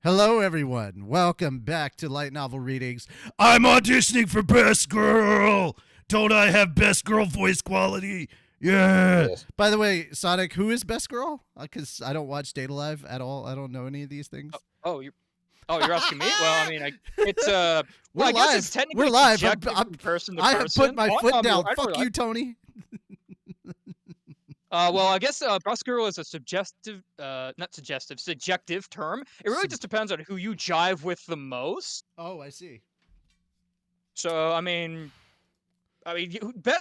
Hello, everyone. Welcome back to Light Novel Readings. I'm auditioning for Best Girl. Don't I have Best Girl voice quality? Yeah. Yes. By the way, Sonic, who is Best Girl? Because I don't watch Data Live at all. I don't know any of these things. You're asking me? Well, I mean, it's We're I guess live. it's technically We're live. subjective from person to I have person. put my Oh, foot no, down. I know Fuck we're you, live. Tony. Well, I guess Bus Girl is a subjective, not suggestive, subjective term. It really just depends on who you jive with the most. Oh, I see. So,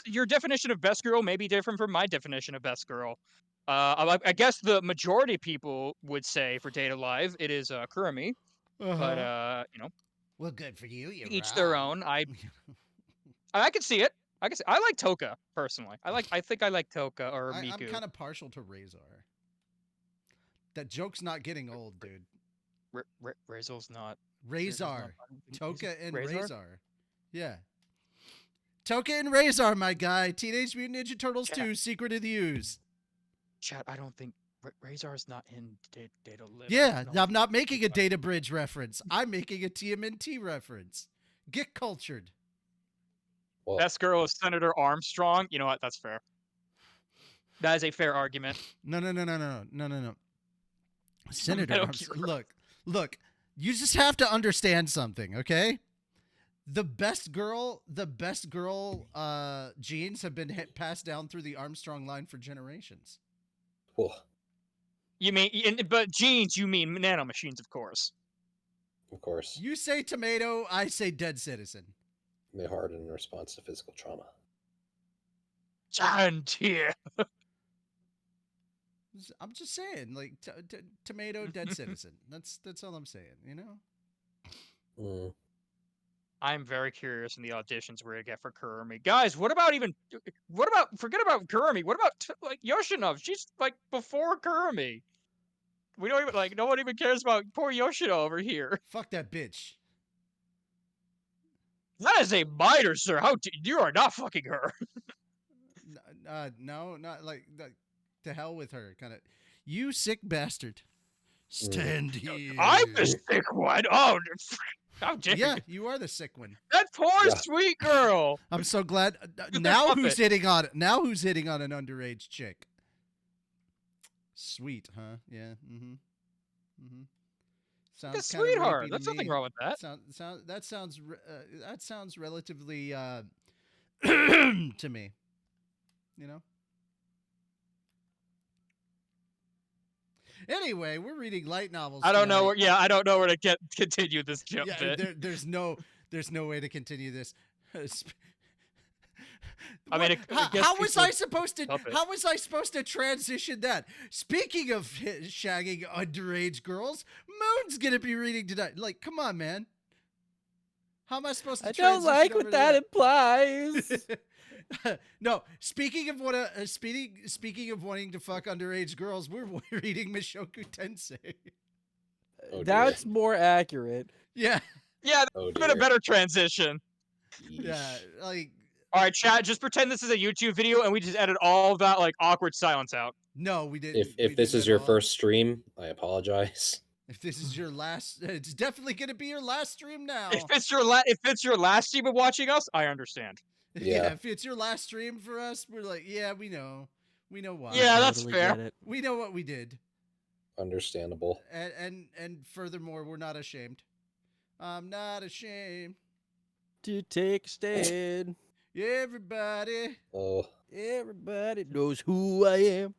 your definition of best girl may be different from my definition of best girl. I guess the majority of people would say for Data Live it is Kurumi, but Well, good for you. You're each their own. I can see it. I like Toka personally. I think I like Toka or I'm Miku. kind of partial to Razor. That joke's not getting old, dude. Razor's not. Razor. Toka and Razor? Razor. Yeah. Toka and Razor, my guy. Teenage Mutant Ninja Turtles 2, Secret of the Ooze. Chat, I don't think Razor's not in Data Live. Yeah, I'm not making a Data Bridge reference. I'm making a TMNT reference. Get cultured. Well, Best girl is Senator Armstrong. You know what? That's fair. That is a fair argument. No. Senator Armstrong. Look. You just have to understand something, okay? The best girl genes have been passed down through the Armstrong line for generations. well, You mean, but genes? You mean nanomachines, of course. of course, You say tomato, I say dead citizen. they harden in response to physical trauma. And here. I'm just saying, like tomato, dead citizen. That's all I'm saying. You know. Mm. I'm very curious in the auditions we're gonna get for Kurumi. Guys, forget about Kurumi. What about like Yoshinov? She's like before Kurumi. We don't even no one even cares about poor Yoshino over here. Fuck that bitch. That is a biter, sir. You are not fucking her. No, not like to hell with her. Kind of, you sick bastard. Stand here. I'm the sick one. Oh, how dare Yeah, you? you are the sick one. That poor sweet girl. I'm so glad. Now who's hitting on an underage chick? Sweet, huh? Yeah. Sounds a sweetheart. There's to nothing me. wrong with that. That sounds relatively to me. You know. Anyway, we're reading light novels. I don't know. Tonight. I don't know where to continue this jump bit. There's no way to continue this. I mean, how was I supposed to transition that? Speaking of shagging underage girls, Moon's gonna be reading tonight. Like, come on, man. How am I supposed to? I don't like what that implies. No, speaking of wanting to fuck underage girls, we're reading Mushoku Tensei. Oh, that's more accurate. Yeah. Yeah, that's been a better transition. Yeesh. Yeah, like. All right, chat. Just pretend this is a YouTube video, and we just edit all of that awkward silence out. No, we didn't. If this is your first stream, I apologize. If this is your last, it's definitely gonna be your last stream now. If it's your last stream of watching us, I understand. Yeah. If it's your last stream for us, we're like, yeah, we know why. Yeah, that's fair. We know what we did. Understandable. And furthermore, we're not ashamed. I'm not ashamed to take a stand. Everybody knows who I am.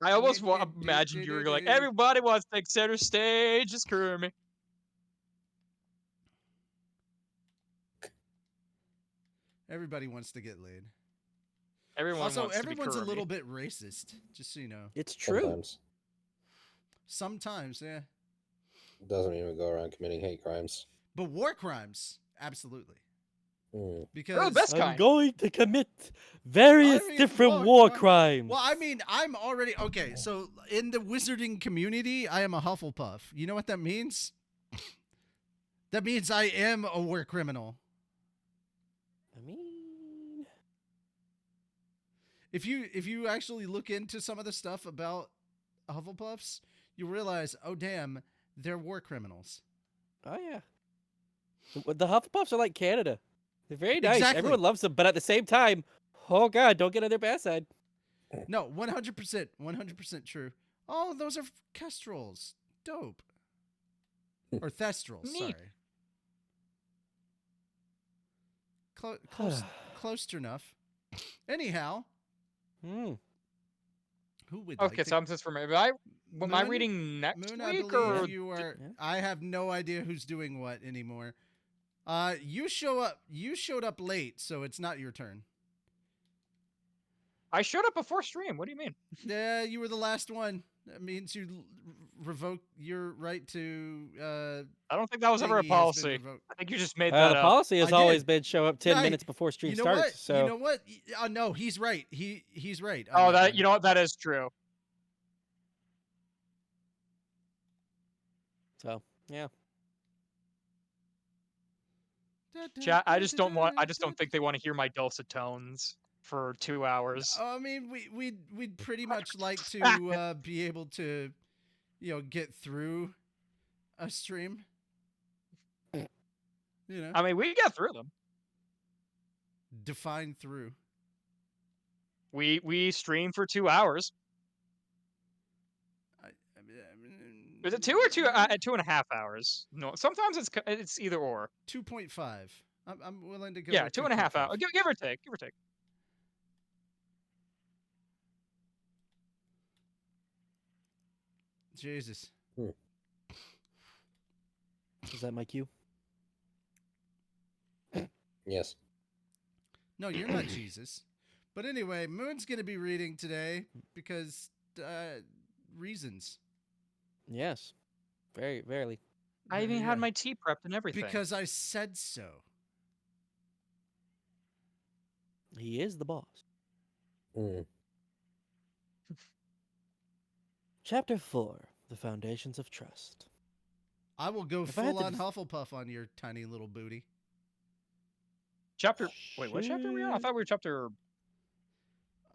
I almost imagine you were like, everybody wants to take center stage. It's Kurumi. Everybody wants to get laid. Everyone's a little bit racist, just so you know. It's true. Sometimes, yeah. Doesn't even go around committing hate crimes. But war crimes, absolutely. Because I'm going to commit various different war crimes. Well, I mean, I'm already okay. So in the wizarding community, I am a Hufflepuff. You know what that means? That means I am a war criminal. I mean, if you actually look into some of the stuff about Hufflepuffs, you realize, oh damn, They're war criminals. Oh yeah. The Hufflepuffs are like Canada. They're very nice. Exactly. Everyone loves them, but at the same time, oh god, don't get on their bad side. No, 100%, 100% true. Oh, those are kestrels. Dope. Or thestrals, Neat. sorry. Close enough. Anyhow, Hmm. who would Okay, like so I'm just from. Am I Moon? reading next Moon, week I believe or? you are. Yeah. I have no idea who's doing what anymore. You showed up late, so it's not your turn. I showed up before stream. What do you mean? Yeah, you were the last one. That means you revoke your right to. I don't think that was ever a Thingy has been policy. revoked. I think you just made that The up. policy has I always did. been show up 10 No, minutes before stream You know starts. what? So You know what? No, he's right. He's right. Oh, on that one. you know what? That is true. So yeah. Chat. I just don't want. I just don't think they want to hear my dulcet tones for 2 hours. I mean, we'd pretty much like to be able to, get through a stream. You know, I mean, we get through them. define through. We stream for 2 hours. Is it 2 or 2.5 hours? No, sometimes it's either or. 2.5. I'm willing to go. Yeah, with 2.5 hours. 2.5. Give or take. Give or take. Jesus. Is that my cue? Yes. No, you're not Jesus. But anyway, Moon's gonna be reading today because reasons. Yes. Very, very. I even had my tea prepped and everything. Because I said so. He is the boss. Mm. Chapter 4: The Foundations of Trust. I will go If I had full to on des- Hufflepuff on your tiny little booty. Chapter. Wait, what chapter are we on? I thought we were chapter.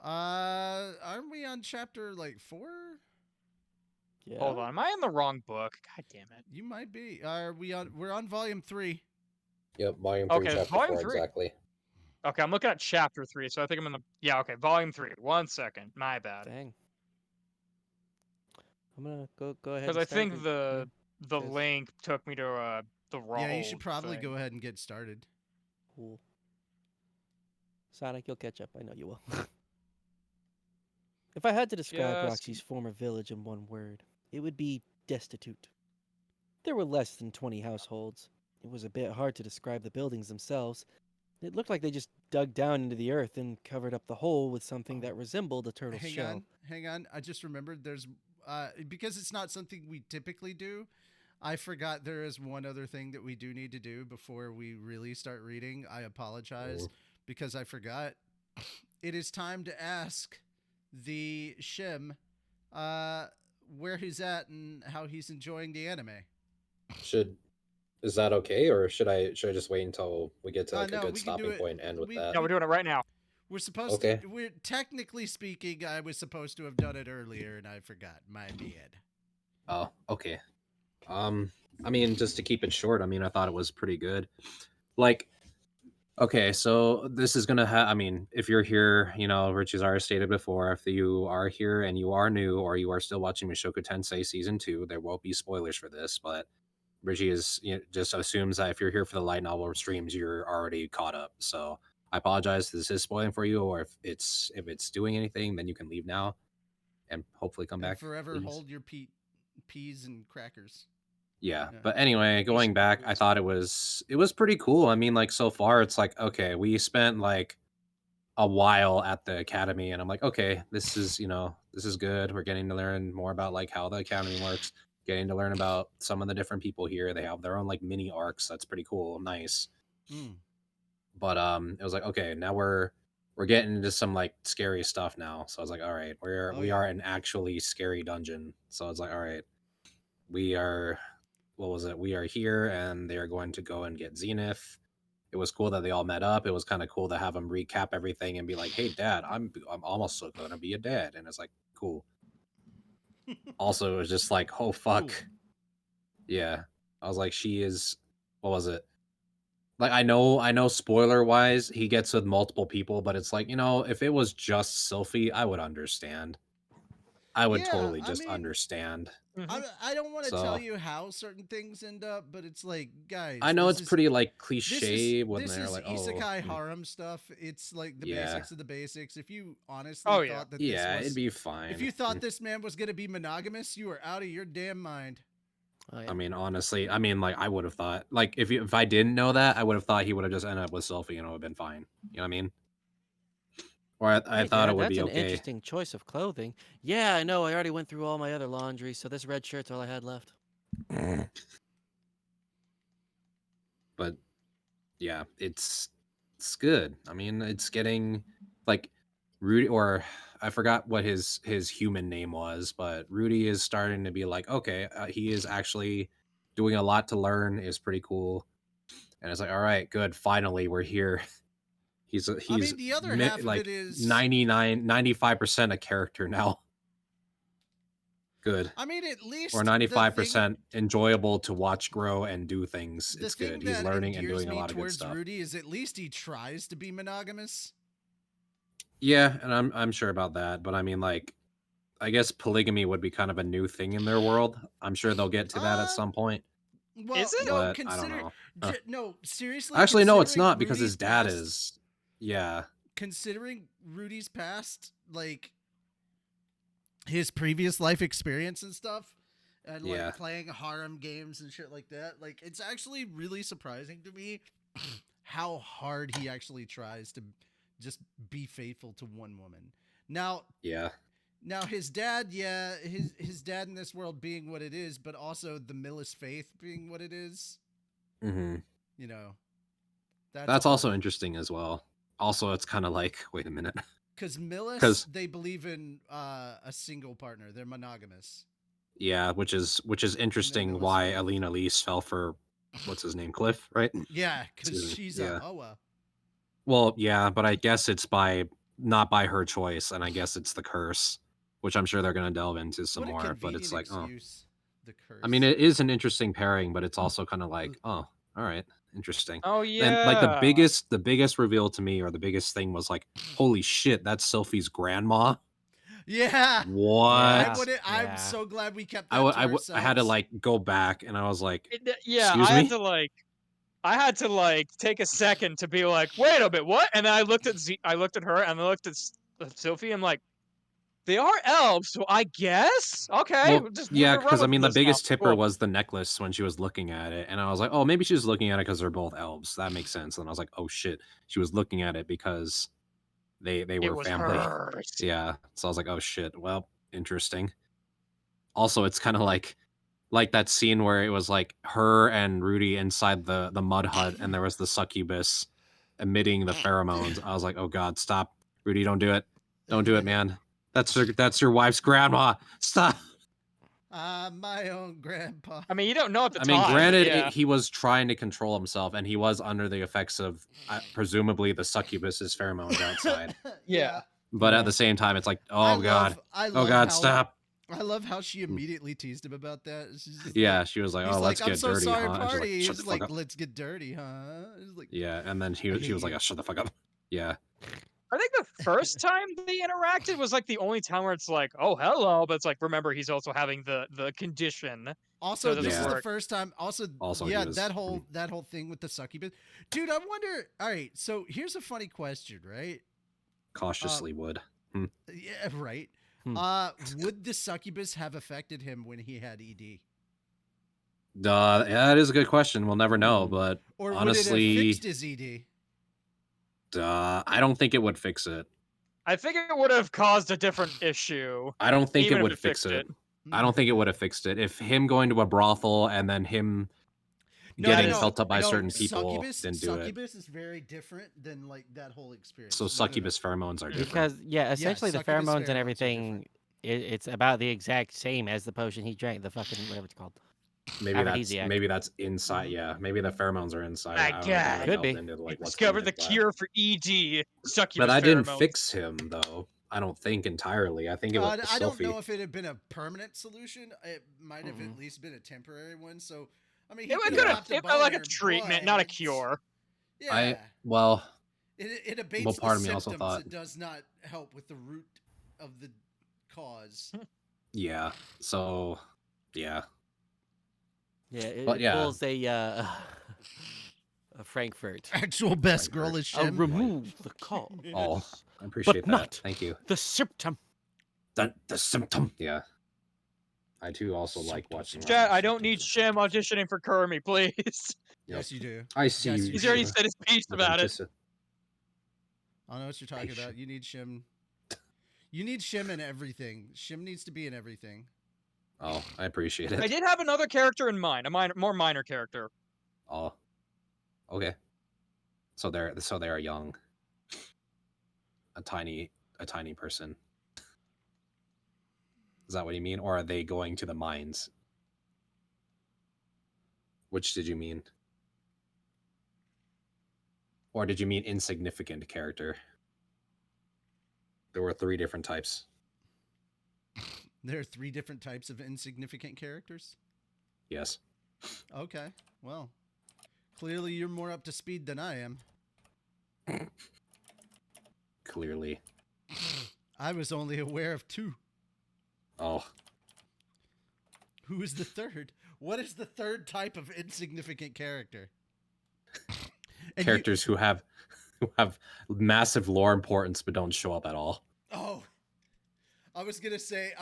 Aren't we on chapter like 4? Yeah. Hold on. Am I in the wrong book? God damn it. You might be. Are we on? We're on volume 3. Yep, volume 3, Okay, chapter volume 4, 3. exactly. Okay, I'm looking at chapter 3, so I think I'm in the. Yeah, okay, volume 3. 1 second. My bad. Dang. I'm gonna go ahead. Because I think the Yes. link took me to the wrong. Yeah, you should probably thing. go ahead and get started. Cool. Sonic, you'll catch up. I know you will. If I had to describe Just- Roxy's former village in one word, it would be destitute. There were less than 20 households. It was a bit hard to describe the buildings themselves. It looked like they just dug down into the earth and covered up the hole with something that resembled a turtle's shell. Hang on. I just remembered there's because it's not something we typically do. I forgot there is one other thing that we do need to do before we really start reading. I apologize because I forgot. It is time to ask the Shim where he's at and how he's enjoying the anime. Is that okay, or should I just wait until we get to like no, a good we can do stopping it. point and end with that? No, we're doing it right now. We're supposed to. We're technically speaking. I was supposed to have done it earlier, and I forgot. My bad. Oh, okay. I mean, just to keep it short, I mean, I thought it was pretty good. Like, okay, so this is gonna have. I mean, if you're here, Richie's already stated before. If you are here and you are new, or you are still watching Mushoku Tensei season 2, there won't be spoilers for this, but Richie just assumes that if you're here for the light novel streams, you're already caught up. So I apologize if this is spoiling for you, or if it's doing anything, then you can leave now and hopefully come back. Forever please. hold your peas and crackers. Yeah, but anyway, going back, I thought it was pretty cool. I mean, like, so far it's like, okay, we spent like a while at the academy, and I'm like, okay, this is good. We're getting to learn more about like how the academy works, getting to learn about some of the different people here. They have their own like mini arcs. That's pretty cool, nice. But it was like, okay, now we're getting into some like scary stuff now. So I was like, all right, we are an actually scary dungeon. So I was like, all right, we are here, and they're going to go and get Zenith. It was cool that they all met up. It was kind of cool to have them recap everything and be like, hey, Dad, I'm almost going to be a dad. And it's like, cool. Also, it was just like, oh, fuck. Cool. Yeah. I was like, she is. What was it? Like, I know spoiler wise, he gets with multiple people, but it's like, if it was just Sophie, I would understand. I would Yeah, totally I just mean, understand. I don't want to tell So you how certain things end up, but it's like, I guys, know it's pretty like cliche when this they're is like, oh, isekai harem stuff. It's like the yeah, basics of the basics. If you honestly Oh yeah. thought that yeah, it'd be fine. if you thought this man was gonna be monogamous, you are out of your damn mind. Oh, yeah. I mean, honestly, like I would have thought, like if I didn't know that, I would have thought he would have just ended up with Sophie and it would have been fine. You know what I mean? Or I Hey, thought it Dad, would that's be an okay. interesting choice of clothing. Yeah, I know. I already went through all my other laundry, so this red shirt's all I had left. But yeah, it's good. I mean, it's getting like Rudy, or I forgot what his human name was, but Rudy is starting to be like, okay, he is actually doing a lot to learn. Is pretty cool, and it's like, all right, good, finally we're here. I He's mean, the other half of it like is 95% a character now. Good. I mean, at Or least 95% enjoyable to watch grow and do things. the It's thing good. He's that learning and endears doing a me lot of good towards stuff. Rudy is at least he tries to be monogamous. Yeah, and I'm sure about that, but I mean, like, I guess polygamy would be kind of a new thing in their world. I'm sure they'll get to that at some point, Well, Is it? no, but I don't know. no, seriously. Actually, no, it's Considering not because his Rudy's dad past, is. Yeah, considering Rudy's past, like his previous life experience and stuff, and yeah, like playing harem games and shit like that, like it's actually really surprising to me how hard he actually tries to just be faithful to one woman. Now, yeah. now his dad, yeah, his dad in this world being what it is, but also the Millis faith being what it is, Hmm. you know, that's That's a also whole interesting as well. Also, it's kind of like, wait a minute, because Millis because they believe in a single partner. They're monogamous. yeah, which is interesting. Millis Why faith. Alina Elise fell for what's his name, Cliff, right? Yeah, because Excuse me. she's a Yeah. hoa. Well, yeah, but I guess it's not by her choice, and I guess it's the curse, which I'm sure they're going to delve into some What a more. But it's convenient like, oh, excuse. The curse. I mean, it is an interesting pairing, but it's also kind of like, oh, all right, interesting. Oh And like yeah. the biggest reveal to me, or the biggest thing was like, holy shit, that's Sophie's grandma. Yeah. What? I'm so glad we kept that I, to I, ourselves. I had to like go back, and I was like, Yeah, excuse me. I had to like take a second to be like, wait a bit, what? And then I looked at her, and I looked at Sophie. I'm like, they are elves, so I guess okay. Well, Just yeah, we're because I running mean, with the this now. biggest tipper Cool. was the necklace when she was looking at it, and I was like, oh, maybe she was looking at it because they're both elves. That makes sense. And I was like, oh shit, she was looking at it because they It were was family. hers. Yeah, so I was like, oh shit, well, interesting. Also, it's kind of like that scene where it was like her and Rudy inside the mud hut, and there was the succubus emitting the pheromones. I was like, oh god, stop, Rudy, don't do it, man. That's your wife's grandma. Stop. My own grandpa. I mean, you don't know at the I time. mean, granted, yeah. he was trying to control himself, and he was under the effects of presumably the succubus's pheromones outside. Yeah. But Yeah. at the same time, it's like, oh god, stop. I love how she immediately teased him about that. She's just Yeah, like, she was like, he's oh, like, let's I'm get so dirty, sorry, huh? And she's party. like, shut He's the fuck like, up. let's get dirty, huh? He's like, Yeah, and then he was hate like, you. oh, shut the fuck up. Yeah. I think the first time they interacted was like the only time where it's like, oh hello, but it's like, remember, he's also having the condition. Also, So it this doesn't is the work. first time. Also, he yeah, was that whole thing with the succubus, dude. I wonder. All right, so here's a funny question, right? cautiously would. Yeah, right. Would the succubus have affected him when he had ED? Yeah, that is a good question. We'll never know, but Or honestly, would it have fixed his ED? I don't think it would fix it. I think it would have caused a different issue. I don't think even it if would it fix fixed it. I don't think it would have fixed it. If him going to a brothel and then him getting felt up by certain people didn't do it. Succubus is very different than like that whole experience. So succubus pheromones are different. Because yeah, essentially the succubus pheromones pheromones and are everything, it's about the exact same as the potion he drank. The fucking whatever it's called. Aphrodisiac. Maybe that's inside. Yeah, maybe the pheromones are inside. My I don't know if God. they Could be. delved into, like, what's Discovered in the it, but- cure for ED. Succubus But I didn't pheromones. fix him though. I don't think entirely. I think it was I don't Sophie. know if it had been a permanent solution. It might have at least been a temporary one. So, I mean, he It could could have have popped a like a boner, treatment, not a but cure. yeah, Well, it abates well, the part of me symptoms. also thought, It does not help with the root of the cause. yeah. So, yeah. Yeah, But it yeah. pulls a Frankfurt. Actual best girl Frankfurt. is I'll Shim. remove the cause. Oh, I appreciate that. not Thank you. the symptom. The symptom. Yeah. I too also like watching. Chat, I don't need Shim auditioning for Kermie, please. Yes, you do. I see. Yes, you He's do. already said his piece about it. I know what you're talking about. You need Shim. You need Shim in everything. Shim needs to be in everything. Oh, I appreciate it. I did have another character in mind, a more minor character. Oh, okay. So they are young. A tiny person. Is that what you mean, or are they going to the mines? Which did you mean? Or did you mean insignificant character? There were 3 different types. There are 3 different types of insignificant characters? Yes. Okay. Well, clearly you're more up to speed than I am. Clearly. I was only aware of 2. Oh. Who is the third? What is the third type of insignificant character? And Characters who have massive lore importance but don't show up at all. Oh. I was gonna say,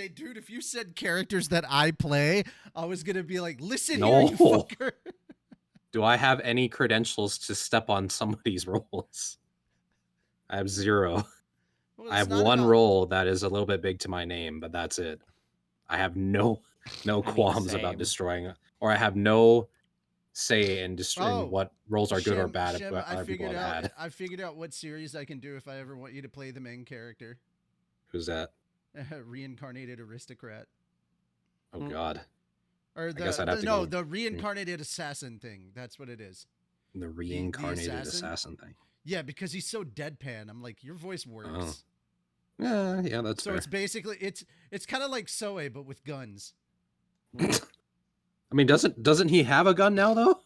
dude, if you said characters that I play, I was gonna be like, listen here, you fucker. Do I have any credentials to step on somebody's roles? I have 0. Well, I have one role that is a little bit big to my name, but that's it. I have no qualms about destroying, or I have no say in destroying what roles are good or bad if other people have had. I figured out what series I can do if I ever want you to play the main character. Who's that? Reincarnated aristocrat. Oh God. Or I guess I'd have to go. the reincarnated assassin thing. That's what it is. The reincarnated assassin thing. Yeah, because he's so deadpan. I'm like, your voice works. Oh. Yeah, that's so fair. it's basically it's kind of like Soe but with guns. I mean, doesn't he have a gun now though?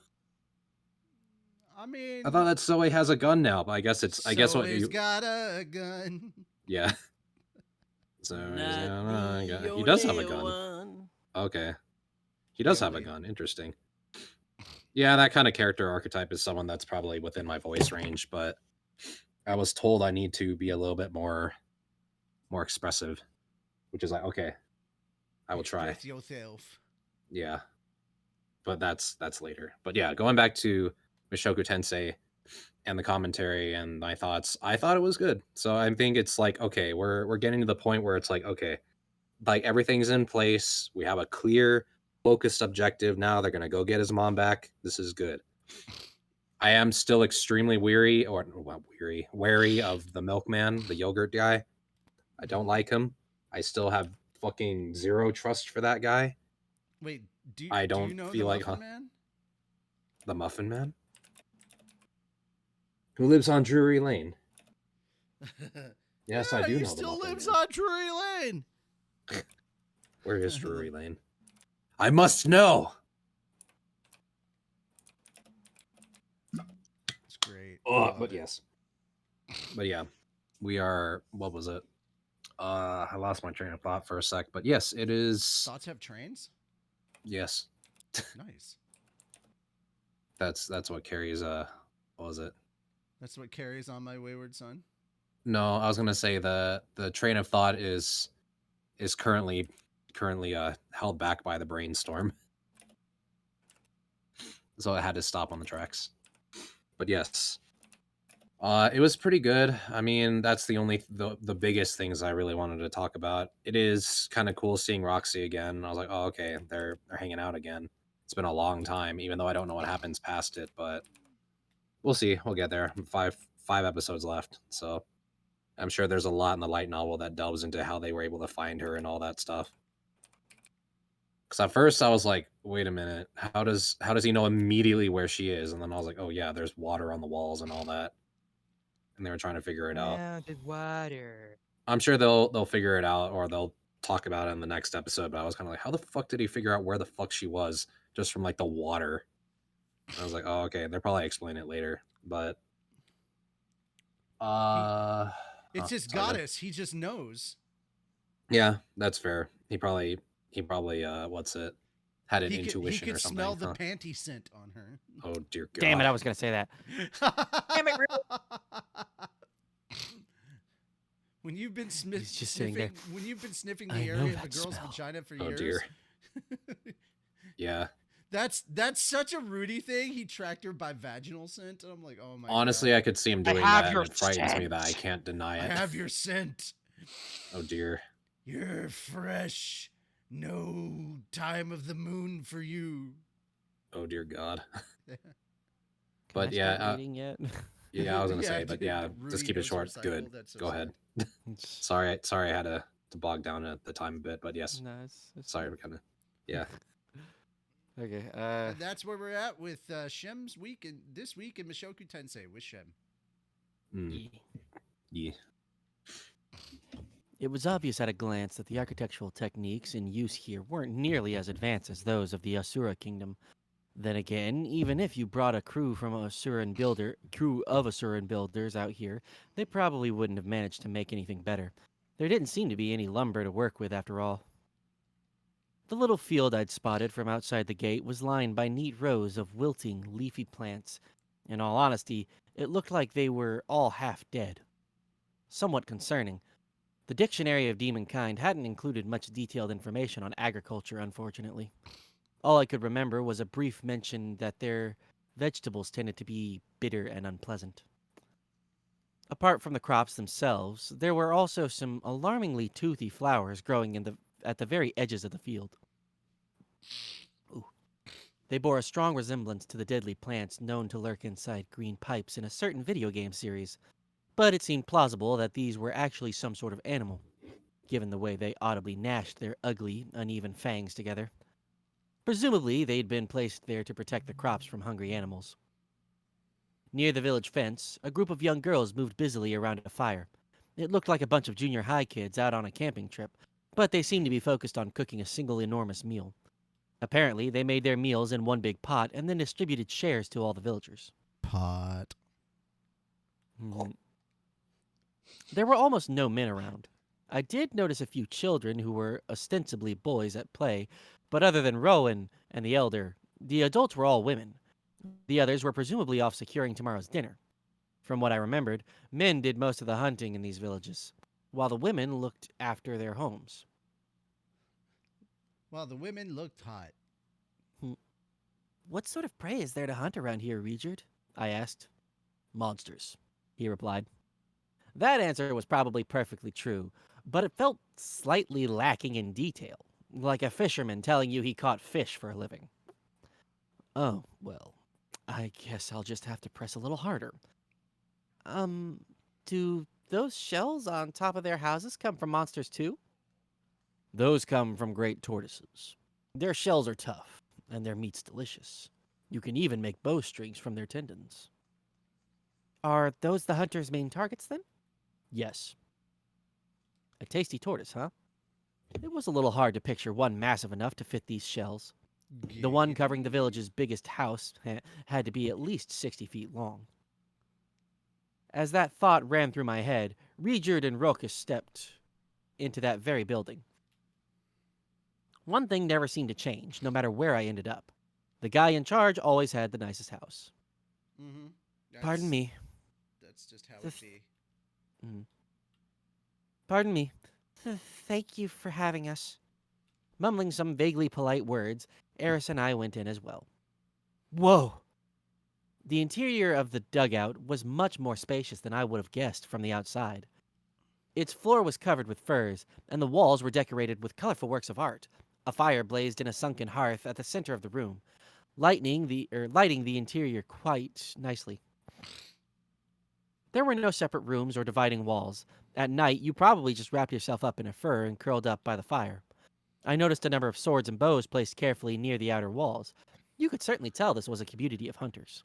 I mean, I thought that Soe has a gun now, but I guess it's what he's got a gun. Yeah. So he does have a gun. Okay. He does have a gun. Interesting. Yeah, that kind of character archetype is someone that's probably within my voice range, but I was told I need to be a little bit more expressive, which is like, okay, I will try. Express yourself. Yeah. But that's later. But yeah, going back to Mushoku Tensei and the commentary and my thoughts, I thought it was good. So I think it's like, okay, we're getting to the point where it's like, okay, like everything's in place. We have a clear, focused objective now. They're gonna go get his mom back. This is good. I am still extremely wary of the milkman, the yogurt guy. I don't like him. I still have fucking 0 trust for that guy. Wait, do I don't you know feel the like Muffin Man? The Muffin Man? Who lives on Drury Lane? Yes, yeah, I do know. He still lives on Drury Lane. Where is Drury Lane? I must know. It's great. Oh, but yes. But yeah, we are. What was it? I lost my train of thought for a sec. But yes, it is. Thoughts have trains? Yes. Nice. That's what carries. What was it? That's what carries on my wayward son. No, I was gonna say the train of thought is currently held back by the brainstorm, so it had to stop on the tracks. But yes, it was pretty good. I mean, that's the biggest things I really wanted to talk about. It is kind of cool seeing Roxy again. I was like, oh, okay, they're hanging out again. It's been a long time, even though I don't know what happens past it, but we'll see. We'll get there. 5 episodes left, so I'm sure there's a lot in the light novel that delves into how they were able to find her and all that stuff. Because at first I was like, wait a minute, how does he know immediately where she is? And then I was like, oh yeah, there's water on the walls and all that. And they were trying to figure it out. Mounted water. I'm sure they'll figure it out or they'll talk about it in the next episode. But I was kind of like, how the fuck did he figure out where the fuck she was just from like the water? And I was like, oh, okay. They'll probably explain it later. But It's his sorry, goddess. He just knows. yeah, that's fair. He probably what's it? Had an He intuition could or something. smell the Huh? panty scent on her. Oh dear God. Damn it, I was gonna say that. Damn it, When you've been He's just sitting there. when you've been sniffing the I know area of a that girl's smell. vagina for Oh years. dear. Yeah. That's such a Rudy thing. He tracked her by vaginal scent, and I'm like, oh my Honestly, god. I could see him I doing have that, your and it frightens me that I scent. can't deny I it. have your scent. Oh dear. You're fresh. No time of the moon for you. Oh dear God. Can But I yeah, start reading yet? Yeah, I was gonna Yeah, say, but dude, yeah, Rudy just keep it knows her short. cycle. Good. That's so Go sad. ahead. Sorry, I had to bog down at the time a bit, but yes. No, it's Sorry, we kind of. Yeah. okay. And that's where we're at with Shem's week and this week in Mushoku Tensei with Shem. Mm, yeah. It was obvious at a glance that the architectural techniques in use here weren't nearly as advanced as those of the Asura kingdom. Then again, even if you brought a crew of Asuran builders out here, they probably wouldn't have managed to make anything better. There didn't seem to be any lumber to work with after all. The little field I'd spotted from outside the gate was lined by neat rows of wilting, leafy plants. In all honesty, it looked like they were all half dead. Somewhat concerning. The Dictionary of Demonkind hadn't included much detailed information on agriculture, unfortunately. All I could remember was a brief mention that their vegetables tended to be bitter and unpleasant. Apart from the crops themselves, there were also some alarmingly toothy flowers growing at the very edges of the field. Ooh. They bore a strong resemblance to the deadly plants known to lurk inside green pipes in a certain video game series, but it seemed plausible that these were actually some sort of animal, given the way they audibly gnashed their ugly, uneven fangs together. Presumably, they'd been placed there to protect the crops from hungry animals. Near the village fence, a group of young girls moved busily around a fire. It looked like a bunch of junior high kids out on a camping trip, but they seemed to be focused on cooking a single enormous meal. Apparently, they made their meals in one big pot and then distributed shares to all the villagers. Pot. There were almost no men around. I did notice a few children who were ostensibly boys at play, but other than Rowan and the elder, the adults were all women. The others were presumably off securing tomorrow's dinner. From what I remembered, men did most of the hunting in these villages, while the women looked after their homes. Well, the women looked hot. What sort of prey is there to hunt around here, Regard? I asked. Monsters, he replied. That answer was probably perfectly true, but it felt slightly lacking in detail, like a fisherman telling you he caught fish for a living. Oh, well, I guess I'll just have to press a little harder. Do those shells on top of their houses come from monsters too? Those come from great tortoises. Their shells are tough, and their meat's delicious. You can even make bowstrings from their tendons. Are those the hunter's main targets, then? Yes. A tasty tortoise, huh? It was a little hard to picture one massive enough to fit these shells. The one covering the village's biggest house had to be at least 60 feet long. As that thought ran through my head, Regard and Rokus stepped into that very building. One thing never seemed to change, no matter where I ended up. The guy in charge always had the nicest house. Mm-hmm. Pardon me. That's just how it be. Pardon me. Thank you for having us. Mumbling some vaguely polite words, Eris and I went in as well. Whoa! The interior of the dugout was much more spacious than I would have guessed from the outside. Its floor was covered with furs, and the walls were decorated with colorful works of art. A fire blazed in a sunken hearth at the center of the room, lighting the interior quite nicely. There were no separate rooms or dividing walls. At night, you probably just wrapped yourself up in a fur and curled up by the fire. I noticed a number of swords and bows placed carefully near the outer walls. You could certainly tell this was a community of hunters.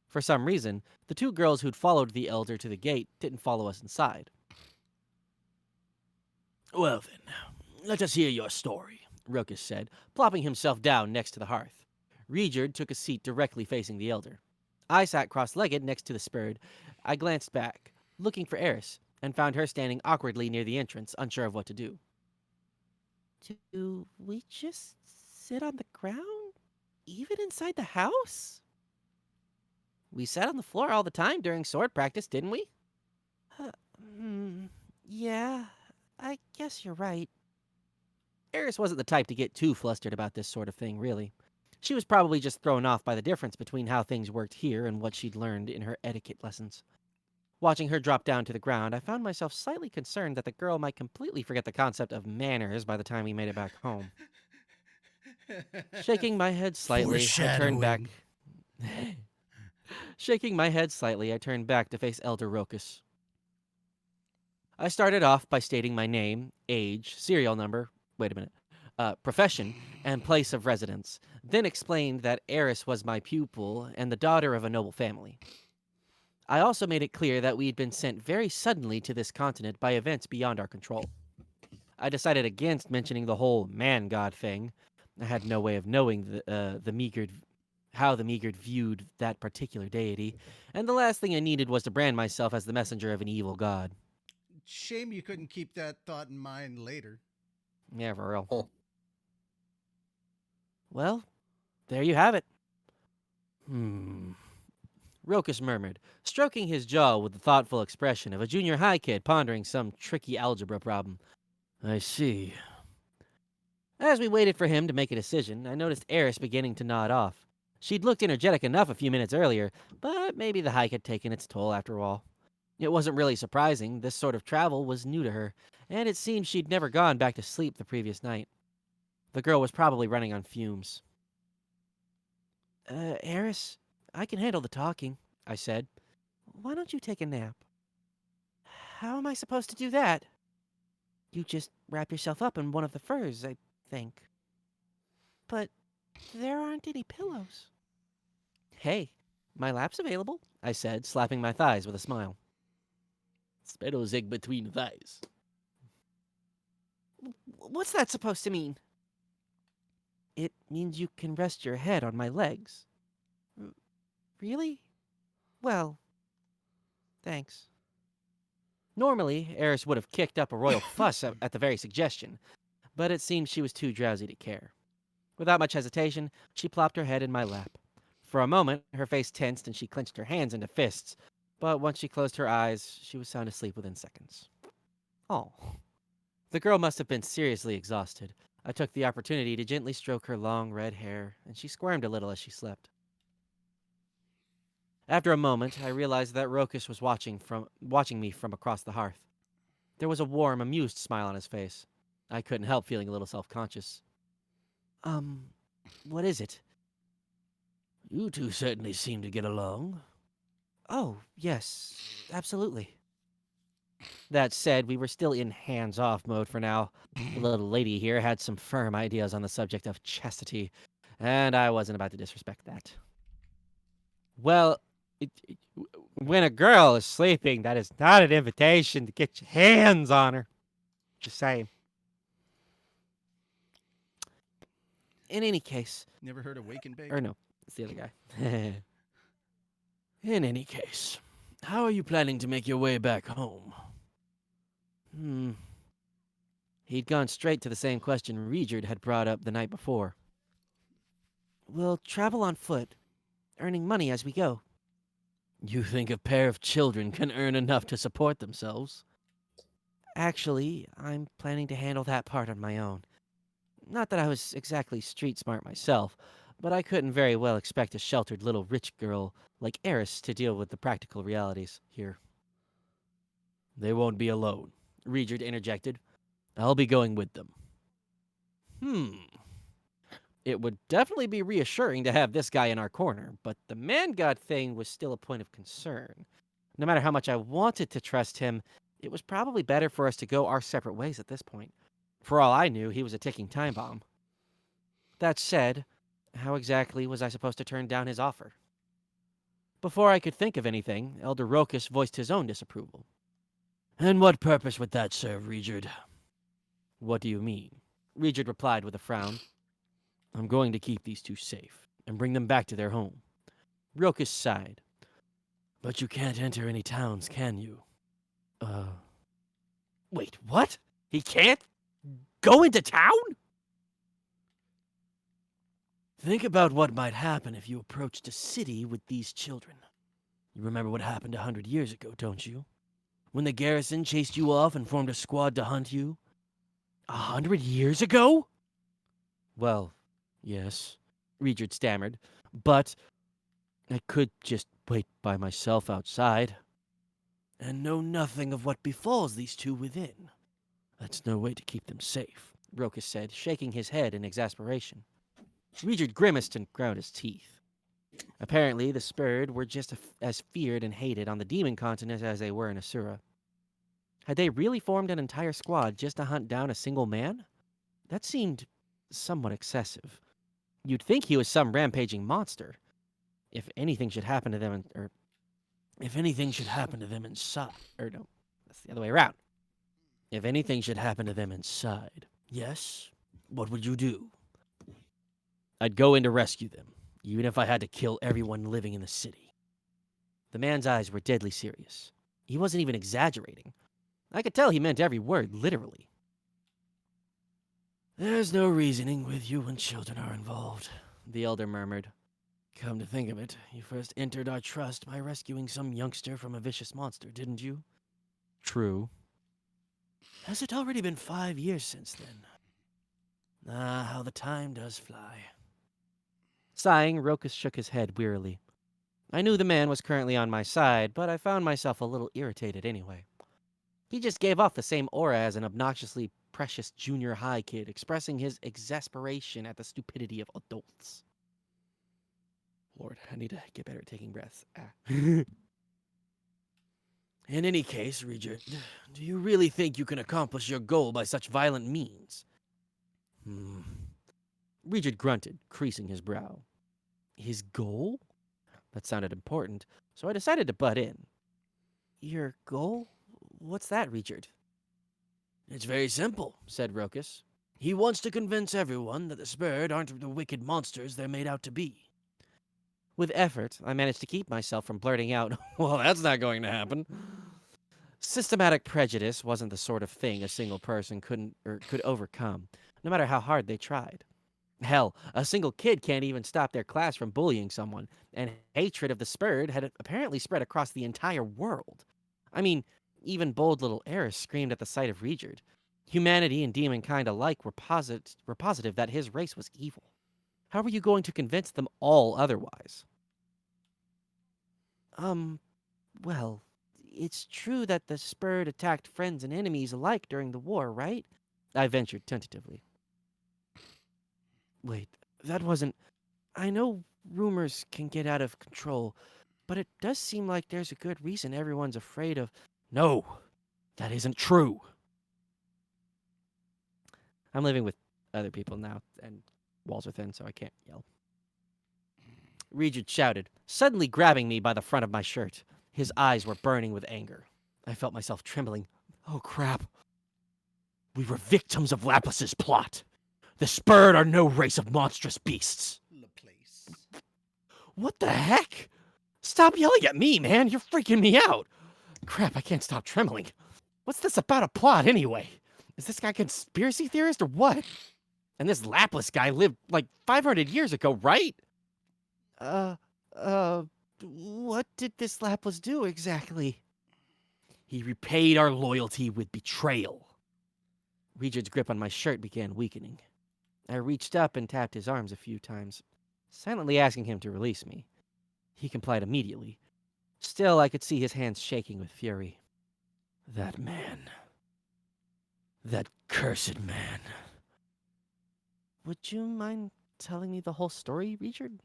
For some reason, the two girls who'd followed the elder to the gate didn't follow us inside. Well then, let us hear your story, Rokus said, plopping himself down next to the hearth. Regerd took a seat directly facing the elder. I sat cross-legged next to the spurred. I glanced back, looking for Eris, and found her standing awkwardly near the entrance, unsure of what to do. Do we just sit on the ground? Even inside the house? We sat on the floor all the time during sword practice, didn't we? Uh, hmm, yeah, I guess you're right. Eris wasn't the type to get too flustered about this sort of thing, really. She was probably just thrown off by the difference between how things worked here and what she'd learned in her etiquette lessons. Watching her drop down to the ground, I found myself slightly concerned that the girl might completely forget the concept of manners by the time we made it back home. Shaking my head slightly, I turned back. Shaking my head slightly, I turned back to face Elder Rokus. I started off by stating my name, age, serial number, profession, and place of residence, then explained that Eris was my pupil and the daughter of a noble family. I also made it clear that we'd been sent very suddenly to this continent by events beyond our control. I decided against mentioning the whole man-god thing. I had no way of knowing how the Meagard viewed that particular deity, and the last thing I needed was to brand myself as the messenger of an evil god. Shame you couldn't keep that thought in mind later. Yeah, for real. Oh. Well, there you have it. Rokus murmured, stroking his jaw with the thoughtful expression of a junior high kid pondering some tricky algebra problem. I see. As we waited for him to make a decision, I noticed Eris beginning to nod off. She'd looked energetic enough a few minutes earlier, but maybe the hike had taken its toll after all. It wasn't really surprising. This sort of travel was new to her, and it seemed she'd never gone back to sleep the previous night. The girl was probably running on fumes. Eris, I can handle the talking, I said. Why don't you take a nap? How am I supposed to do that? You just wrap yourself up in one of the furs, I think. But there aren't any pillows. Hey, my lap's available, I said, slapping my thighs with a smile. Spedozig between thighs. What's that supposed to mean? It means you can rest your head on my legs. Really? Well, thanks. Normally, Eris would have kicked up a royal fuss at the very suggestion, but it seemed she was too drowsy to care. Without much hesitation, she plopped her head in my lap. For a moment, her face tensed and she clenched her hands into fists, but once she closed her eyes, she was sound asleep within seconds. Oh. The girl must have been seriously exhausted. I took the opportunity to gently stroke her long red hair, and she squirmed a little as she slept. After a moment, I realized that Rokus was watching me from across the hearth. There was a warm, amused smile on his face. I couldn't help feeling a little self-conscious. What is it? You two certainly seem to get along. Oh, yes, absolutely. That said, we were still in hands-off mode for now. The little lady here had some firm ideas on the subject of chastity, and I wasn't about to disrespect that. Well, when a girl is sleeping, that is not an invitation to get your hands on her. Just saying. In any case. Never heard of Wake and Bake? Or no, it's the other guy. In any case, how are you planning to make your way back home? He'd gone straight to the same question Regerd had brought up the night before. We'll travel on foot, earning money as we go. You think a pair of children can earn enough to support themselves? Actually, I'm planning to handle that part on my own. Not that I was exactly street smart myself, but I couldn't very well expect a sheltered little rich girl like Eris to deal with the practical realities here. They won't be alone, Regerd interjected. I'll be going with them. It would definitely be reassuring to have this guy in our corner, but the man-god thing was still a point of concern. No matter how much I wanted to trust him, it was probably better for us to go our separate ways at this point. For all I knew, he was a ticking time bomb. That said, how exactly was I supposed to turn down his offer? Before I could think of anything, Elder Rokus voiced his own disapproval. And what purpose would that serve, Regerd? What do you mean? Regid replied with a frown. I'm going to keep these two safe and bring them back to their home. Rokus sighed. But you can't enter any towns, can you? Wait, what? He can't go into town? Think about what might happen if you approached a city with these children. You remember what happened 100 years ago, don't you? When the garrison chased you off and formed a squad to hunt you? 100 years ago? Well, yes, Regid stammered, but I could just wait by myself outside and know nothing of what befalls these two within. That's no way to keep them safe, Rokus said, shaking his head in exasperation. Regid grimaced and ground his teeth. Apparently, the Spurred were just as feared and hated on the demon continent as they were in Asura. Had they really formed an entire squad just to hunt down a single man? That seemed somewhat excessive. You'd think he was some rampaging monster. If anything should happen to them, if anything should happen to them inside, no, that's the other way around. If anything should happen to them inside, yes, what would you do? I'd go in to rescue them, even if I had to kill everyone living in the city. The man's eyes were deadly serious. He wasn't even exaggerating. I could tell he meant every word, literally. There's no reasoning with you when children are involved, the elder murmured. Come to think of it, you first entered our trust by rescuing some youngster from a vicious monster, didn't you? True. Has it already been 5 years since then? Ah, how the time does fly. Sighing, Rokus shook his head wearily. I knew the man was currently on my side, but I found myself a little irritated anyway. He just gave off the same aura as an obnoxiously precious junior high kid, expressing his exasperation at the stupidity of adults. Lord, I need to get better at taking breaths. In any case, Regid, do you really think you can accomplish your goal by such violent means? Regid grunted, creasing his brow. His goal? That sounded important, so I decided to butt in. Your goal? What's that, Regid? It's very simple, said Rokus. He wants to convince everyone that the Spurred aren't the wicked monsters they're made out to be. With effort, I managed to keep myself from blurting out, well, that's not going to happen. Systematic prejudice wasn't the sort of thing a single person could overcome, no matter how hard they tried. Hell, a single kid can't even stop their class from bullying someone, and hatred of the Spurred had apparently spread across the entire world. I mean, even bold little Eris screamed at the sight of Regid. Humanity and demonkind alike were positive that his race was evil. How were you going to convince them all otherwise? Well, it's true that the Spurred attacked friends and enemies alike during the war, right? I ventured tentatively. Wait, that wasn't... I know rumors can get out of control, but it does seem like there's a good reason everyone's afraid of... No, that isn't true. I'm living with other people now, and walls are thin, so I can't yell. Regid shouted, suddenly grabbing me by the front of my shirt. His eyes were burning with anger. I felt myself trembling. Oh, crap. We were victims of Laplas's plot. The Spurred are no race of monstrous beasts. Laplace. What the heck? Stop yelling at me, man. You're freaking me out. Crap, I can't stop trembling. What's this about a plot, anyway? Is this guy a conspiracy theorist or what? And this Laplas guy lived like 500 years ago, right? What did this Laplas do exactly? He repaid our loyalty with betrayal. Regid's grip on my shirt began weakening. I reached up and tapped his arms a few times, silently asking him to release me. He complied immediately. Still, I could see his hands shaking with fury. That man. That cursed man. Would you mind telling me the whole story, Regid?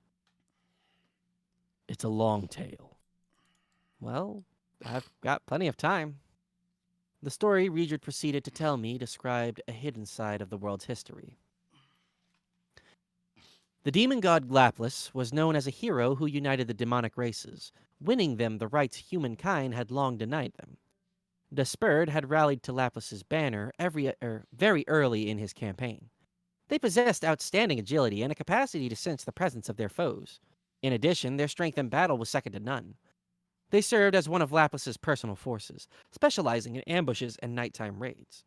It's a long tale. Well, I've got plenty of time. The story Regid proceeded to tell me described a hidden side of the world's history. The demon god Laplas was known as a hero who united the demonic races, winning them the rights humankind had long denied them. The Spurred had rallied to Laplas's banner very early in his campaign. They possessed outstanding agility and a capacity to sense the presence of their foes. In addition, their strength in battle was second to none. They served as one of Laplas's personal forces, specializing in ambushes and nighttime raids.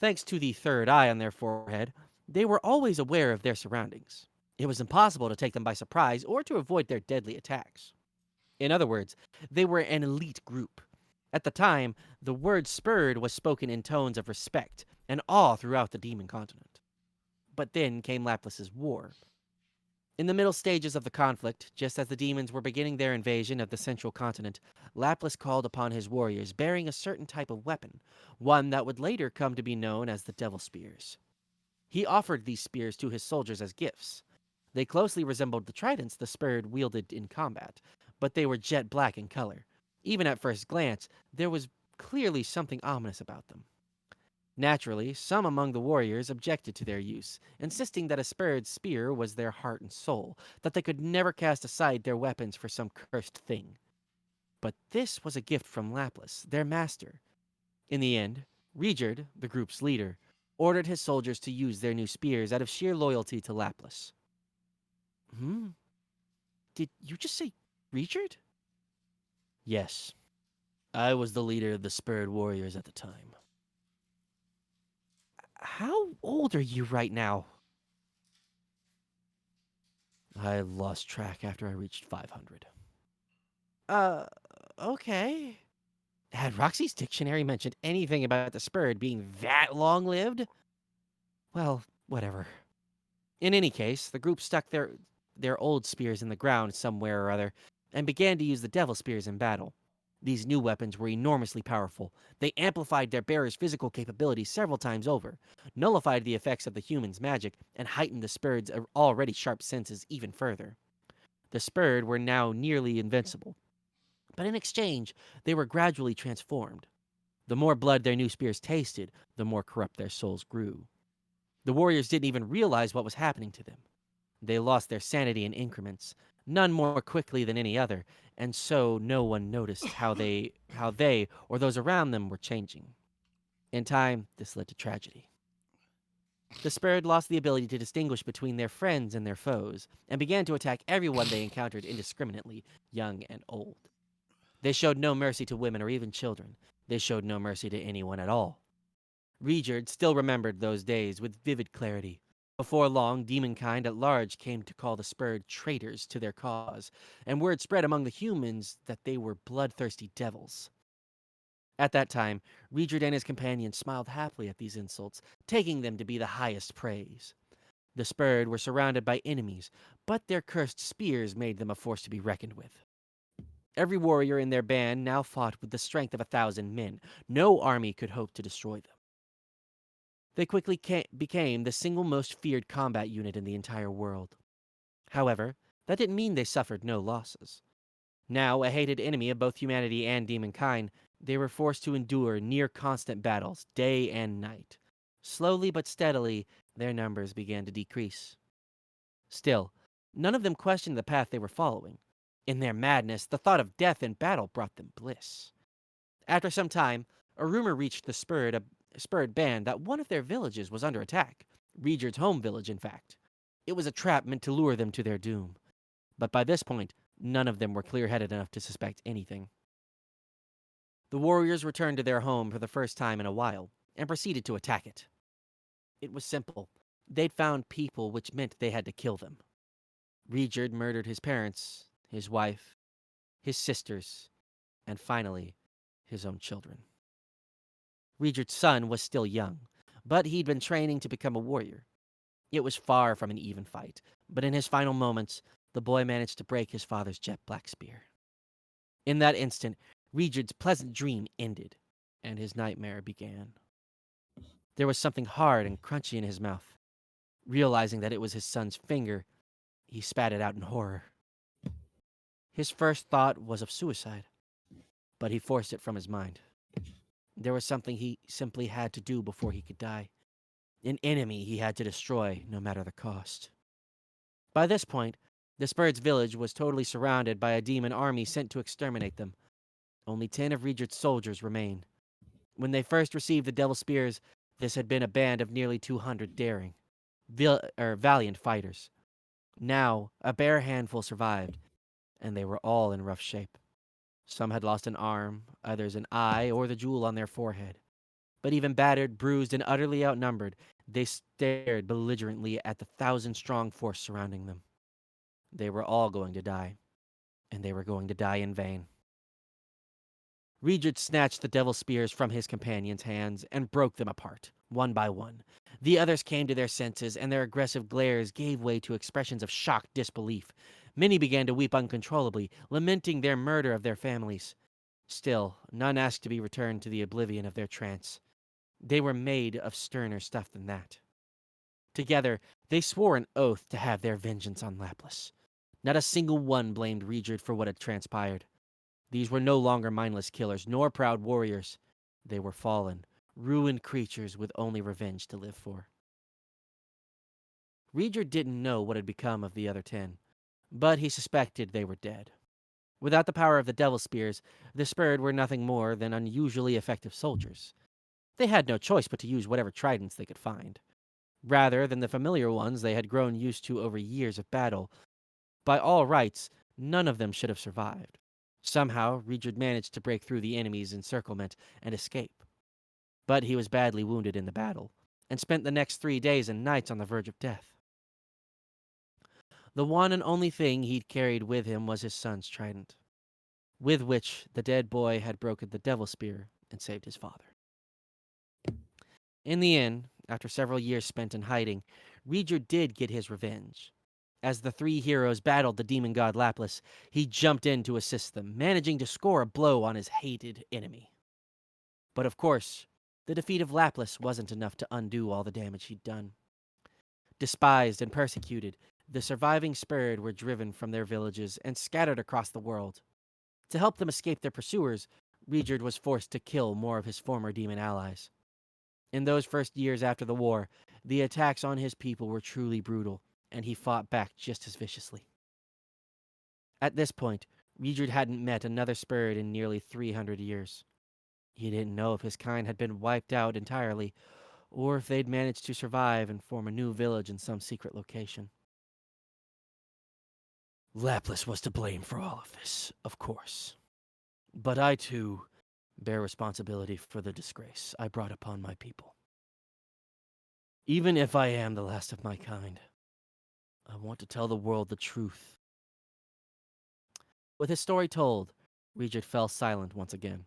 Thanks to the third eye on their forehead, they were always aware of their surroundings. It was impossible to take them by surprise or to avoid their deadly attacks. In other words, they were an elite group. At the time, the word spurred was spoken in tones of respect and awe throughout the demon continent. But then came Laplas's war. In the middle stages of the conflict, just as the demons were beginning their invasion of the central continent, Laplas called upon his warriors bearing a certain type of weapon, one that would later come to be known as the Devil Spears. He offered these spears to his soldiers as gifts. They closely resembled the tridents the Spurred wielded in combat, but they were jet black in color. Even at first glance, there was clearly something ominous about them. Naturally, some among the warriors objected to their use, insisting that a Spurred spear was their heart and soul, that they could never cast aside their weapons for some cursed thing. But this was a gift from Laplas, their master. In the end, Regerd, the group's leader, ordered his soldiers to use their new spears out of sheer loyalty to Laplas. Did you just say Regerd? Yes. I was the leader of the Spurred warriors at the time. How old are you right now? I lost track after I reached 500. Okay. Had Roxy's dictionary mentioned anything about the Spurred being that long-lived? Well, whatever. In any case, the group stuck their old spears in the ground somewhere or other and began to use the Devil Spears in battle. These new weapons were enormously powerful. They amplified their bearers' physical capabilities several times over, nullified the effects of the humans' magic, and heightened the Spurred's already sharp senses even further. The Spurred were now nearly invincible, but in exchange, they were gradually transformed. The more blood their new spears tasted, the more corrupt their souls grew. The warriors didn't even realize what was happening to them. They lost their sanity in increments, none more quickly than any other, and so no one noticed how they or those around them were changing. In time, this led to tragedy. The Spurred lost the ability to distinguish between their friends and their foes, and began to attack everyone they encountered indiscriminately, young and old. They showed no mercy to women or even children. They showed no mercy to anyone at all. Regerd still remembered those days with vivid clarity. Before long, demonkind at large came to call the Spurred traitors to their cause, and word spread among the humans that they were bloodthirsty devils. At that time, Regerd and his companions smiled happily at these insults, taking them to be the highest praise. The Spurred were surrounded by enemies, but their cursed spears made them a force to be reckoned with. Every warrior in their band now fought with the strength of 1,000 men. No army could hope to destroy them. They quickly became the single most feared combat unit in the entire world. However, that didn't mean they suffered no losses. Now, a hated enemy of both humanity and demonkind, they were forced to endure near constant battles, day and night. Slowly but steadily, their numbers began to decrease. Still, none of them questioned the path they were following. In their madness, the thought of death in battle brought them bliss. After some time, a rumor reached the Spurred band that one of their villages was under attack. Regerd's home village, in fact. It was a trap meant to lure them to their doom. But by this point, none of them were clear-headed enough to suspect anything. The warriors returned to their home for the first time in a while, and proceeded to attack it. It was simple. They'd found people, which meant they had to kill them. Regerd murdered his parents, his wife, his sisters, and finally, his own children. Regerd's son was still young, but he'd been training to become a warrior. It was far from an even fight, but in his final moments, the boy managed to break his father's jet black spear. In that instant, Regerd's pleasant dream ended, and his nightmare began. There was something hard and crunchy in his mouth. Realizing that it was his son's finger, he spat it out in horror. His first thought was of suicide, but he forced it from his mind. There was something he simply had to do before he could die. An enemy he had to destroy, no matter the cost. By this point, the Spurred's village was totally surrounded by a demon army sent to exterminate them. Only 10 of Regent's soldiers remained. When they first received the Devil Spears, this had been a band of nearly 200 daring, valiant fighters. Now, a bare handful survived, and they were all in rough shape. Some had lost an arm, others an eye or the jewel on their forehead. But even battered, bruised, and utterly outnumbered, they stared belligerently at the 1,000-strong force surrounding them. They were all going to die, and they were going to die in vain. Regent snatched the devil spears from his companions' hands and broke them apart, one by one. The others came to their senses, and their aggressive glares gave way to expressions of shocked disbelief. Many began to weep uncontrollably, lamenting their murder of their families. Still, none asked to be returned to the oblivion of their trance. They were made of sterner stuff than that. Together, they swore an oath to have their vengeance on Laplace. Not a single one blamed Regent for what had transpired. These were no longer mindless killers, nor proud warriors. They were fallen, ruined creatures with only revenge to live for. Regent didn't know what had become of the other 10, but he suspected they were dead. Without the power of the Devil Spears, the Spurred were nothing more than unusually effective soldiers. They had no choice but to use whatever tridents they could find. Rather than the familiar ones they had grown used to over years of battle, by all rights, none of them should have survived. Somehow, Regent managed to break through the enemy's encirclement and escape. But he was badly wounded in the battle, and spent the next 3 days and nights on the verge of death. The one and only thing he'd carried with him was his son's trident, with which the dead boy had broken the devil spear and saved his father. In the end, after several years spent in hiding, Regent did get his revenge. As the 3 heroes battled the demon god Laplace, he jumped in to assist them, managing to score a blow on his hated enemy. But of course, the defeat of Laplace wasn't enough to undo all the damage he'd done. Despised and persecuted, the surviving Spurred were driven from their villages and scattered across the world. To help them escape their pursuers, Regent was forced to kill more of his former demon allies. In those first years after the war, the attacks on his people were truly brutal, and he fought back just as viciously. At this point, Regent hadn't met another Spurred in nearly 300 years. He didn't know if his kind had been wiped out entirely, or if they'd managed to survive and form a new village in some secret location. Laplace was to blame for all of this, of course. But I, too, bear responsibility for the disgrace I brought upon my people. Even if I am the last of my kind, I want to tell the world the truth. With his story told, Regent fell silent once again.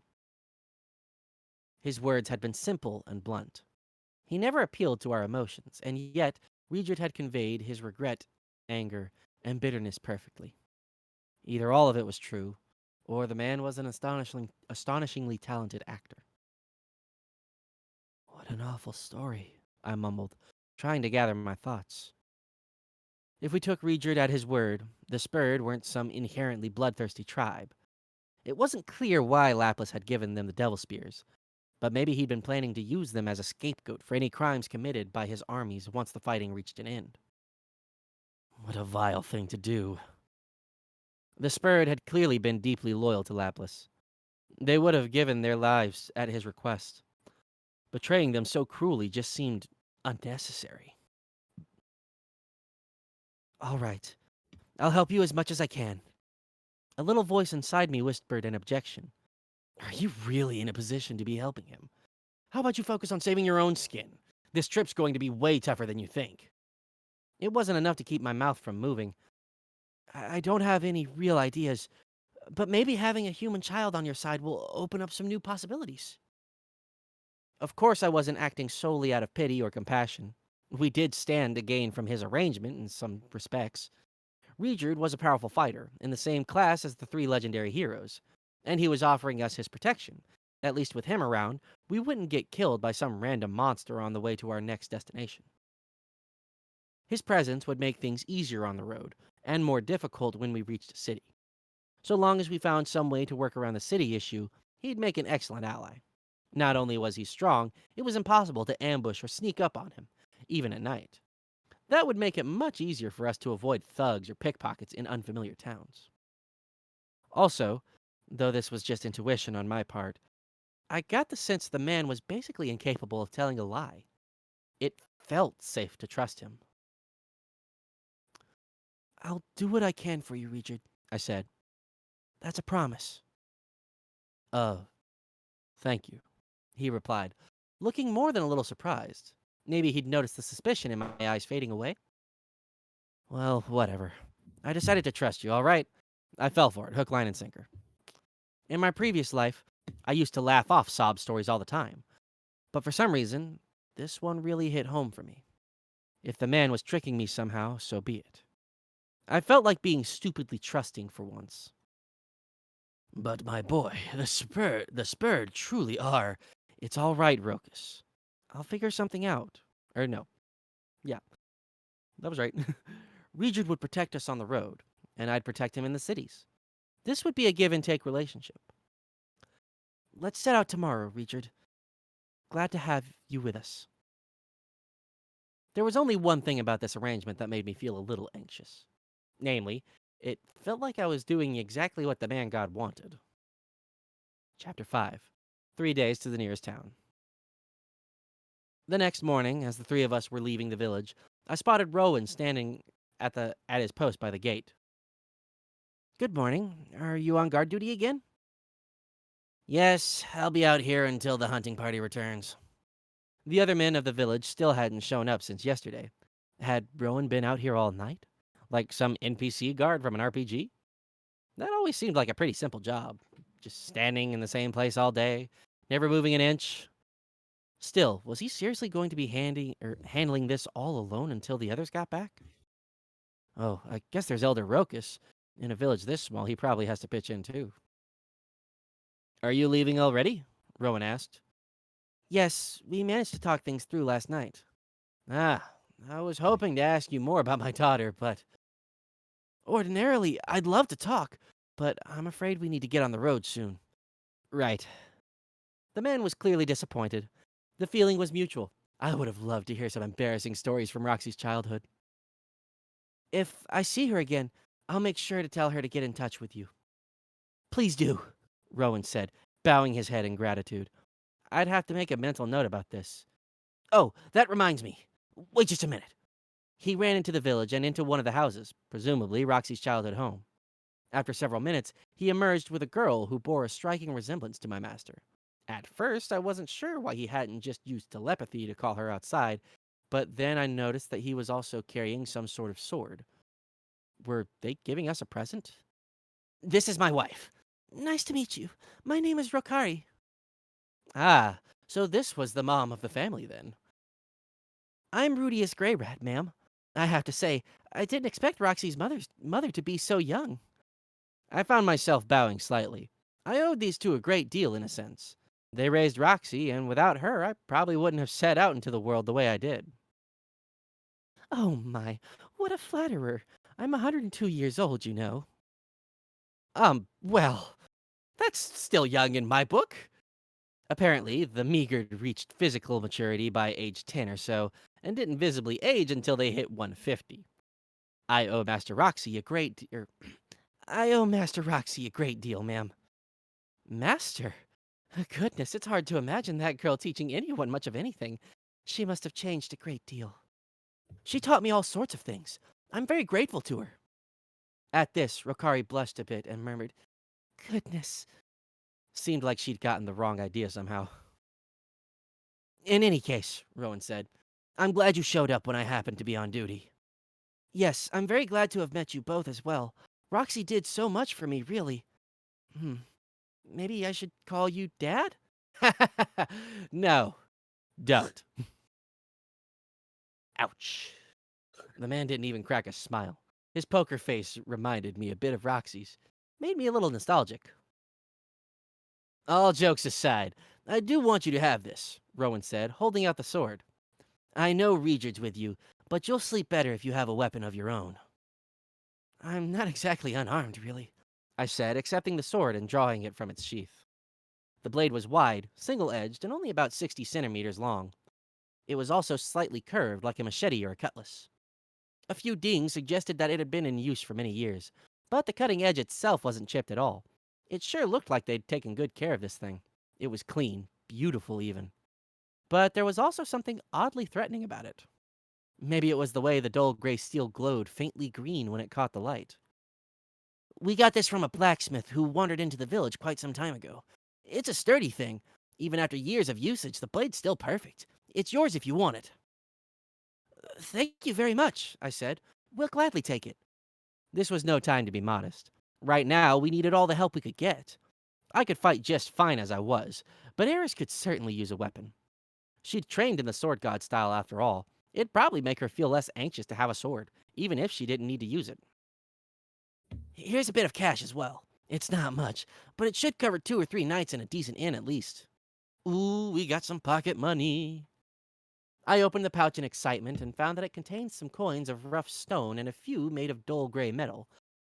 His words had been simple and blunt. He never appealed to our emotions, and yet Regent had conveyed his regret, anger, and bitterness perfectly. Either all of it was true, or the man was an astonishingly talented actor. What an awful story, I mumbled, trying to gather my thoughts. If we took Regent at his word, the Spurred weren't some inherently bloodthirsty tribe. It wasn't clear why Laplace had given them the Devil Spears, but maybe he'd been planning to use them as a scapegoat for any crimes committed by his armies once the fighting reached an end. What a vile thing to do. The Spurred had clearly been deeply loyal to Laplace. They would have given their lives at his request. Betraying them so cruelly just seemed unnecessary. All right, I'll help you as much as I can. A little voice inside me whispered an objection. Are you really in a position to be helping him? How about you focus on saving your own skin? This trip's going to be way tougher than you think. It wasn't enough to keep my mouth from moving. I don't have any real ideas, but maybe having a human child on your side will open up some new possibilities. Of course, I wasn't acting solely out of pity or compassion. We did stand to gain from his arrangement in some respects. Regent was a powerful fighter, in the same class as the 3 legendary heroes, and he was offering us his protection. At least with him around, we wouldn't get killed by some random monster on the way to our next destination. His presence would make things easier on the road, and more difficult when we reached a city. So long as we found some way to work around the city issue, he'd make an excellent ally. Not only was he strong, it was impossible to ambush or sneak up on him, even at night. That would make it much easier for us to avoid thugs or pickpockets in unfamiliar towns. Also, Though this was just intuition on my part, I got the sense the man was basically incapable of telling a lie. It felt safe to trust him. I'll do what I can for you, Richard, I said. That's a promise. Thank you, he replied, looking more than a little surprised. Maybe he'd noticed the suspicion in my eyes fading away. Well, whatever. I decided to trust you, all right? I fell for it, hook, line, and sinker. In my previous life, I used to laugh off sob stories all the time. But for some reason, this one really hit home for me. If the man was tricking me somehow, so be it. I felt like being stupidly trusting for once. But my boy, the Spurred truly are. It's all right, Rokus. I'll figure something out. Or no. Yeah, that was right. Regid would protect us on the road, and I'd protect him in the cities. This would be a give-and-take relationship. Let's set out tomorrow, Regid. Glad to have you with us. There was only one thing about this arrangement that made me feel a little anxious. Namely, it felt like I was doing exactly what the man God wanted. Chapter 5. 3 days to the nearest town. The next morning, as the three of us were leaving the village, I spotted Rowan standing at his post by the gate. Good morning. Are you on guard duty again? Yes, I'll be out here until the hunting party returns. The other men of the village still hadn't shown up since yesterday. Had Rowan been out here all night? Like some NPC guard from an RPG? That always seemed like a pretty simple job. Just standing in the same place all day, never moving an inch. Still, was he seriously going to be handling this all alone until the others got back? Oh, I guess there's Elder Rokus. In a village this small, he probably has to pitch in too. Are you leaving already? Rowan asked. Yes, we managed to talk things through last night. Ah, I was hoping to ask you more about my daughter, but... Ordinarily, I'd love to talk, but I'm afraid we need to get on the road soon. Right. The man was clearly disappointed. The feeling was mutual. I would have loved to hear some embarrassing stories from Roxy's childhood. If I see her again, I'll make sure to tell her to get in touch with you. Please do, Rowan said, bowing his head in gratitude. I'd have to make a mental note about this. Oh, that reminds me. Wait just a minute. He ran into the village and into one of the houses, presumably Roxy's childhood home. After several minutes, he emerged with a girl who bore a striking resemblance to my master. At first, I wasn't sure why he hadn't just used telepathy to call her outside, but then I noticed that he was also carrying some sort of sword. Were they giving us a present? This is my wife. Nice to meet you. My name is Rokari. Ah, so this was the mom of the family then. I'm Rudius Greyrat, ma'am. I have to say, I didn't expect Roxy's mother to be so young. I found myself bowing slightly. I owed these two a great deal, in a sense. They raised Roxy, and without her, I probably wouldn't have set out into the world the way I did. Oh my, what a flatterer. I'm 102 years old, you know. Well, that's still young in my book. Apparently, the meager reached physical maturity by age 10 or so, and didn't visibly age until they hit 150. I owe Master Roxy a great deal, ma'am. Master? Goodness, it's hard to imagine that girl teaching anyone much of anything. She must have changed a great deal. She taught me all sorts of things. I'm very grateful to her. At this, Rokari blushed a bit and murmured, Goodness. Seemed like she'd gotten the wrong idea somehow. In any case, Rowan said, I'm glad you showed up when I happened to be on duty. Yes, I'm very glad to have met you both as well. Roxy did so much for me, really. Maybe I should call you Dad? No, don't. Ouch. The man didn't even crack a smile. His poker face reminded me a bit of Roxy's. Made me a little nostalgic. All jokes aside, I do want you to have this, Rowan said, holding out the sword. I know Regid's with you, but you'll sleep better if you have a weapon of your own. I'm not exactly unarmed, really, I said, accepting the sword and drawing it from its sheath. The blade was wide, single-edged, and only about 60 centimeters long. It was also slightly curved, like a machete or a cutlass. A few dings suggested that it had been in use for many years, but the cutting edge itself wasn't chipped at all. It sure looked like they'd taken good care of this thing. It was clean, beautiful even. But there was also something oddly threatening about it. Maybe it was the way the dull gray steel glowed faintly green when it caught the light. We got this from a blacksmith who wandered into the village quite some time ago. It's a sturdy thing. Even after years of usage, the blade's still perfect. It's yours if you want it. Thank you very much, I said. We'll gladly take it. This was no time to be modest. Right now, we needed all the help we could get. I could fight just fine as I was, but Eris could certainly use a weapon. She'd trained in the sword god style after all. It'd probably make her feel less anxious to have a sword, even if she didn't need to use it. Here's a bit of cash as well. It's not much, but it should cover 2 or 3 nights in a decent inn at least. Ooh, we got some pocket money. I opened the pouch in excitement and found that it contained some coins of rough stone and a few made of dull gray metal.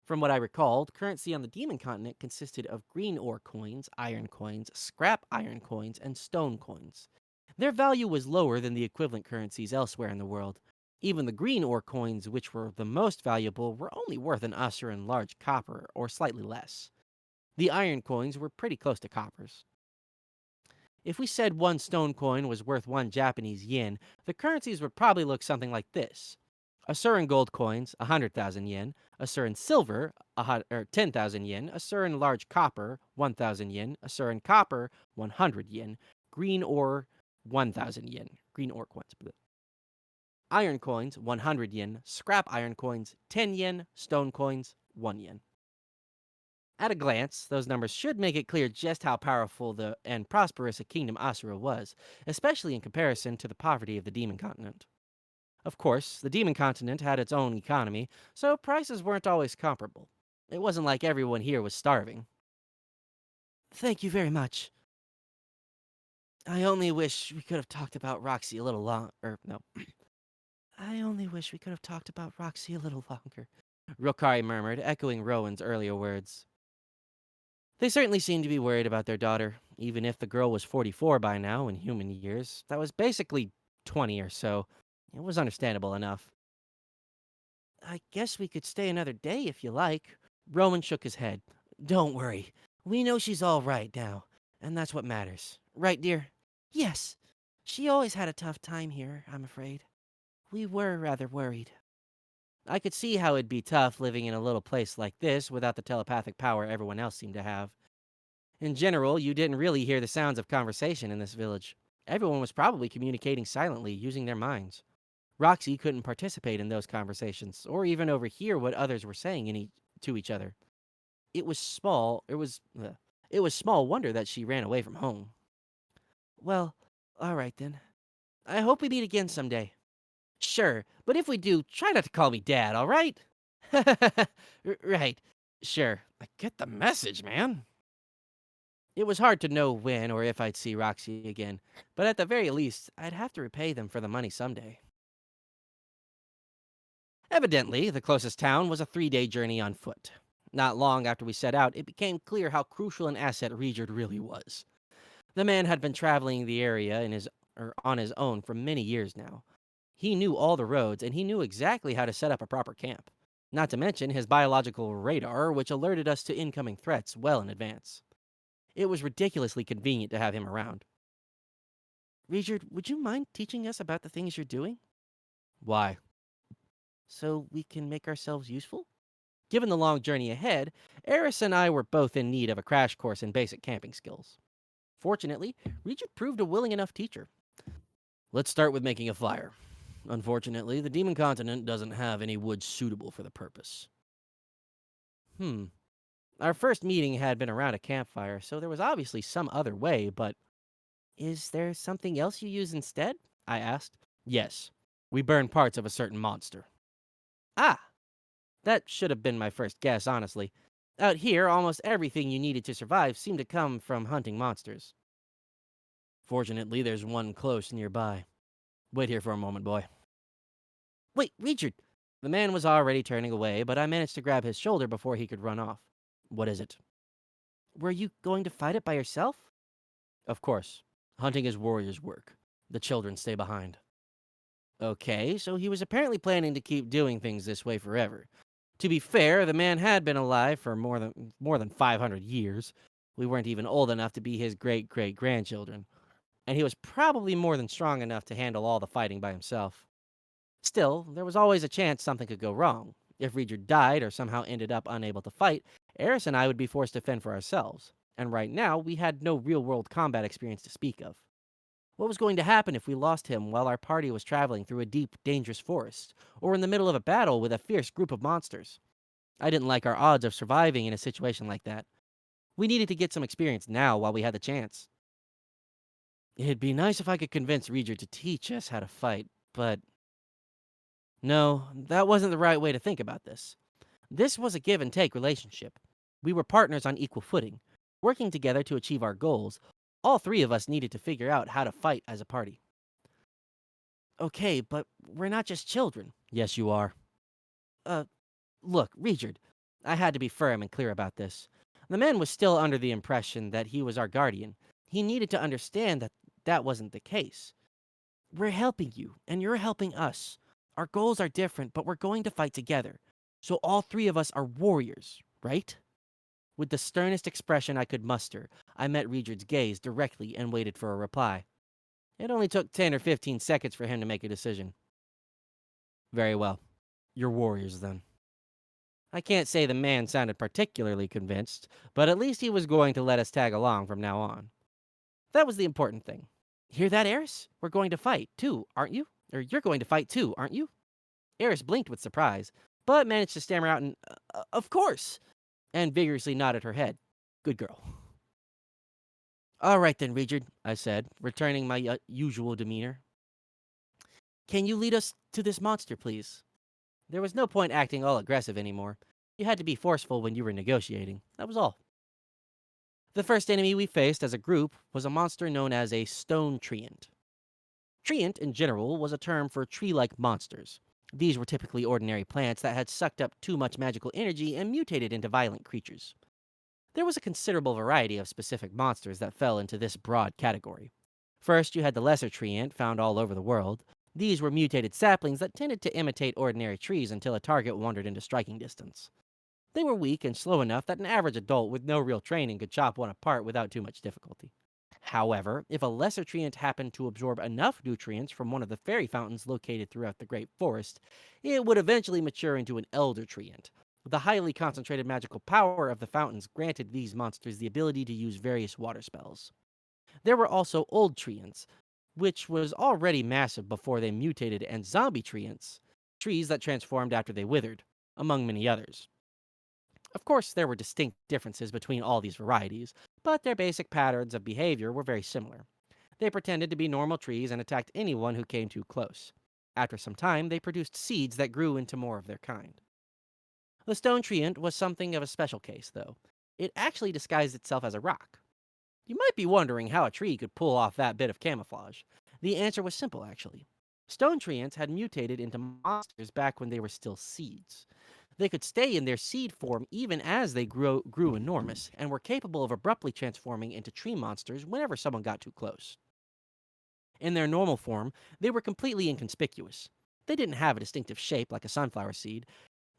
From what I recalled, currency on the Demon Continent consisted of green ore coins, iron coins, scrap iron coins, and stone coins. Their value was lower than the equivalent currencies elsewhere in the world. Even the green ore coins, which were the most valuable, were only worth an usur in large copper, or slightly less. The iron coins were pretty close to coppers. If we said one stone coin was worth 1 Japanese yen, the currencies would probably look something like this. Usur in gold coins, 100,000 yen. Usur in silver, 10,000 yen. Usur in large copper, 1,000 yen. Usur in copper, 100 yen. Green ore, 1,000 yen. Green ore coins. Iron coins, 100 yen. Scrap iron coins, 10 yen. Stone coins, 1 yen. At a glance, those numbers should make it clear just how powerful and prosperous a kingdom Asura was, especially in comparison to the poverty of the Demon Continent. Of course, the Demon Continent had its own economy, so prices weren't always comparable. It wasn't like everyone here was starving. Thank you very much. I only wish we could have talked about Roxy a little no. I only wish we could have talked about Roxy a little longer, Rokari murmured, echoing Rowan's earlier words. They certainly seemed to be worried about their daughter, even if the girl was 44 by now in human years. That was basically 20 or so. It was understandable enough. I guess we could stay another day if you like. Rowan shook his head. Don't worry. We know she's all right now, and that's what matters. Right, dear? Yes. She always had a tough time here, I'm afraid. We were rather worried. I could see how it'd be tough living in a little place like this without the telepathic power everyone else seemed to have. In general, you didn't really hear the sounds of conversation in this village. Everyone was probably communicating silently, using their minds. Roxy couldn't participate in those conversations, or even overhear what others were saying to each other. It was small wonder that she ran away from home. Well, all right then. I hope we meet again someday. Sure, but if we do, try not to call me Dad, all right? Right. Sure. I get the message, man. It was hard to know when or if I'd see Roxy again, but at the very least, I'd have to repay them for the money someday. Evidently, the closest town was a 3-day journey on foot. Not long after we set out, it became clear how crucial an asset Regard really was. The man had been traveling the area on his own for many years now. He knew all the roads, and he knew exactly how to set up a proper camp. Not to mention his biological radar, which alerted us to incoming threats well in advance. It was ridiculously convenient to have him around. Regard, would you mind teaching us about the things you're doing? Why? So we can make ourselves useful? Given the long journey ahead, Eris and I were both in need of a crash course in basic camping skills. Fortunately, Regard proved a willing enough teacher. Let's start with making a fire. Unfortunately, the Demon Continent doesn't have any wood suitable for the purpose. Our first meeting had been around a campfire, so there was obviously some other way, but... Is there something else you use instead? I asked. Yes. We burn parts of a certain monster. Ah! That should have been my first guess, honestly. Out here, almost everything you needed to survive seemed to come from hunting monsters. Fortunately, there's one close nearby. Wait here for a moment, boy. Wait, Regard! The man was already turning away, but I managed to grab his shoulder before he could run off. What is it? Were you going to fight it by yourself? Of course. Hunting is warriors' work. The children stay behind. Okay, so he was apparently planning to keep doing things this way forever. To be fair, the man had been alive for more than 500 years. We weren't even old enough to be his great-great-grandchildren, and he was probably more than strong enough to handle all the fighting by himself. Still, there was always a chance something could go wrong. If Reacher died or somehow ended up unable to fight, Eris and I would be forced to fend for ourselves, and right now we had no real-world combat experience to speak of. What was going to happen if we lost him while our party was traveling through a deep, dangerous forest, or in the middle of a battle with a fierce group of monsters? I didn't like our odds of surviving in a situation like that. We needed to get some experience now while we had the chance. It'd be nice if I could convince Reacher to teach us how to fight, but no, that wasn't the right way to think about this. This was a give and take relationship. We were partners on equal footing, working together to achieve our goals. All three of us needed to figure out how to fight as a party. Okay, but we're not just children. Yes, you are. Look, Reacher, I had to be firm and clear about this. The man was still under the impression that he was our guardian. He needed to understand that that wasn't the case. We're helping you, and you're helping us. Our goals are different, but we're going to fight together. So all three of us are warriors, right? With the sternest expression I could muster, I met Reacher's gaze directly and waited for a reply. It only took 10 or 15 seconds for him to make a decision. Very well. You're warriors, then. I can't say the man sounded particularly convinced, but at least he was going to let us tag along from now on. That was the important thing. Hear that, Eris? We're going to fight, too, aren't you? Or you're going to fight, too, aren't you? Eris blinked with surprise, but managed to stammer out an, of course, and vigorously nodded her head. Good girl. All right then, Reacher, I said, returning my usual demeanor. Can you lead us to this monster, please? There was no point acting all aggressive anymore. You had to be forceful when you were negotiating. That was all. The first enemy we faced as a group was a monster known as a stone treant. Treant, in general, was a term for tree-like monsters. These were typically ordinary plants that had sucked up too much magical energy and mutated into violent creatures. There was a considerable variety of specific monsters that fell into this broad category. First, you had the lesser treant, found all over the world. These were mutated saplings that tended to imitate ordinary trees until a target wandered into striking distance. They were weak and slow enough that an average adult with no real training could chop one apart without too much difficulty. However, if a lesser treant happened to absorb enough nutrients from one of the fairy fountains located throughout the Great Forest, it would eventually mature into an elder treant. The highly concentrated magical power of the fountains granted these monsters the ability to use various water spells. There were also old treants, which was already massive before they mutated, and zombie treants, trees that transformed after they withered, among many others. Of course, there were distinct differences between all these varieties, but their basic patterns of behavior were very similar. They pretended to be normal trees and attacked anyone who came too close. After some time, they produced seeds that grew into more of their kind. The stone treant was something of a special case, though. It actually disguised itself as a rock. You might be wondering how a tree could pull off that bit of camouflage. The answer was simple, actually. Stone treants had mutated into monsters back when they were still seeds. They could stay in their seed form even as they grew enormous, and were capable of abruptly transforming into tree monsters whenever someone got too close. In their normal form, they were completely inconspicuous. They didn't have a distinctive shape like a sunflower seed.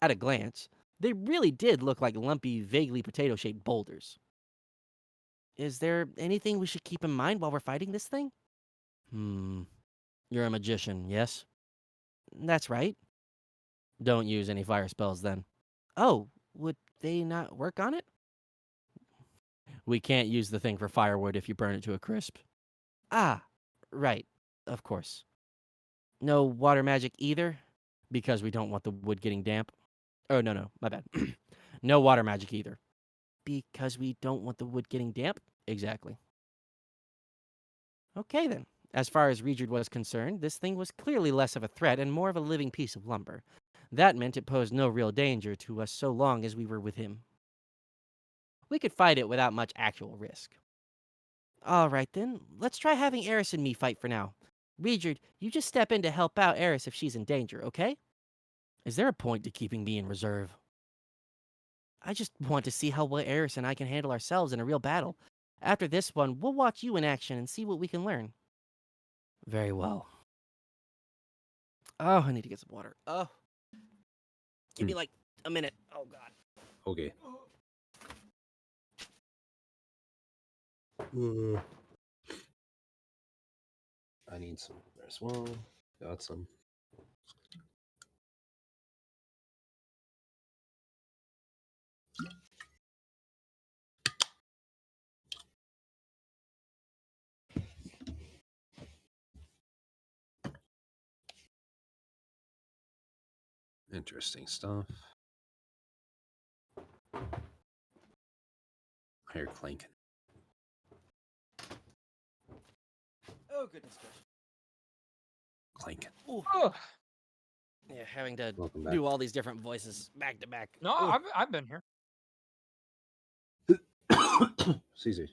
At a glance, they really did look like lumpy, vaguely potato-shaped boulders. Is there anything we should keep in mind while we're fighting this thing? You're a magician, yes? That's right. Don't use any fire spells then. Oh, would they not work on it? We can't use the thing for firewood if you burn it to a crisp. Ah, right. Of course. No water magic either? Because we don't want the wood getting damp. Oh, no, my bad. No water magic either. Because we don't want the wood getting damp? Exactly. Okay then. As far as Reacher was concerned, this thing was clearly less of a threat and more of a living piece of lumber. That meant it posed no real danger to us so long as we were with him. We could fight it without much actual risk. All right then, let's try having Eris and me fight for now. Reacher, you just step in to help out Eris if she's in danger, okay? Is there a point to keeping me in reserve? I just want to see how well Eris and I can handle ourselves in a real battle. After this one, we'll watch you in action and see what we can learn. Very well. Oh, I need to get some water. Oh. Give me like a minute. Oh, God. Okay. I need some as well. Got some. Interesting stuff. I hear clanking. Oh, goodness gracious. Clanking. Ooh. Ugh. Yeah, having to Welcome back. do all these different voices back to back. No, Ugh. I've been here. Caesar.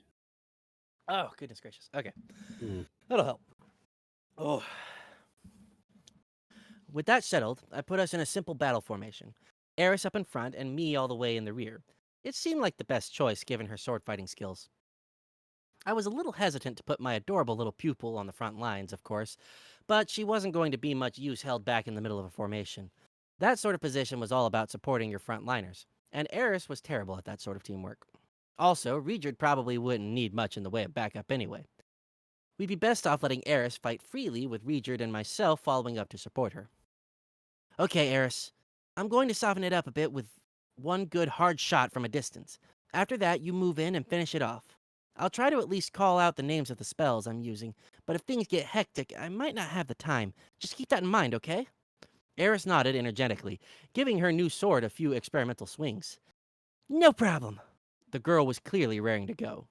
Oh, goodness gracious. Okay. Mm. That'll help. Oh. With that settled, I put us in a simple battle formation. Eris up in front and me all the way in the rear. It seemed like the best choice given her sword fighting skills. I was a little hesitant to put my adorable little pupil on the front lines, of course, but she wasn't going to be much use held back in the middle of a formation. That sort of position was all about supporting your front liners, and Eris was terrible at that sort of teamwork. Also, Regard probably wouldn't need much in the way of backup anyway. We'd be best off letting Eris fight freely with Regard and myself following up to support her. Okay, Eris, I'm going to soften it up a bit with one good hard shot from a distance. After that, you move in and finish it off. I'll try to at least call out the names of the spells I'm using, but if things get hectic, I might not have the time. Just keep that in mind, okay? Eris nodded energetically, giving her new sword a few experimental swings. No problem. The girl was clearly raring to go.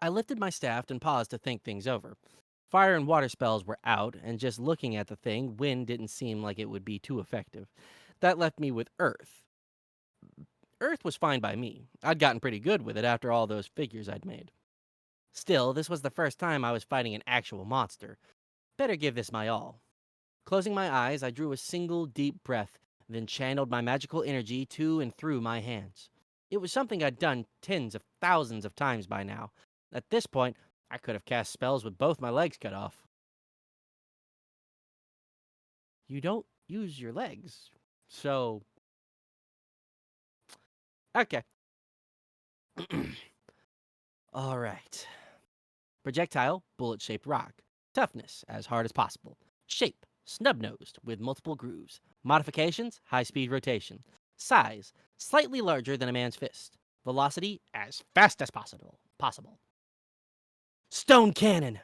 I lifted my staff and paused to think things over. Fire and water spells were out, and just looking at the thing, wind didn't seem like it would be too effective. That left me with earth. Earth was fine by me. I'd gotten pretty good with it after all those figures I'd made. Still, this was the first time I was fighting an actual monster. Better give this my all. Closing my eyes, I drew a single deep breath, then channeled my magical energy to and through my hands. It was something I'd done tens of thousands of times by now. At this point, I could have cast spells with both my legs cut off. You don't use your legs, so... Okay. All right. Projectile, bullet-shaped rock. Toughness, as hard as possible. Shape, snub-nosed, with multiple grooves. Modifications, high-speed rotation. Size, slightly larger than a man's fist. Velocity, as fast as possible. Stone cannon!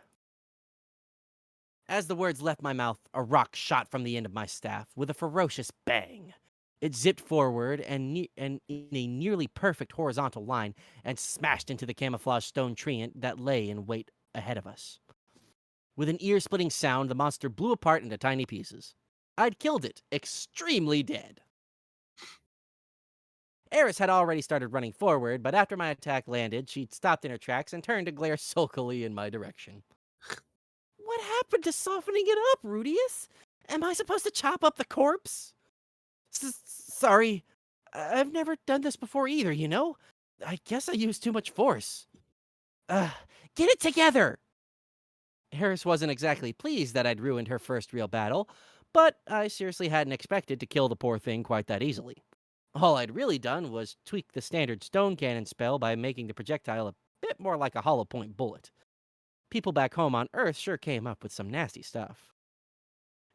As the words left my mouth, a rock shot from the end of my staff with a ferocious bang. It zipped forward and in a nearly perfect horizontal line and smashed into the camouflaged stone treant that lay in wait ahead of us. With an ear-splitting sound, the monster blew apart into tiny pieces. I'd killed it, extremely dead. Eris had already started running forward, but after my attack landed, she'd stopped in her tracks and turned to glare sulkily in my direction. What happened to softening it up, Rudius? Am I supposed to chop up the corpse? Sorry. I've never done this before either, you know? I guess I used too much force. Get it together! Harris wasn't exactly pleased that I'd ruined her first real battle, but I seriously hadn't expected to kill the poor thing quite that easily. All I'd really done was tweak the standard stone cannon spell by making the projectile a bit more like a hollow point bullet. People back home on Earth sure came up with some nasty stuff.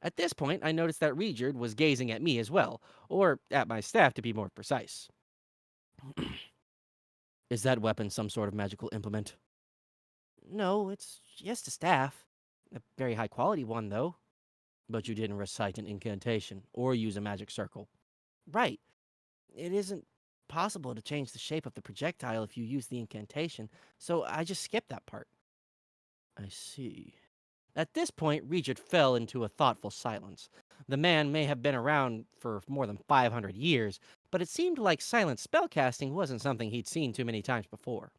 At this point, I noticed that Regard was gazing at me as well, or at my staff to be more precise. Is that weapon some sort of magical implement? No, it's just a staff. A very high quality one, though. But you didn't recite an incantation or use a magic circle. Right. It isn't possible to change the shape of the projectile if you use the incantation, so I just skipped that part. I see. At this point, Regard fell into a thoughtful silence. The man may have been around for more than 500 years, but it seemed like silent spellcasting wasn't something he'd seen too many times before.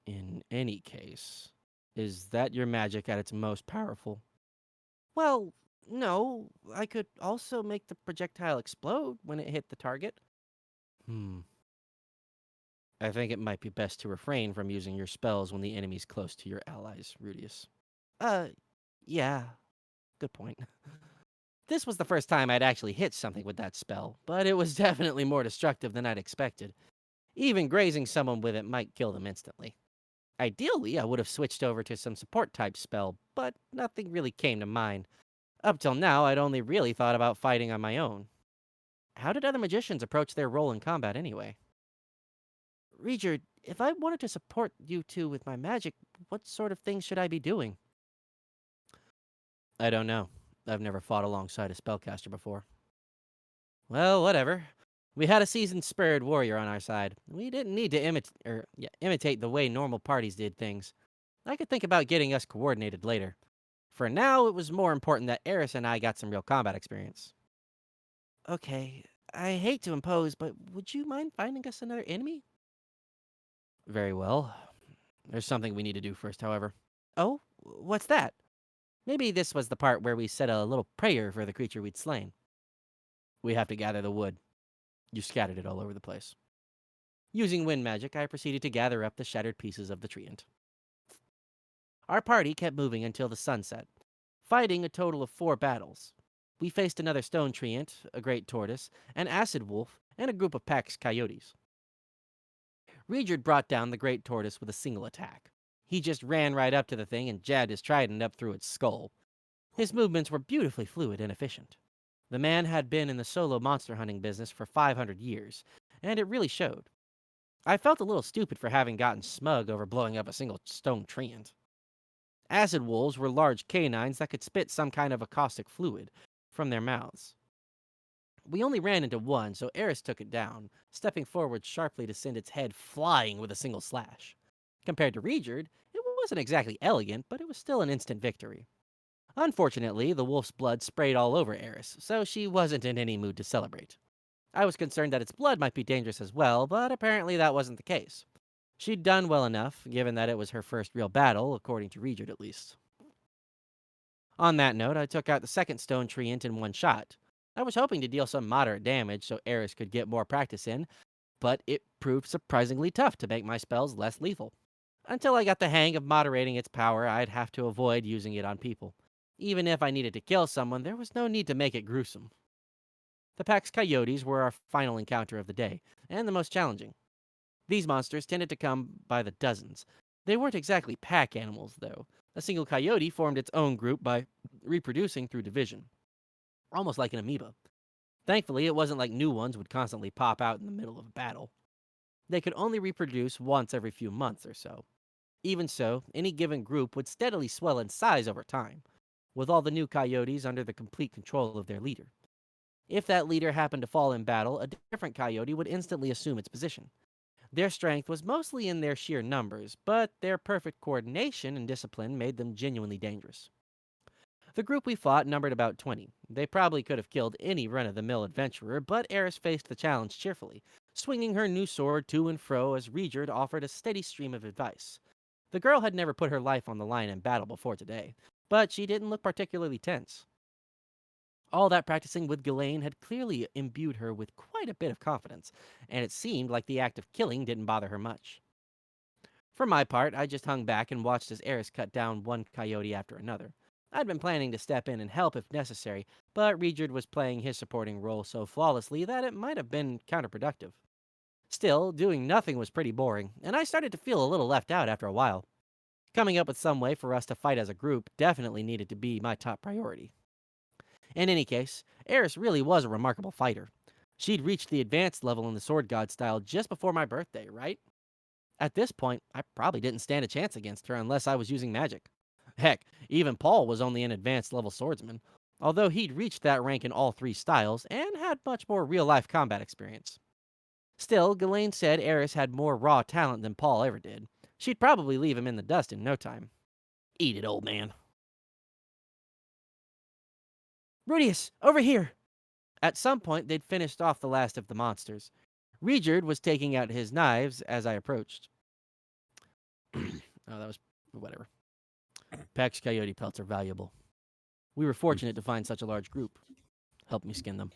In any case, is that your magic at its most powerful? Well, no. I could also make the projectile explode when it hit the target. I think it might be best to refrain from using your spells when the enemy's close to your allies, Rudius. Yeah. Good point. This was the first time I'd actually hit something with that spell, but it was definitely more destructive than I'd expected. Even grazing someone with it might kill them instantly. Ideally, I would have switched over to some support type spell, but nothing really came to mind. Up till now, I'd only really thought about fighting on my own. How did other magicians approach their role in combat anyway? Reacher, if I wanted to support you two with my magic, what sort of things should I be doing? I don't know. I've never fought alongside a spellcaster before. Well, whatever. We had a seasoned spurred warrior on our side. We didn't need to imitate the way normal parties did things. I could think about getting us coordinated later. For now, it was more important that Eris and I got some real combat experience. Okay, I hate to impose, but would you mind finding us another enemy? Very well. There's something we need to do first, however. Oh, what's that? Maybe this was the part where we said a little prayer for the creature we'd slain. We have to gather the wood. You scattered it all over the place. Using wind magic, I proceeded to gather up the shattered pieces of the treant. Our party kept moving until the sunset, fighting a total of 4 battles. We faced another stone treant, a great tortoise, an acid wolf, and a group of Pax coyotes. Regard brought down the great tortoise with a single attack. He just ran right up to the thing and jabbed his trident up through its skull. His movements were beautifully fluid and efficient. The man had been in the solo monster hunting business for 500 years, and it really showed. I felt a little stupid for having gotten smug over blowing up a single stone treant. Acid wolves were large canines that could spit some kind of a caustic fluid from their mouths. We only ran into one, so Eris took it down, stepping forward sharply to send its head flying with a single slash. Compared to Regard, it wasn't exactly elegant, but it was still an instant victory. Unfortunately, the wolf's blood sprayed all over Eris, so she wasn't in any mood to celebrate. I was concerned that its blood might be dangerous as well, but apparently that wasn't the case. She'd done well enough, given that it was her first real battle, according to Regard at least. On that note, I took out the second stone treant in one shot. I was hoping to deal some moderate damage so Eris could get more practice in, but it proved surprisingly tough to make my spells less lethal. Until I got the hang of moderating its power, I'd have to avoid using it on people. Even if I needed to kill someone, there was no need to make it gruesome. The Pax coyotes were our final encounter of the day, and the most challenging. These monsters tended to come by the dozens. They weren't exactly pack animals, though. A single coyote formed its own group by reproducing through division, almost like an amoeba. Thankfully, it wasn't like new ones would constantly pop out in the middle of a battle. They could only reproduce once every few months or so. Even so, any given group would steadily swell in size over time, with all the new coyotes under the complete control of their leader. If that leader happened to fall in battle, a different coyote would instantly assume its position. Their strength was mostly in their sheer numbers, but their perfect coordination and discipline made them genuinely dangerous. The group we fought numbered about 20. They probably could have killed any run-of-the-mill adventurer, but Eris faced the challenge cheerfully, swinging her new sword to and fro as Regard offered a steady stream of advice. The girl had never put her life on the line in battle before today, but she didn't look particularly tense. All that practicing with Ghislaine had clearly imbued her with quite a bit of confidence, and it seemed like the act of killing didn't bother her much. For my part, I just hung back and watched as Eris cut down one coyote after another. I'd been planning to step in and help if necessary, but Regard was playing his supporting role so flawlessly that it might have been counterproductive. Still, doing nothing was pretty boring, and I started to feel a little left out after a while. Coming up with some way for us to fight as a group definitely needed to be my top priority. In any case, Eris really was a remarkable fighter. She'd reached the advanced level in the Sword God style just before my birthday, right? At this point, I probably didn't stand a chance against her unless I was using magic. Heck, even Paul was only an advanced level swordsman, although he'd reached that rank in all 3 styles and had much more real-life combat experience. Still, Ghislaine said Eris had more raw talent than Paul ever did. She'd probably leave him in the dust in no time. Eat it, old man. Rudius, over here! At some point, they'd finished off the last of the monsters. Regard was taking out his knives as I approached. Oh, that was whatever. Pax coyote pelts are valuable. We were fortunate to find such a large group. Help me skin them.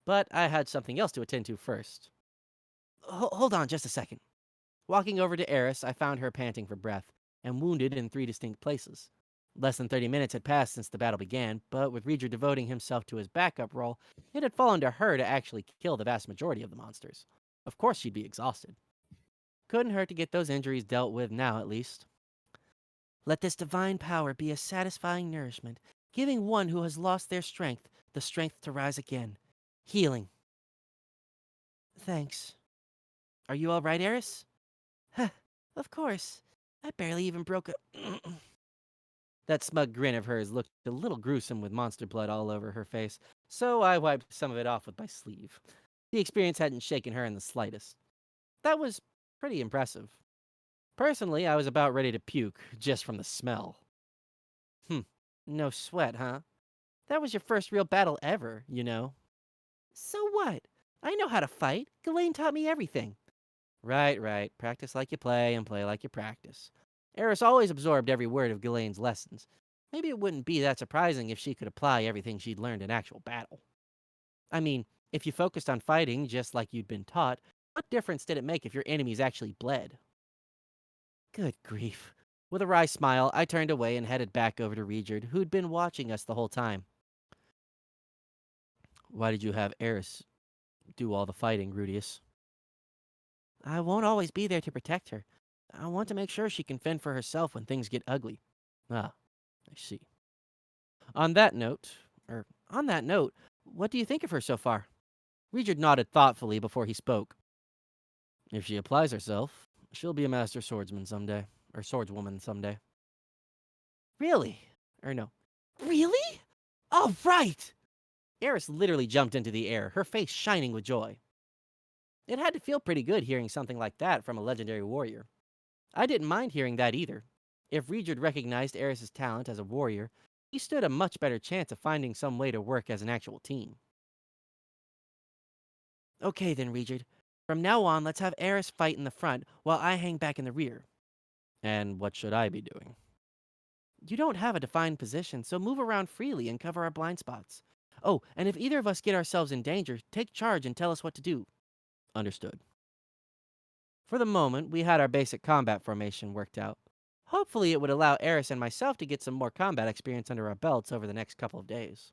But I had something else to attend to first. Hold on just a second. Walking over to Eris, I found her panting for breath and wounded in 3 distinct places. Less than 30 minutes had passed since the battle began, but with Reader devoting himself to his backup role, it had fallen to her to actually kill the vast majority of the monsters. Of course she'd be exhausted. Couldn't hurt to get those injuries dealt with now, at least. Let this divine power be a satisfying nourishment, giving one who has lost their strength the strength to rise again. Healing. Thanks. Are you all right, Eris? Of course. I barely even broke a... That smug grin of hers looked a little gruesome with monster blood all over her face, so I wiped some of it off with my sleeve. The experience hadn't shaken her in the slightest. That was pretty impressive. Personally, I was about ready to puke, just from the smell. No sweat, huh? That was your first real battle ever, you know. So what? I know how to fight. Ghislaine taught me everything. Right. Practice like you play and play like you practice. Eris always absorbed every word of Ghislaine's lessons. Maybe it wouldn't be that surprising if she could apply everything she'd learned in actual battle. I mean, if you focused on fighting just like you'd been taught, what difference did it make if your enemies actually bled? Good grief. With a wry smile, I turned away and headed back over to Regard, who'd been watching us the whole time. Why did you have Eris do all the fighting, Rudius? I won't always be there to protect her. I want to make sure she can fend for herself when things get ugly. Ah, I see. On that note, what do you think of her so far? Regard nodded thoughtfully before he spoke. If she applies herself, she'll be a master swordsman someday, or swordswoman someday. Really? Or no. Really? All right! Eris literally jumped into the air, her face shining with joy. It had to feel pretty good hearing something like that from a legendary warrior. I didn't mind hearing that either. If Regard recognized Eris's talent as a warrior, he stood a much better chance of finding some way to work as an actual team. Okay then, Regard. From now on, let's have Eris fight in the front while I hang back in the rear. And what should I be doing? You don't have a defined position, so move around freely and cover our blind spots. Oh, and if either of us get ourselves in danger, take charge and tell us what to do. Understood. For the moment, we had our basic combat formation worked out. Hopefully it would allow Eris and myself to get some more combat experience under our belts over the next couple of days.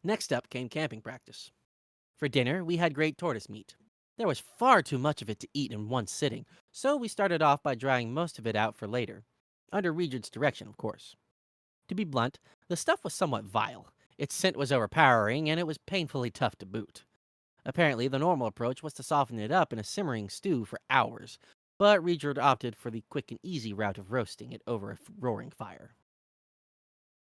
Next up came camping practice. For dinner, we had great tortoise meat. There was far too much of it to eat in one sitting, so we started off by drying most of it out for later. Under Regard's direction, of course. To be blunt, the stuff was somewhat vile. Its scent was overpowering, and it was painfully tough to boot. Apparently, the normal approach was to soften it up in a simmering stew for hours, but Regard opted for the quick and easy route of roasting it over a roaring fire.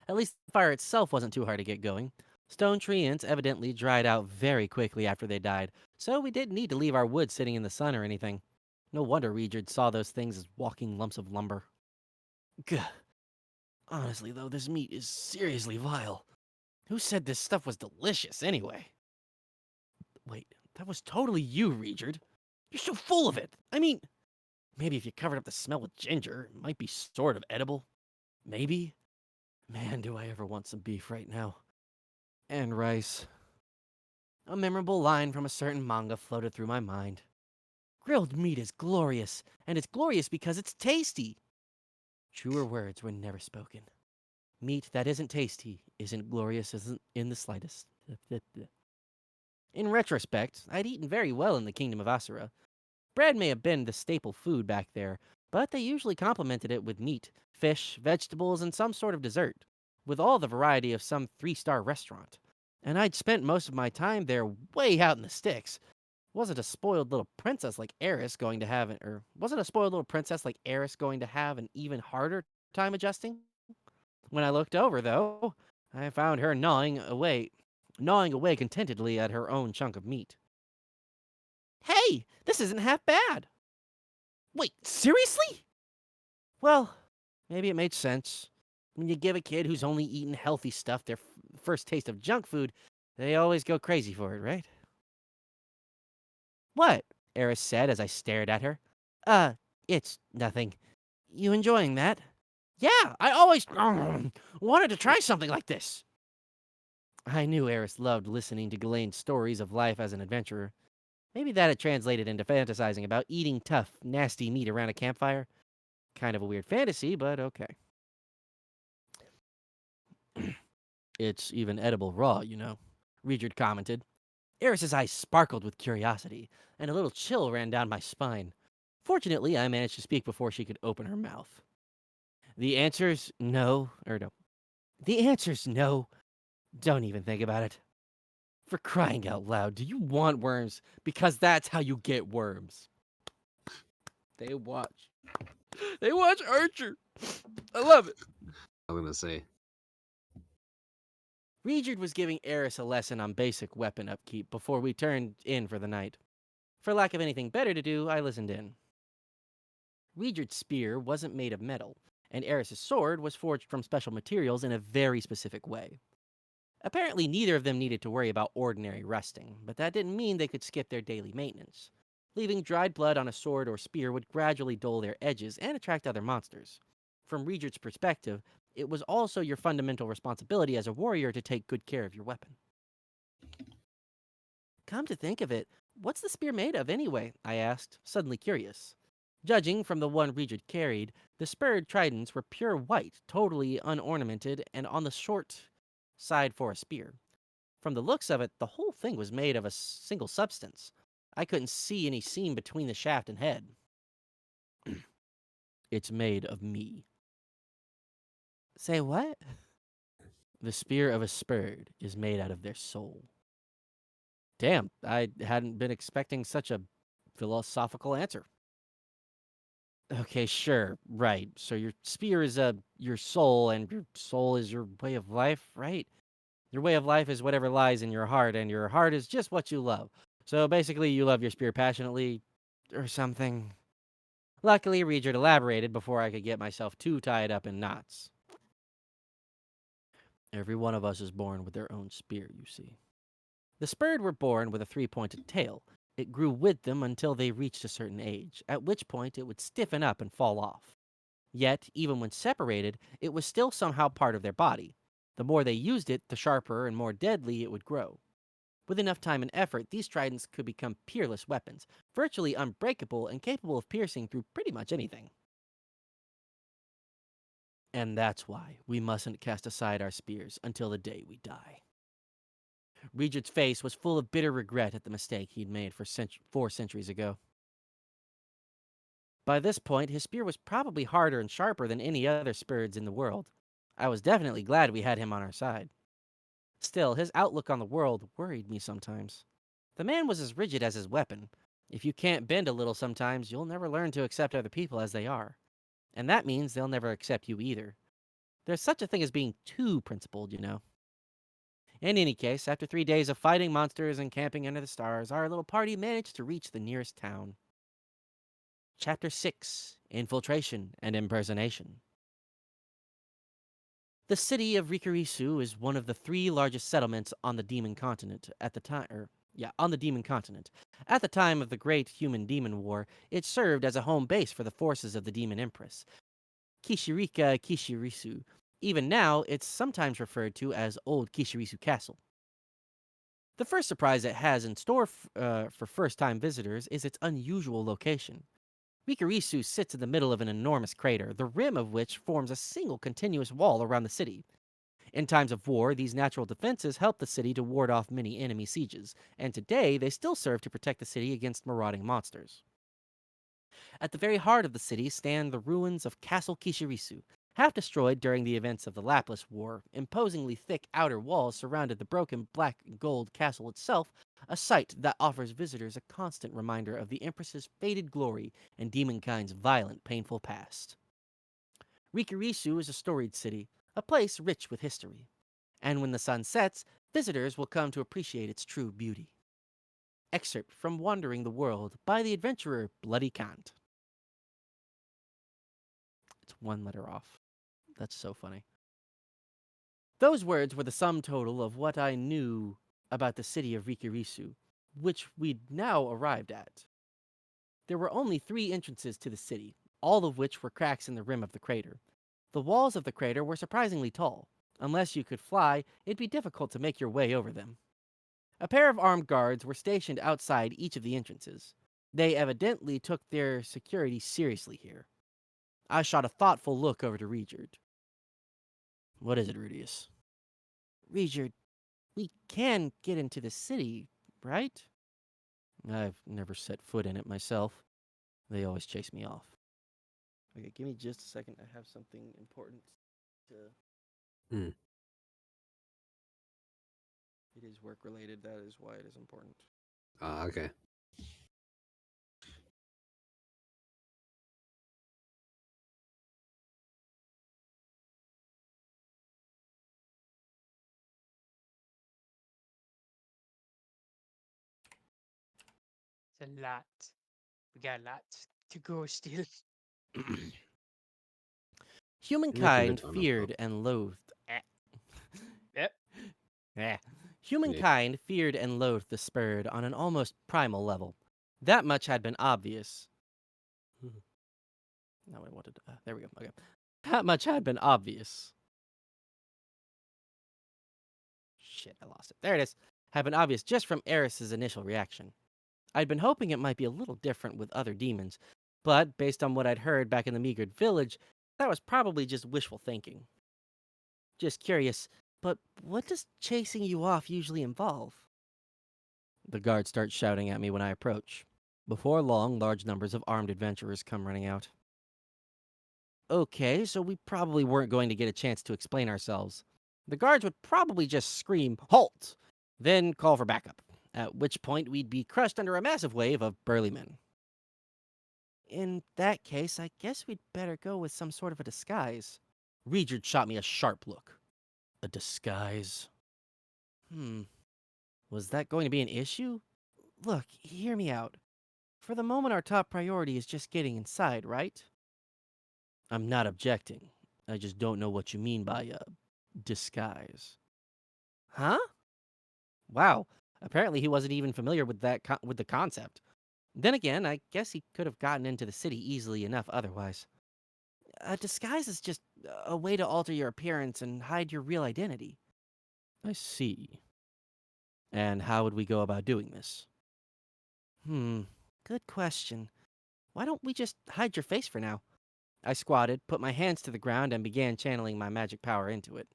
At least the fire itself wasn't too hard to get going. Stone tree ants evidently dried out very quickly after they died, so we didn't need to leave our wood sitting in the sun or anything. No wonder Regard saw those things as walking lumps of lumber. Gah. Honestly, though, this meat is seriously vile. Who said this stuff was delicious, anyway? Wait, that was totally you, Regard. You're so full of it. I mean, maybe if you covered up the smell with ginger, it might be sort of edible. Maybe. Man, do I ever want some beef right now. And rice. A memorable line from a certain manga floated through my mind. Grilled meat is glorious, and it's glorious because it's tasty. Truer words were never spoken. Meat that isn't tasty isn't glorious isn't in the slightest. In retrospect, I'd eaten very well in the kingdom of Asura. Bread may have been the staple food back there, but they usually complemented it with meat, fish, vegetables, and some sort of dessert, with all the variety of some 3-star restaurant. And I'd spent most of my time there way out in the sticks. Wasn't a spoiled little princess like Eris going to have an even harder time adjusting? When I looked over, though, I found her gnawing away contentedly at her own chunk of meat. Hey, this isn't half bad. Wait, seriously? Well, maybe it made sense. When you give a kid who's only eaten healthy stuff their first taste of junk food, they always go crazy for it, right? What? Eris said as I stared at her. It's nothing. You enjoying that? Yeah, I always wanted to try something like this. I knew Eris loved listening to Ghislaine's stories of life as an adventurer. Maybe that it translated into fantasizing about eating tough, nasty meat around a campfire. Kind of a weird fantasy, but okay. It's even edible raw, you know, Regard commented. Eris's eyes sparkled with curiosity, and a little chill ran down my spine. Fortunately, I managed to speak before she could open her mouth. The answer's no, or no. The answer's no. Don't even think about it. For crying out loud, do you want worms? Because that's how you get worms. They watch. They watch Archer. I love it. I was gonna say. Regard was giving Eris a lesson on basic weapon upkeep before we turned in for the night. For lack of anything better to do, I listened in. Regard's spear wasn't made of metal, and Eris's sword was forged from special materials in a very specific way. Apparently, neither of them needed to worry about ordinary rusting, but that didn't mean they could skip their daily maintenance. Leaving dried blood on a sword or spear would gradually dull their edges and attract other monsters. From Regard's perspective, it was also your fundamental responsibility as a warrior to take good care of your weapon. Come to think of it, what's the spear made of anyway? I asked, suddenly curious. Judging from the one Regard carried, the spurred tridents were pure white, totally unornamented, and on the short side for a spear. From the looks of it, the whole thing was made of a single substance. I couldn't see any seam between the shaft and head. It's made of me. Say what? The spear of a spurred is made out of their soul. Damn, I hadn't been expecting such a philosophical answer. Okay, sure, right. So your spear is your soul, and your soul is your way of life, right? Your way of life is whatever lies in your heart, and your heart is just what you love. So basically, you love your spear passionately, or something. Luckily, Regard elaborated before I could get myself too tied up in knots. Every one of us is born with their own spear, you see. The spurred were born with a three-pointed tail. It grew with them until they reached a certain age, at which point it would stiffen up and fall off. Yet, even when separated, it was still somehow part of their body. The more they used it, the sharper and more deadly it would grow. With enough time and effort, these tridents could become peerless weapons, virtually unbreakable and capable of piercing through pretty much anything. And that's why we mustn't cast aside our spears until the day we die. Regard's face was full of bitter regret at the mistake he'd made 4 centuries ago. By this point, his spear was probably harder and sharper than any other spurreds in the world. I was definitely glad we had him on our side. Still, his outlook on the world worried me sometimes. The man was as rigid as his weapon. If you can't bend a little sometimes, you'll never learn to accept other people as they are. And that means they'll never accept you either. There's such a thing as being too principled, you know. In any case, after 3 days of fighting monsters and camping under the stars, our little party managed to reach the nearest town. Chapter 6: Infiltration and Impersonation. The city of Rikurisu is one of the 3 largest settlements on the Demon Continent at the time. On the Demon Continent. At the time of the Great Human-Demon War, it served as a home base for the forces of the Demon Empress, Kishirika Kishirisu. Even now, it's sometimes referred to as Old Kishirisu Castle. The first surprise it has in store for first-time visitors is its unusual location. Rikurisu sits in the middle of an enormous crater, the rim of which forms a single continuous wall around the city. In times of war, these natural defenses help the city to ward off many enemy sieges, and today they still serve to protect the city against marauding monsters. At the very heart of the city stand the ruins of Castle Kishirisu. Half destroyed during the events of the Laplace War, imposingly thick outer walls surrounded the broken black and gold castle itself, a sight that offers visitors a constant reminder of the Empress's faded glory and demonkind's violent, painful past. Rikurisu is a storied city, a place rich with history. And when the sun sets, visitors will come to appreciate its true beauty. Excerpt from Wandering the World by the adventurer Bloody Kant. It's 1 letter off. That's so funny. Those words were the sum total of what I knew about the city of Rikurisu, which we'd now arrived at. There were only 3 entrances to the city, all of which were cracks in the rim of the crater. The walls of the crater were surprisingly tall. Unless you could fly, it'd be difficult to make your way over them. A pair of armed guards were stationed outside each of the entrances. They evidently took their security seriously here. I shot a thoughtful look over to Regard. What is it, Rudius? Regard, we can get into the city, right? I've never set foot in it myself. They always chase me off. Okay, give me just a second. I have something important to... It is work-related. That is why it is important. Okay. It's a lot. We got a lot to go still. Humankind time, feared and loathed. Yep. Humankind feared and loathed the Spurred on an almost primal level. That much had been obvious. No, I wanted. There we go. Okay. That much had been obvious. Shit, I lost it. There it is. Had been obvious just from Eris's initial reaction. I'd been hoping it might be a little different with other demons, but based on what I'd heard back in the Meagard village, that was probably just wishful thinking. Just curious, but what does chasing you off usually involve? The guards start shouting at me when I approach. Before long, large numbers of armed adventurers come running out. Okay, so we probably weren't going to get a chance to explain ourselves. The guards would probably just scream, "Halt!" then call for backup, at which point we'd be crushed under a massive wave of burly men. In that case, I guess we'd better go with some sort of a disguise. Regard shot me a sharp look. A disguise? Was that going to be an issue? Look, hear me out. For the moment, our top priority is just getting inside, right? I'm not objecting. I just don't know what you mean by a disguise. Huh? Wow. Apparently he wasn't even familiar with with the concept. Then again, I guess he could have gotten into the city easily enough otherwise. A disguise is just a way to alter your appearance and hide your real identity. I see. And how would we go about doing this? Good question. Why don't we just hide your face for now? I squatted, put my hands to the ground, and began channeling my magic power into it.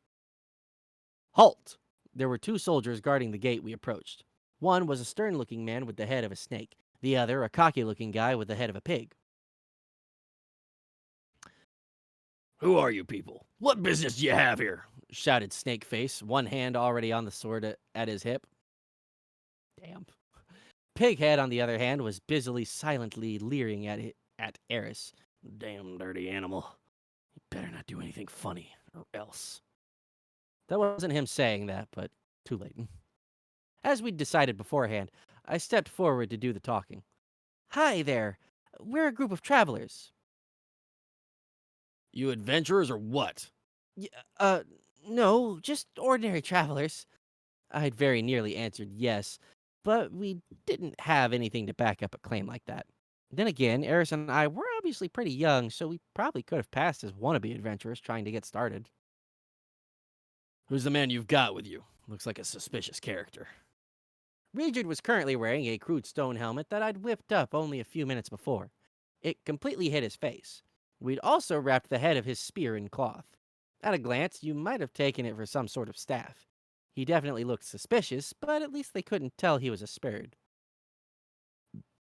Halt! There were 2 soldiers guarding the gate we approached. One was a stern-looking man with the head of a snake, the other a cocky-looking guy with the head of a pig. Who are you people? What business do you have here? Shouted Snakeface, one hand already on the sword at his hip. Damn. Pighead, on the other hand, was busily, silently leering at Eris. Damn dirty animal. You better not do anything funny, or else. That wasn't him saying that, but too late. As we'd decided beforehand, I stepped forward to do the talking. Hi there. We're a group of travelers. You adventurers or what? No, just ordinary travelers. I'd very nearly answered yes, but we didn't have anything to back up a claim like that. Then again, Eris and I were obviously pretty young, so we probably could have passed as wannabe adventurers trying to get started. Who's the man you've got with you? Looks like a suspicious character. Regard was currently wearing a crude stone helmet that I'd whipped up only a few minutes before. It completely hid his face. We'd also wrapped the head of his spear in cloth. At a glance, you might have taken it for some sort of staff. He definitely looked suspicious, but at least they couldn't tell he was a Spurred.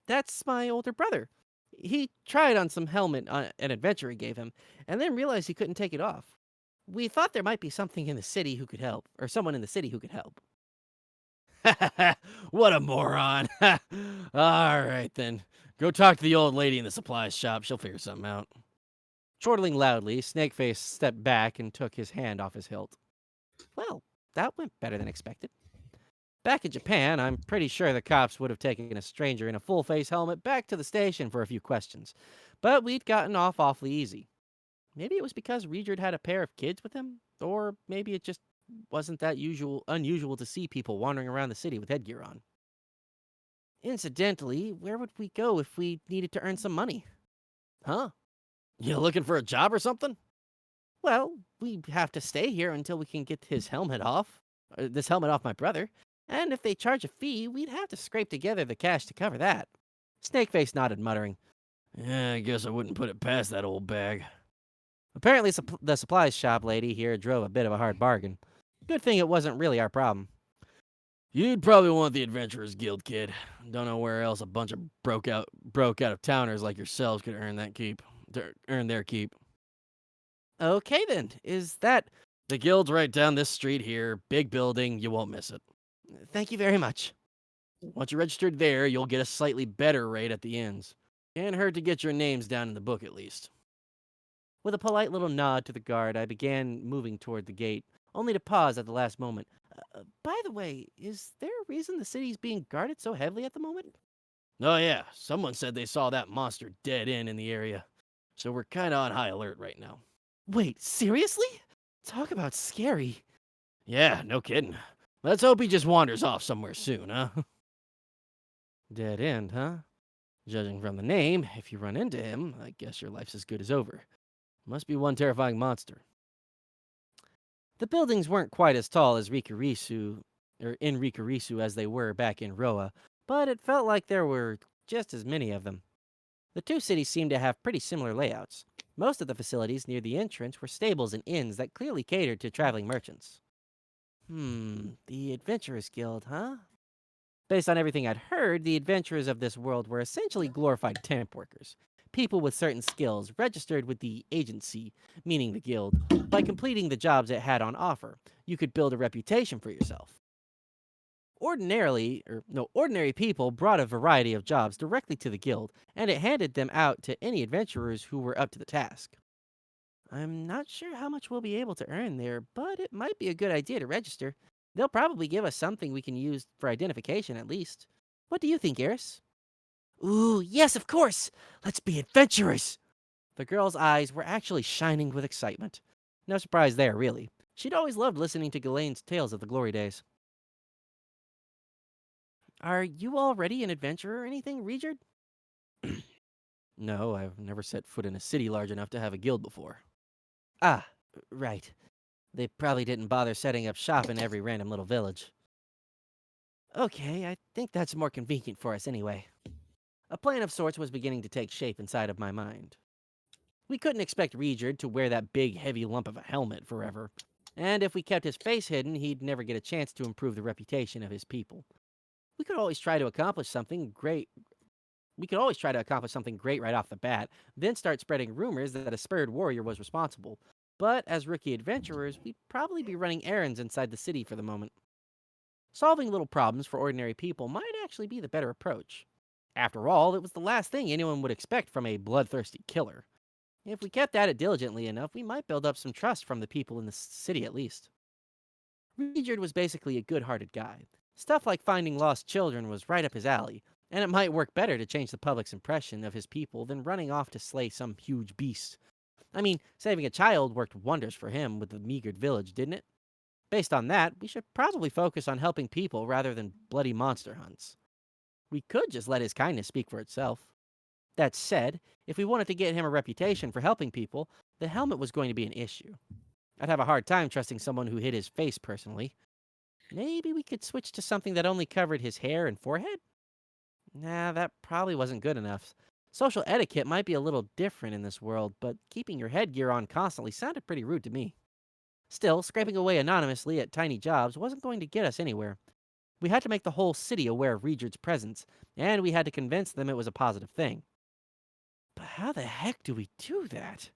That's my older brother. He tried on some helmet an adventurer gave him, and then realized he couldn't take it off. We thought there might be something in the city who could help, or someone in the city who could help. What a moron. All right, then. Go talk to the old lady in the supplies shop. She'll figure something out. Chortling loudly, Snakeface stepped back and took his hand off his hilt. Well, that went better than expected. Back in Japan, I'm pretty sure the cops would have taken a stranger in a full-face helmet back to the station for a few questions. But we'd gotten off awfully easy. Maybe it was because Regard had a pair of kids with him, or maybe it just wasn't that unusual to see people wandering around the city with headgear on. Incidentally, where would we go if we needed to earn some money? Huh? You looking for a job or something? Well, we have to stay here until we can get his helmet off. This helmet off my brother. And if they charge a fee, we'd have to scrape together the cash to cover that. Snakeface nodded, muttering, "Yeah, I guess I wouldn't put it past that old bag." Apparently, the supplies shop lady here drove a bit of a hard bargain. Good thing it wasn't really our problem. "You'd probably want the Adventurers Guild, kid. Don't know where else a bunch of broke out of towners like yourselves could earn their keep." "Okay then, is that..." "The guild's right down this street here. Big building, you won't miss it." "Thank you very much." "Once you're registered there, you'll get a slightly better rate at the inns. Can't hurt to get your names down in the book at least." With a polite little nod to the guard, I began moving toward the gate, only to pause at the last moment. By the way, is there a reason the city's being guarded so heavily at the moment?" "Oh yeah, someone said they saw that monster dead in the area. So we're kinda on high alert right now." "Wait, seriously? Talk about scary." "Yeah, no kidding. Let's hope he just wanders off somewhere soon, huh?" Dead end, huh? Judging from the name, if you run into him, I guess your life's as good as over. Must be one terrifying monster. The buildings weren't quite as tall as in Rikurisu as they were back in Roa, but it felt like there were just as many of them. The two cities seemed to have pretty similar layouts. Most of the facilities near the entrance were stables and inns that clearly catered to traveling merchants. The Adventurers Guild, huh? Based on everything I'd heard, the adventurers of this world were essentially glorified temp workers. People with certain skills registered with the agency, meaning the guild. By completing the jobs it had on offer, you could build a reputation for yourself. Ordinary people brought a variety of jobs directly to the guild, and it handed them out to any adventurers who were up to the task. I'm not sure how much we'll be able to earn there, but it might be a good idea to register. They'll probably give us something we can use for identification at least. What do you think, Eris? "Ooh, yes, of course! Let's be adventurous!" The girl's eyes were actually shining with excitement. No surprise there, really. She'd always loved listening to Ghislaine's tales of the glory days. "Are you already an adventurer or anything, Regard?" "No, I've never set foot in a city large enough to have a guild before." "Ah, right. They probably didn't bother setting up shop in every random little village." "Okay, I think that's more convenient for us anyway." A plan of sorts was beginning to take shape inside of my mind. We couldn't expect Regard to wear that big, heavy lump of a helmet forever, and if we kept his face hidden, he'd never get a chance to improve the reputation of his people. We could always try to accomplish something great. Right off the bat, then start spreading rumors that a spurred warrior was responsible. But as rookie adventurers, we'd probably be running errands inside the city for the moment. Solving little problems for ordinary people might actually be the better approach. After all, it was the last thing anyone would expect from a bloodthirsty killer. If we kept at it diligently enough, we might build up some trust from the people in the city at least. Regard was basically a good-hearted guy. Stuff like finding lost children was right up his alley, and it might work better to change the public's impression of his people than running off to slay some huge beast. I mean, saving a child worked wonders for him with the meagered village, didn't it? Based on that, we should probably focus on helping people rather than bloody monster hunts. We could just let his kindness speak for itself. That said, if we wanted to get him a reputation for helping people, the helmet was going to be an issue. I'd have a hard time trusting someone who hid his face personally. Maybe we could switch to something that only covered his hair and forehead? Nah, that probably wasn't good enough. Social etiquette might be a little different in this world, but keeping your headgear on constantly sounded pretty rude to me. Still, scraping away anonymously at tiny jobs wasn't going to get us anywhere. We had to make the whole city aware of Regard's presence, and we had to convince them it was a positive thing. But how the heck do we do that?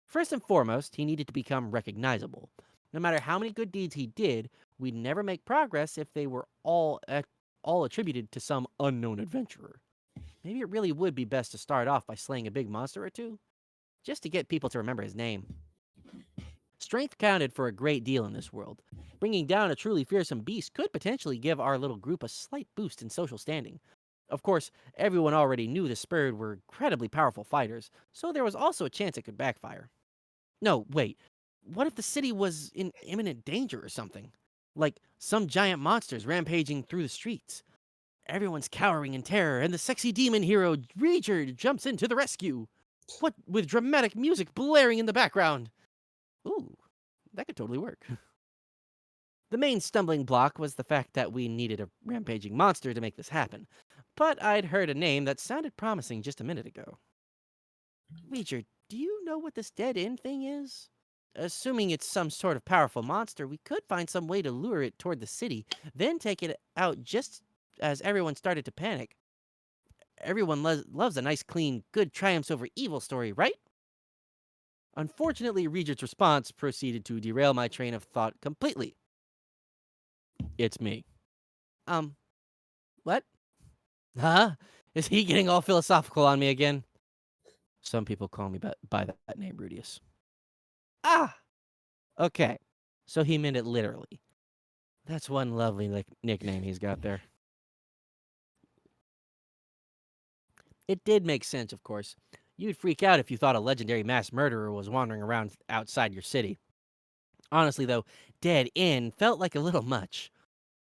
First and foremost, he needed to become recognizable. No matter how many good deeds he did, we'd never make progress if they were all attributed to some unknown adventurer. Maybe it really would be best to start off by slaying a big monster or two, just to get people to remember his name. Strength counted for a great deal in this world. Bringing down a truly fearsome beast could potentially give our little group a slight boost in social standing. Of course, everyone already knew the Spurred were incredibly powerful fighters, so there was also a chance it could backfire. No, wait. What if the city was in imminent danger or something? Like some giant monsters rampaging through the streets. Everyone's cowering in terror, and the sexy demon hero Regard jumps into the rescue. What with dramatic music blaring in the background? Ooh, that could totally work. The main stumbling block was the fact that we needed a rampaging monster to make this happen, but I'd heard a name that sounded promising just a minute ago. Reacher, do you know what this dead end thing is? Assuming it's some sort of powerful monster, we could find some way to lure it toward the city, then take it out just as everyone started to panic. Everyone loves a nice, clean, good triumphs over evil story, right? Unfortunately, Regent's response proceeded to derail my train of thought completely. It's me. What? Huh? Is he getting all philosophical on me again? Some people call me by that name, Rudius. Ah! Okay. So he meant it literally. That's one lovely nickname he's got there. It did make sense, of course. You'd freak out if you thought a legendary mass murderer was wandering around outside your city. Honestly, though, dead end felt like a little much.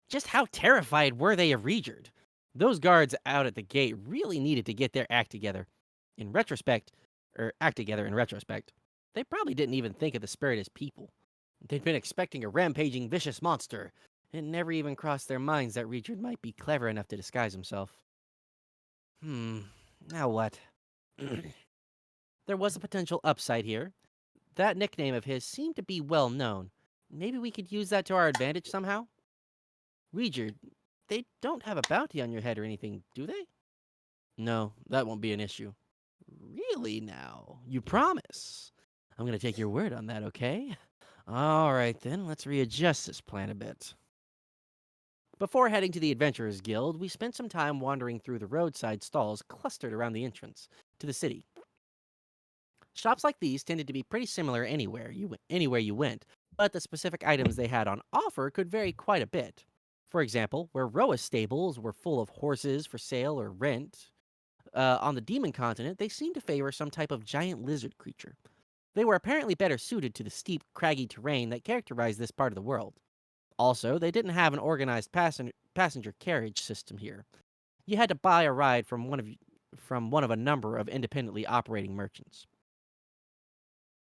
Just how terrified were they of Regerd? Those guards out at the gate really needed to get their act together. Act together in retrospect. They probably didn't even think of the spirit as people. They'd been expecting a rampaging, vicious monster. It never even crossed their minds that Regerd might be clever enough to disguise himself. Now what? There was a potential upside here. That nickname of his seemed to be well known. Maybe we could use that to our advantage somehow? Regerd, they don't have a bounty on your head or anything, do they? No, that won't be an issue. Really now? You promise? I'm gonna take your word on that, okay? All right then, let's readjust this plan a bit. Before heading to the Adventurers Guild, we spent some time wandering through the roadside stalls clustered around the entrance to the city. Shops like these tended to be pretty similar anywhere you went, but the specific items they had on offer could vary quite a bit. For example, where Roa's stables were full of horses for sale or rent, on the Demon Continent, they seemed to favor some type of giant lizard creature. They were apparently better suited to the steep, craggy terrain that characterized this part of the world. Also, they didn't have an organized passenger carriage system here. You had to buy a ride from one of a number of independently operating merchants.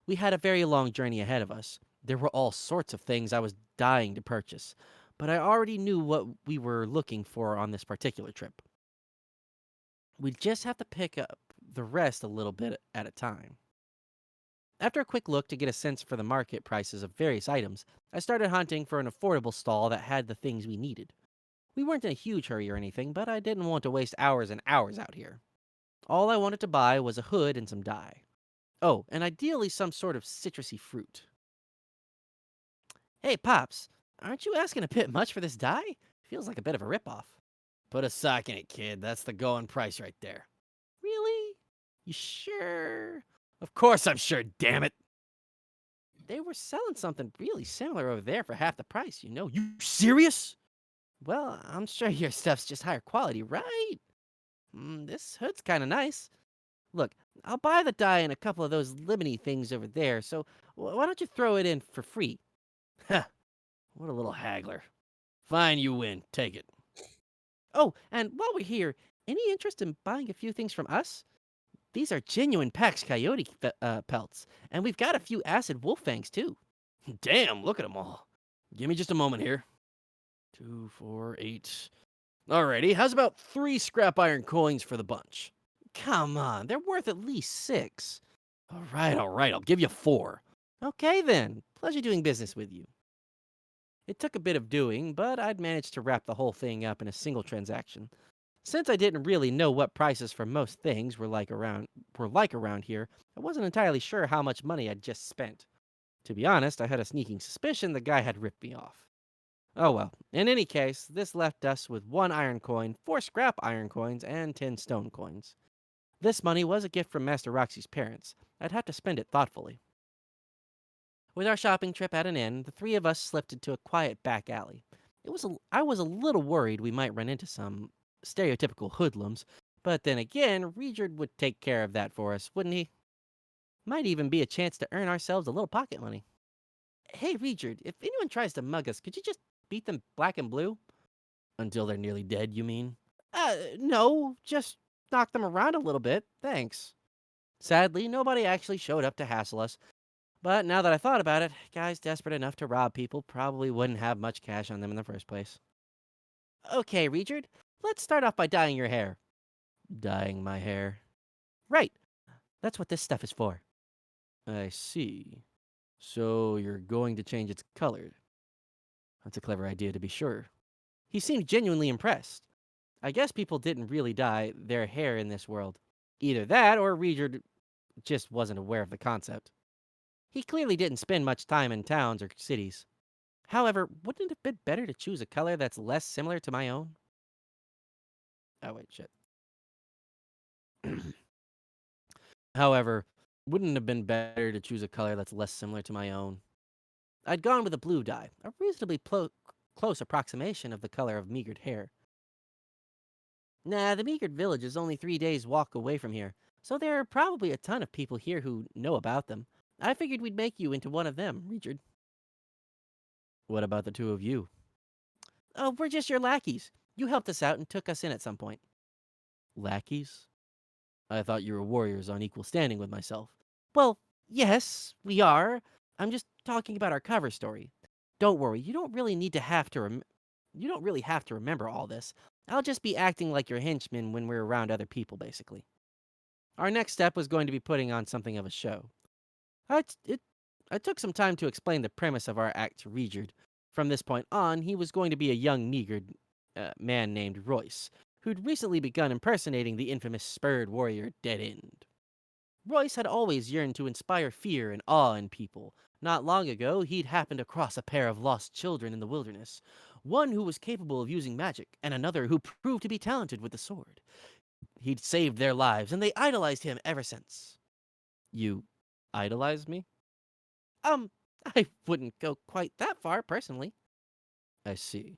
We had a very long journey ahead of us. There were all sorts of things I was dying to purchase, but I already knew what we were looking for on this particular trip. We'd just have to pick up the rest a little bit at a time. After a quick look to get a sense for the market prices of various items, I started hunting for an affordable stall that had the things we needed. We weren't in a huge hurry or anything, but I didn't want to waste hours and hours out here. All I wanted to buy was a hood and some dye. Oh, and ideally some sort of citrusy fruit. Hey, Pops, aren't you asking a bit much for this dye? Feels like a bit of a ripoff. Put a sock in it, kid. That's the going price right there. Really? You sure? Of course I'm sure, damn it. They were selling something really similar over there for half the price, you know. You serious? Well, I'm sure your stuff's just higher quality, right? This hood's kind of nice. Look, I'll buy the dye and a couple of those lemony things over there, so why don't you throw it in for free? Ha! What a little haggler. Fine, you win. Take it. Oh, and while we're here, any interest in buying a few things from us? These are genuine Pax Coyote pelts, and we've got a few acid wolf fangs too. Damn, look at them all. Give me just a moment here. 2, 4, 8. Alrighty, how's about 3 scrap iron coins for the bunch? Come on, they're worth at least 6. Alright, I'll give you 4. Okay then, pleasure doing business with you. It took a bit of doing, but I'd managed to wrap the whole thing up in a single transaction. Since I didn't really know what prices for most things were like around here, I wasn't entirely sure how much money I'd just spent. To be honest, I had a sneaking suspicion the guy had ripped me off. Oh well, in any case, this left us with 1 iron coin, 4 scrap iron coins, and 10 stone coins. This money was a gift from Master Roxy's parents. I'd have to spend it thoughtfully. With our shopping trip at an end, the 3 of us slipped into a quiet back alley. I was a little worried we might run into some stereotypical hoodlums, but then again, Regerd would take care of that for us, wouldn't he? Might even be a chance to earn ourselves a little pocket money. Hey, Regerd, if anyone tries to mug us, could you just beat them black and blue? Until they're nearly dead, you mean? No, just knock them around a little bit, thanks. Sadly, nobody actually showed up to hassle us, But now that I thought about it, guys desperate enough to rob people probably wouldn't have much cash on them in the first place. Okay, Richard, let's start off by dyeing your hair. Dyeing my hair. Right, that's what this stuff is for. I see. So you're going to change its color. That's a clever idea, to be sure. He seemed genuinely impressed. I guess people didn't really dye their hair in this world. Either that, or Richard just wasn't aware of the concept. He clearly didn't spend much time in towns or cities. However, wouldn't it have been better to choose a color that's less similar to my own? Oh, wait, shit. However, wouldn't it have been better to choose a color that's less similar to my own? I'd gone with a blue dye, a reasonably close approximation of the color of meagered hair. Nah, the meagered village is only 3 days' walk away from here, so there are probably a ton of people here who know about them. I figured we'd make you into one of them, Richard. What about the two of you? Oh, we're just your lackeys. You helped us out and took us in at some point. Lackeys? I thought you were warriors on equal standing with myself. Well, yes, we are. I'm just talking about our cover story. Don't worry, you don't really have to remember all this. I'll just be acting like your henchman when we're around other people, basically. Our next step was going to be putting on something of a show. I took some time to explain the premise of our act to Richard. From this point on, he was going to be a young, meagered man named Royce, who'd recently begun impersonating the infamous spurred warrior Dead End. Royce had always yearned to inspire fear and awe in people. Not long ago, he'd happened across a pair of lost children in the wilderness, one who was capable of using magic, and another who proved to be talented with the sword. He'd saved their lives, and they idolized him ever since. You idolized me? Um, I wouldn't go quite that far, personally. I see.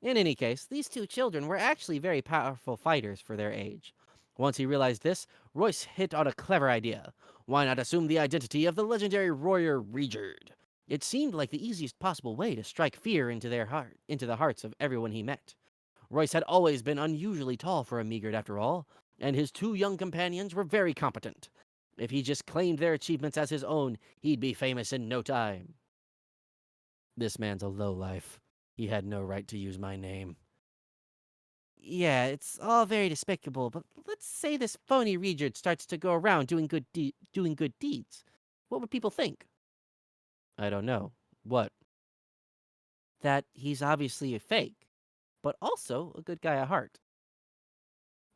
In any case, these two children were actually very powerful fighters for their age. Once he realized this, Royce hit on a clever idea. Why not assume the identity of the legendary warrior Richard? It seemed like the easiest possible way to strike fear into the hearts of everyone he met. Royce had always been unusually tall for a meagered after all, and his two young companions were very competent. If he just claimed their achievements as his own, he'd be famous in no time. This man's a lowlife. He had no right to use my name. Yeah, it's all very despicable, but let's say this phony Richard starts to go around doing good deeds. What would people think? I don't know. What? That he's obviously a fake, but also a good guy at heart.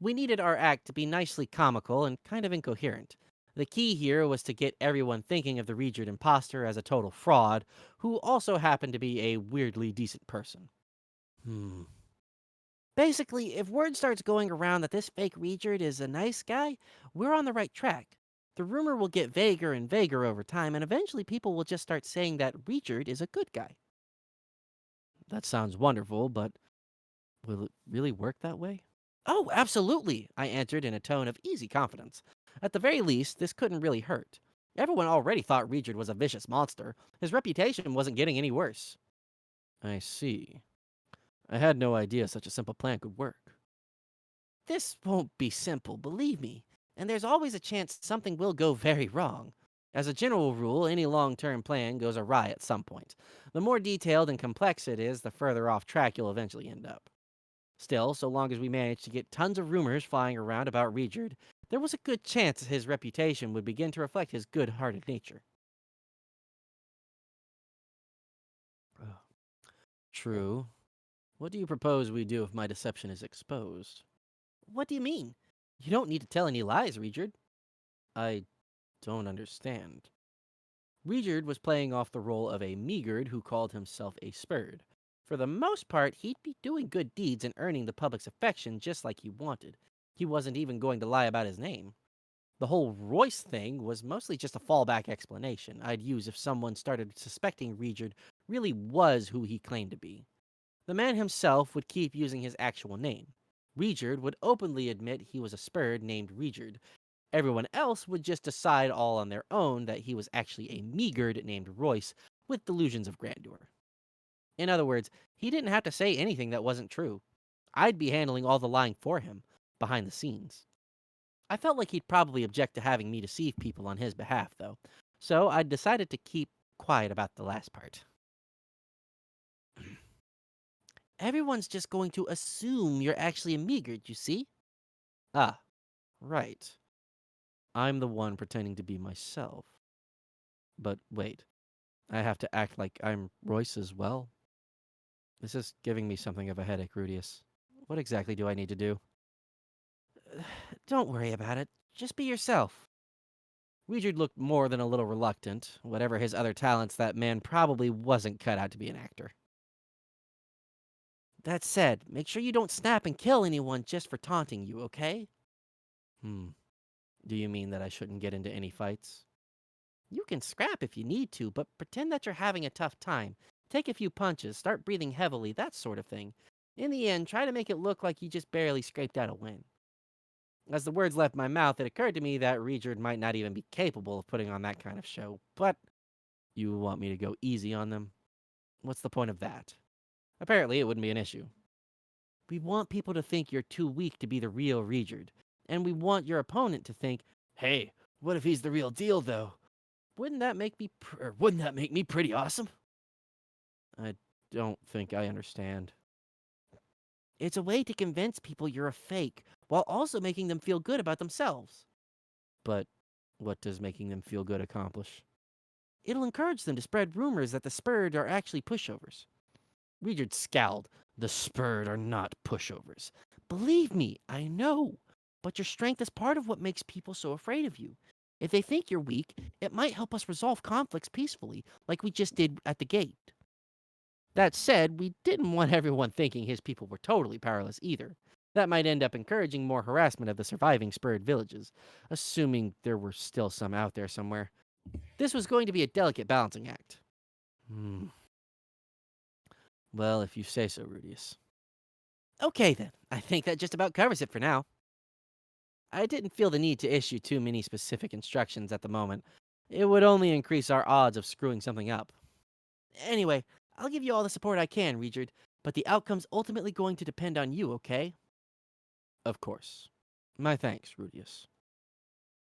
We needed our act to be nicely comical and kind of incoherent. The key here was to get everyone thinking of the Richard imposter as a total fraud, who also happened to be a weirdly decent person. Basically, if word starts going around that this fake Richard is a nice guy, we're on the right track. The rumor will get vaguer and vaguer over time, and eventually people will just start saying that Richard is a good guy. That sounds wonderful, but will it really work that way? Oh, absolutely, I answered in a tone of easy confidence. At the very least, this couldn't really hurt. Everyone already thought Richard was a vicious monster. His reputation wasn't getting any worse. I see. I had no idea such a simple plan could work. This won't be simple, believe me. And there's always a chance something will go very wrong. As a general rule, any long-term plan goes awry at some point. The more detailed and complex it is, the further off track you'll eventually end up. Still, so long as we managed to get tons of rumors flying around about Richard, there was a good chance his reputation would begin to reflect his good-hearted nature. True. What do you propose we do if my deception is exposed? What do you mean? You don't need to tell any lies, Richard. I don't understand. Richard was playing off the role of a meagered who called himself a spurred. For the most part, he'd be doing good deeds and earning the public's affection just like he wanted. He wasn't even going to lie about his name. The whole Royce thing was mostly just a fallback explanation I'd use if someone started suspecting Richard really was who he claimed to be. The man himself would keep using his actual name. Richard would openly admit he was a spurred named Richard. Everyone else would just decide all on their own that he was actually a meagered named Royce with delusions of grandeur. In other words, he didn't have to say anything that wasn't true. I'd be handling all the lying for him, behind the scenes. I felt like he'd probably object to having me deceive people on his behalf, though. So I decided to keep quiet about the last part. Everyone's just going to assume you're actually a Meagard, you see? Ah, right. I'm the one pretending to be myself. But wait, I have to act like I'm Royce as well? This is giving me something of a headache, Rudius. What exactly do I need to do? Don't worry about it. Just be yourself. Weijard looked more than a little reluctant. Whatever his other talents, that man probably wasn't cut out to be an actor. That said, make sure you don't snap and kill anyone just for taunting you, okay? Do you mean that I shouldn't get into any fights? You can scrap if you need to, but pretend that you're having a tough time. Take a few punches, start breathing heavily, that sort of thing. In the end, try to make it look like you just barely scraped out a win. As the words left my mouth, it occurred to me that Regard might not even be capable of putting on that kind of show, but you want me to go easy on them? What's the point of that? Apparently, it wouldn't be an issue. We want people to think you're too weak to be the real Regard, and we want your opponent to think, hey, what if he's the real deal, though? Wouldn't that make me pretty awesome? I don't think I understand. It's a way to convince people you're a fake, while also making them feel good about themselves. But what does making them feel good accomplish? It'll encourage them to spread rumors that the Spurred are actually pushovers. Regard scowled. The Spurred are not pushovers. Believe me, I know. But your strength is part of what makes people so afraid of you. If they think you're weak, it might help us resolve conflicts peacefully, like we just did at the gate. That said, we didn't want everyone thinking his people were totally powerless either. That might end up encouraging more harassment of the surviving Spurred villages, assuming there were still some out there somewhere. This was going to be a delicate balancing act. Well, if you say so, Rudius. Okay, then. I think that just about covers it for now. I didn't feel the need to issue too many specific instructions at the moment. It would only increase our odds of screwing something up. Anyway, I'll give you all the support I can, Regard, but the outcome's ultimately going to depend on you, okay? Of course. My thanks, Rudius.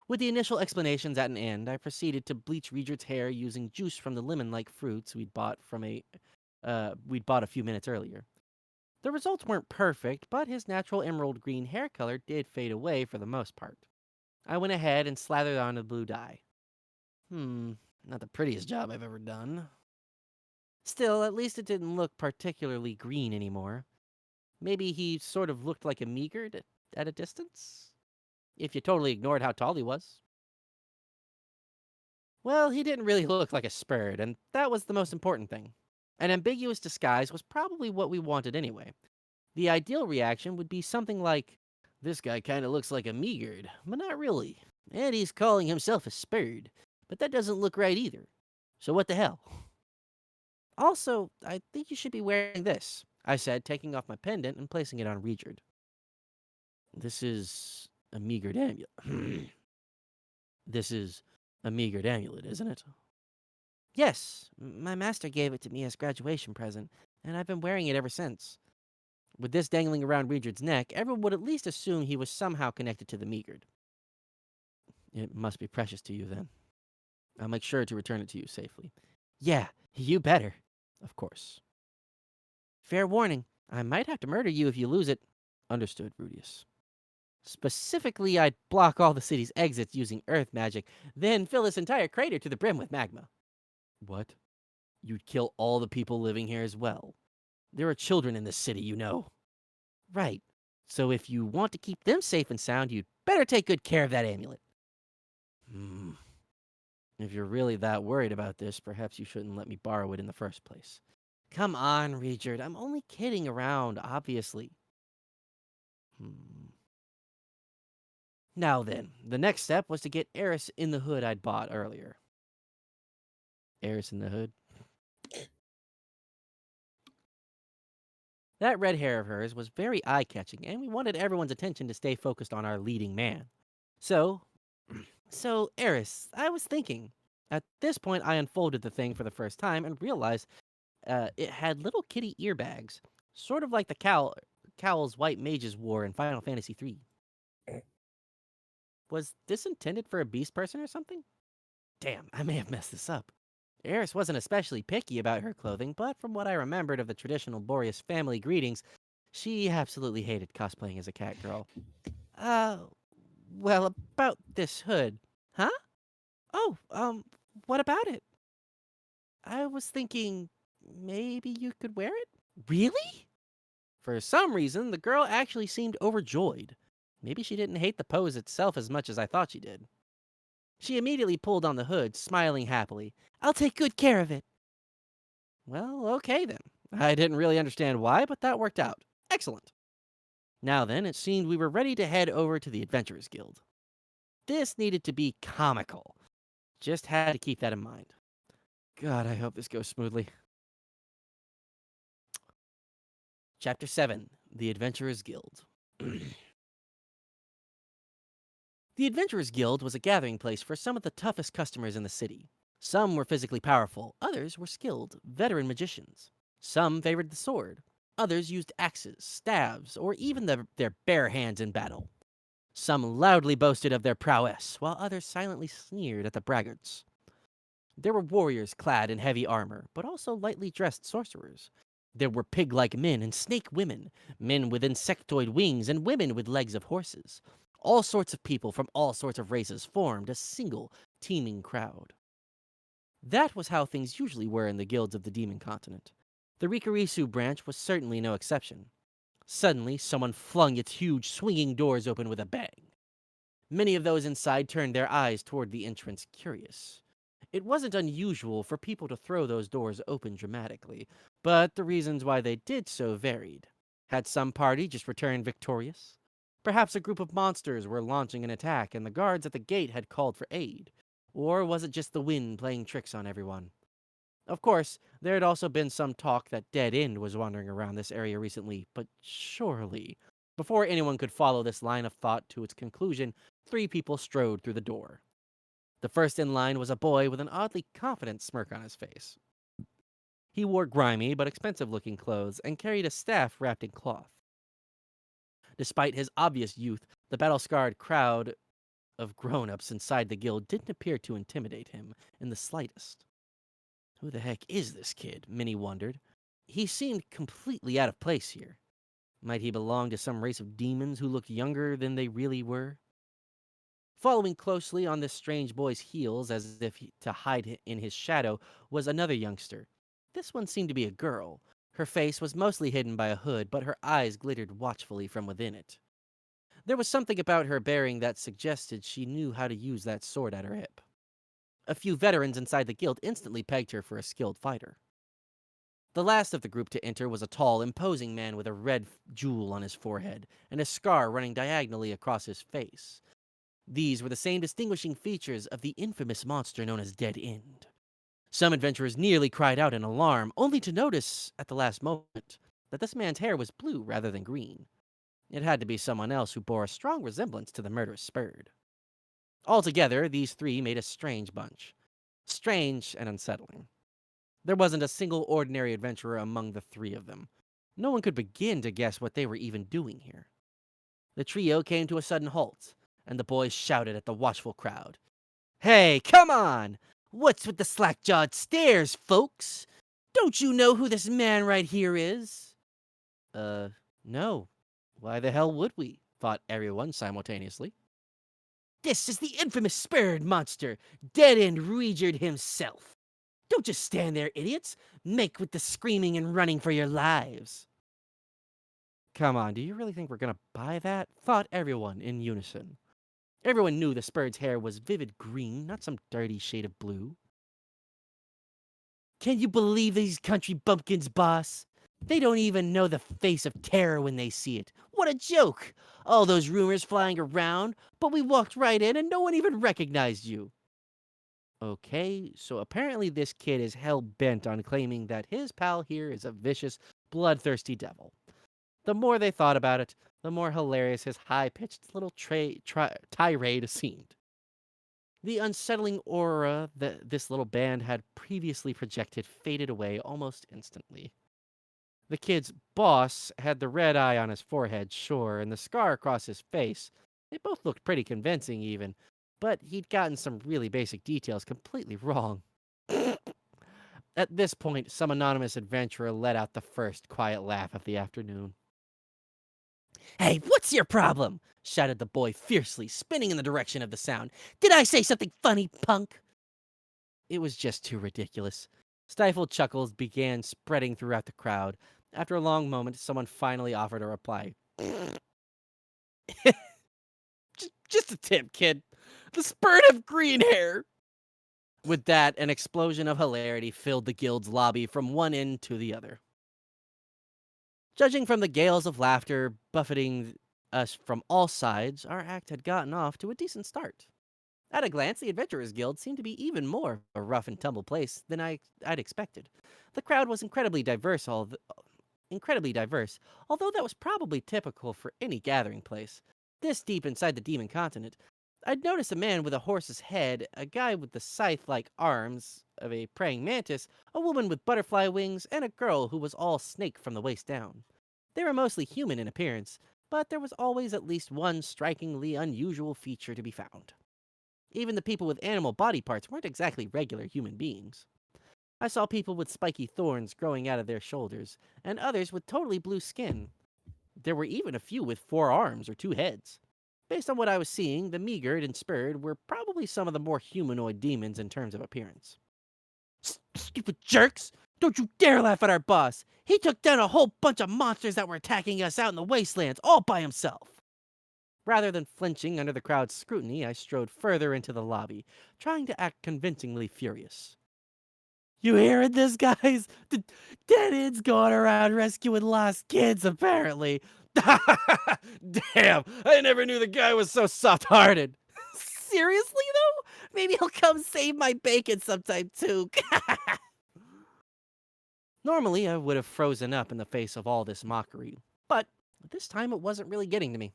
With the initial explanations at an end, I proceeded to bleach Regard's hair using juice from the lemon-like fruits we'd bought a few minutes earlier. The results weren't perfect, but his natural emerald green hair color did fade away for the most part. I went ahead and slathered on the blue dye. Not the prettiest job I've ever done. Still, at least it didn't look particularly green anymore. Maybe he sort of looked like a Meagard at a distance? If you totally ignored how tall he was. Well, he didn't really look like a Spurred, and that was the most important thing. An ambiguous disguise was probably what we wanted anyway. The ideal reaction would be something like, this guy kinda looks like a Meagard, but not really. And he's calling himself a Spurred, but that doesn't look right either. So what the hell? Also, I think you should be wearing this, I said, taking off my pendant and placing it on Regard. This is a Meagard amulet. This is a Meagard amulet, isn't it? Yes, my master gave it to me as graduation present, and I've been wearing it ever since. With this dangling around Regard's neck, everyone would at least assume he was somehow connected to the Meagard. It must be precious to you, then. I'll make sure to return it to you safely. Yeah, you better. Of course. Fair warning, I might have to murder you if you lose it. Understood, Rudius. Specifically, I'd block all the city's exits using earth magic, then fill this entire crater to the brim with magma. What? You'd kill all the people living here as well. There are children in this city, you know. Right. So if you want to keep them safe and sound, you'd better take good care of that amulet. If you're really that worried about this, perhaps you shouldn't let me borrow it in the first place. Come on, Regard. I'm only kidding around, obviously. Now then, the next step was to get Eris in the hood I'd bought earlier. Eris in the hood? That red hair of hers was very eye-catching, and we wanted everyone's attention to stay focused on our leading man. So, Eris, I was thinking. At this point, I unfolded the thing for the first time and realized it had little kitty ear bags, sort of like the cowls white mages wore in Final Fantasy III. Was this intended for a beast person or something? Damn, I may have messed this up. Eris wasn't especially picky about her clothing, but from what I remembered of the traditional Boreas family greetings, she absolutely hated cosplaying as a cat girl. Uh, well, about this hood. Huh? Oh, what about it? I was thinking maybe you could wear it? Really? For some reason, the girl actually seemed overjoyed. Maybe she didn't hate the pose itself as much as I thought she did. She immediately pulled on the hood, smiling happily. I'll take good care of it. Well, okay then. I didn't really understand why, but that worked out. Excellent. Now then, it seemed we were ready to head over to the Adventurers Guild. This needed to be comical. Just had to keep that in mind. God, I hope this goes smoothly. Chapter 7, The Adventurers Guild. The Adventurers Guild was a gathering place for some of the toughest customers in the city. Some were physically powerful, others were skilled, veteran magicians. Some favored the sword, others used axes, staves, or even their bare hands in battle. Some loudly boasted of their prowess, while others silently sneered at the braggarts. There were warriors clad in heavy armor, but also lightly dressed sorcerers. There were pig-like men and snake women, men with insectoid wings and women with legs of horses. All sorts of people from all sorts of races formed a single, teeming crowd. That was how things usually were in the guilds of the Demon Continent. The Rikarisu branch was certainly no exception. Suddenly, someone flung its huge, swinging doors open with a bang. Many of those inside turned their eyes toward the entrance, curious. It wasn't unusual for people to throw those doors open dramatically, but the reasons why they did so varied. Had some party just returned victorious? Perhaps a group of monsters were launching an attack and the guards at the gate had called for aid. Or was it just the wind playing tricks on everyone? Of course, there had also been some talk that Dead End was wandering around this area recently, but surely. Before anyone could follow this line of thought to its conclusion, 3 people strode through the door. The first in line was a boy with an oddly confident smirk on his face. He wore grimy but expensive-looking clothes and carried a staff wrapped in cloth. Despite his obvious youth, the battle-scarred crowd of grown-ups inside the guild didn't appear to intimidate him in the slightest. Who the heck is this kid? Minnie wondered. He seemed completely out of place here. Might he belong to some race of demons who looked younger than they really were? Following closely on this strange boy's heels as if to hide in his shadow was another youngster. This one seemed to be a girl. Her face was mostly hidden by a hood, but her eyes glittered watchfully from within it. There was something about her bearing that suggested she knew how to use that sword at her hip. A few veterans inside the guild instantly pegged her for a skilled fighter. The last of the group to enter was a tall, imposing man with a red jewel on his forehead and a scar running diagonally across his face. These were the same distinguishing features of the infamous monster known as Dead End. Some adventurers nearly cried out in alarm, only to notice, at the last moment, that this man's hair was blue rather than green. It had to be someone else who bore a strong resemblance to the murderous Spurd. Altogether, these 3 made a strange bunch. Strange and unsettling. There wasn't a single ordinary adventurer among the 3 of them. No one could begin to guess what they were even doing here. The trio came to a sudden halt, and the boys shouted at the watchful crowd. Hey, come on! What's with the slack-jawed stares, folks? Don't you know who this man right here is? No. Why the hell would we? Thought everyone simultaneously. This is the infamous Spurd monster, Dead End Regard himself. Don't just stand there, idiots. Make with the screaming and running for your lives. Come on, do you really think we're gonna buy that? Thought everyone in unison. Everyone knew the Spurd's hair was vivid green, not some dirty shade of blue. Can you believe these country bumpkins, boss? They don't even know the face of terror when they see it. What a joke! All those rumors flying around, but we walked right in and no one even recognized you. Okay, so apparently this kid is hell-bent on claiming that his pal here is a vicious, bloodthirsty devil. The more they thought about it, the more hilarious his high-pitched little tirade seemed. The unsettling aura that this little band had previously projected faded away almost instantly. The kid's boss had the red eye on his forehead, sure, and the scar across his face. They both looked pretty convincing, even. but he'd gotten some really basic details completely wrong. At this point, some anonymous adventurer let out the first quiet laugh of the afternoon. "Hey, what's your problem?" shouted the boy fiercely, spinning in the direction of the sound. "Did I say something funny, punk?" It was just too ridiculous. Stifled chuckles began spreading throughout the crowd. After a long moment, someone finally offered a reply. Just a tip, kid. The spurt of green hair. With that, an explosion of hilarity filled the guild's lobby from one end to the other. Judging from the gales of laughter buffeting us from all sides, our act had gotten off to a decent start. At a glance, the Adventurers Guild seemed to be even more of a rough and tumble place than I'd expected. The crowd was incredibly diverse, although that was probably typical for any gathering place. This deep inside the Demon Continent, I'd noticed a man with a horse's head, a guy with the scythe-like arms of a praying mantis, a woman with butterfly wings, and a girl who was all snake from the waist down. They were mostly human in appearance, but there was always at least one strikingly unusual feature to be found. Even the people with animal body parts weren't exactly regular human beings. I saw people with spiky thorns growing out of their shoulders, and others with totally blue skin. There were even a few with 4 arms or 2 heads. Based on what I was seeing, the Meagard and Spurred were probably some of the more humanoid demons in terms of appearance. "Stupid jerks! Don't you dare laugh at our boss! He took down a whole bunch of monsters that were attacking us out in the wastelands all by himself!" Rather than flinching under the crowd's scrutiny, I strode further into the lobby, trying to act convincingly furious. "You hearing this, guys? The dead-end's going around rescuing lost kids, apparently. Damn, I never knew the guy was so soft-hearted." "Seriously, though? Maybe he'll come save my bacon sometime, too." Normally, I would have frozen up in the face of all this mockery, but this time it wasn't really getting to me.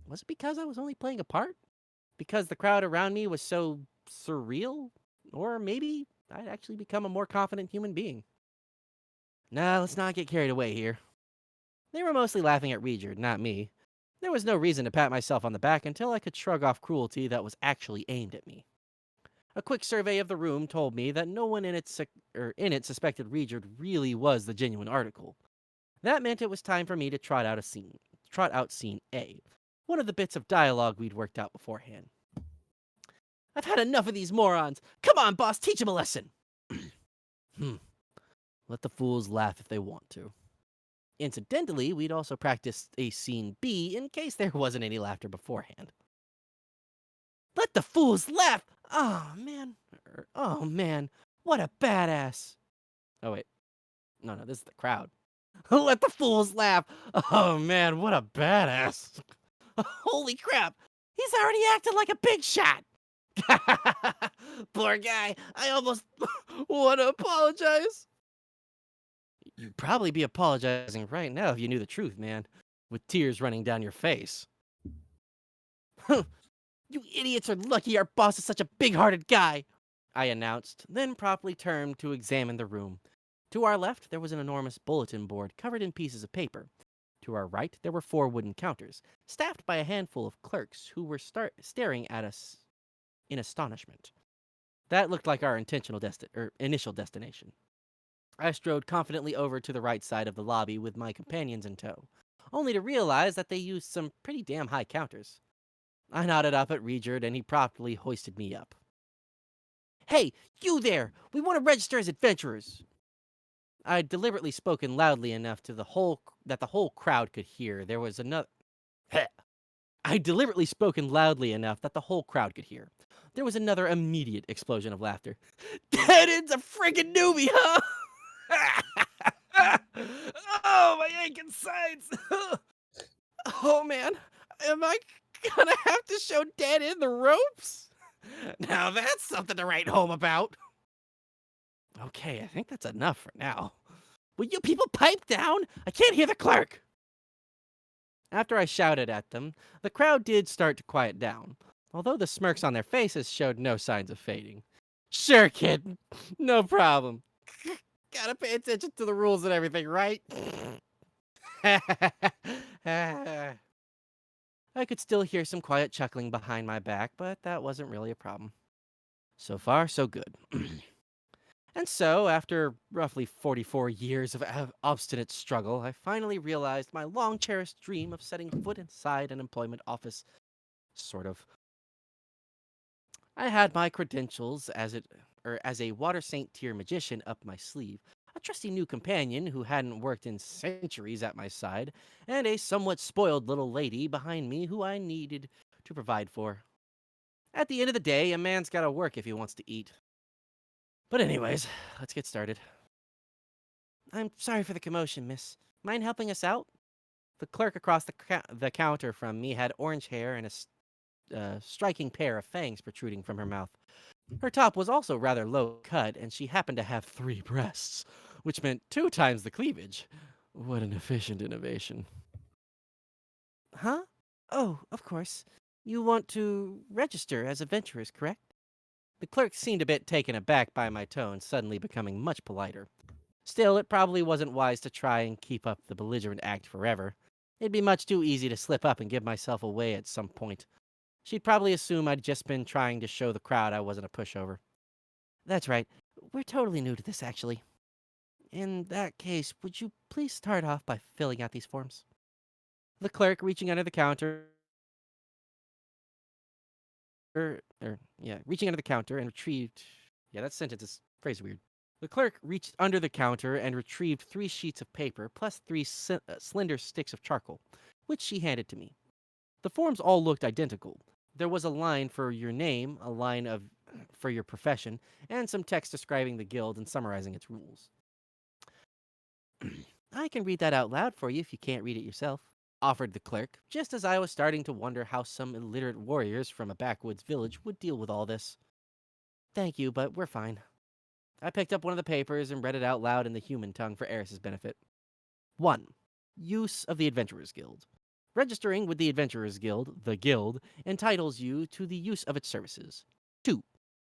Was it because I was only playing a part? Because the crowd around me was so surreal? Or maybe I'd actually become a more confident human being. Nah, let's not get carried away here. They were mostly laughing at Regard, not me. There was no reason to pat myself on the back until I could shrug off cruelty that was actually aimed at me. A quick survey of the room told me that no one in it suspected Regard really was the genuine article. That meant it was time for me to trot out scene A, one of the bits of dialogue we'd worked out beforehand. "I've had enough of these morons. Come on, boss, teach them a lesson." Let the fools laugh if they want to. Incidentally, we'd also practiced a scene B in case there wasn't any laughter beforehand. "Let the fools laugh! Oh, man. What a badass." Oh, wait. No, this is the crowd. "Let the fools laugh! Oh, man, what a badass." "Holy crap! He's already acting like a big shot." "Poor guy. I almost want to apologize." You'd probably be apologizing right now if you knew the truth, man, with tears running down your face. "You idiots are lucky our boss is such a big-hearted guy," I announced, then promptly turned to examine the room. To our left, there was an enormous bulletin board covered in pieces of paper. To our right, there were 4 wooden counters, staffed by a handful of clerks who were staring at us in astonishment. That looked like our initial destination. I strode confidently over to the right side of the lobby with my companions in tow, only to realize that they used some pretty damn high counters. I nodded up at Regard, and he promptly hoisted me up. "Hey, you there! We want to register as adventurers." I'd deliberately spoken loudly enough that the whole crowd could hear. I'd deliberately spoken loudly enough that the whole crowd could hear. There was another immediate explosion of laughter. "Dead-end's a friggin' newbie, huh?" "Oh, my aching sides." "Oh, man, am I gonna have to show Dead-end the ropes? Now that's something to write home about." Okay, I think that's enough for now. Will you people pipe down? I can't hear the clerk. After I shouted at them, the crowd did start to quiet down, although the smirks on their faces showed no signs of fading. "Sure, kid. No problem. Gotta pay attention to the rules and everything, right?" I could still hear some quiet chuckling behind my back, but that wasn't really a problem. So far, so good. And so, after roughly 44 years of obstinate struggle, I finally realized my long cherished dream of setting foot inside an employment office. Sort of. I had my credentials as a water saint tier magician up my sleeve, a trusty new companion who hadn't worked in centuries at my side, and a somewhat spoiled little lady behind me who I needed to provide for. At the end of the day, a man's gotta work if he wants to eat. But anyways, let's get started. I'm sorry for the commotion, miss. Mind helping us out? The clerk across the counter from me had orange hair and a striking pair of fangs protruding from her mouth. Her top was also rather low cut, and she happened to have 3 breasts, which meant 2 times the cleavage. What an efficient innovation. Huh? Oh, of course. You want to register as adventurers, correct? The clerk seemed a bit taken aback by my tone, suddenly becoming much politer. Still, it probably wasn't wise to try and keep up the belligerent act forever. It'd be much too easy to slip up and give myself away at some point. She'd probably assume I'd just been trying to show the crowd I wasn't a pushover. That's right. We're totally new to this, actually. In that case, would you please start off by filling out these forms? The clerk, reaching under the counter, reaching under the counter and retrieved. Yeah, that sentence is phrased weird. The clerk reached under the counter and retrieved 3 sheets of paper plus 3 slender sticks of charcoal, which she handed to me. The forms all looked identical. There was a line for your name, a line for your profession, and some text describing the guild and summarizing its rules. I can read that out loud for you if you can't read it yourself, offered the clerk, just as I was starting to wonder how some illiterate warriors from a backwoods village would deal with all this. Thank you, but we're fine. I picked up one of the papers and read it out loud in the human tongue for Eris's benefit. 1. Use of the Adventurers Guild. Registering with the Adventurers Guild, the Guild, entitles you to the use of its services. 2.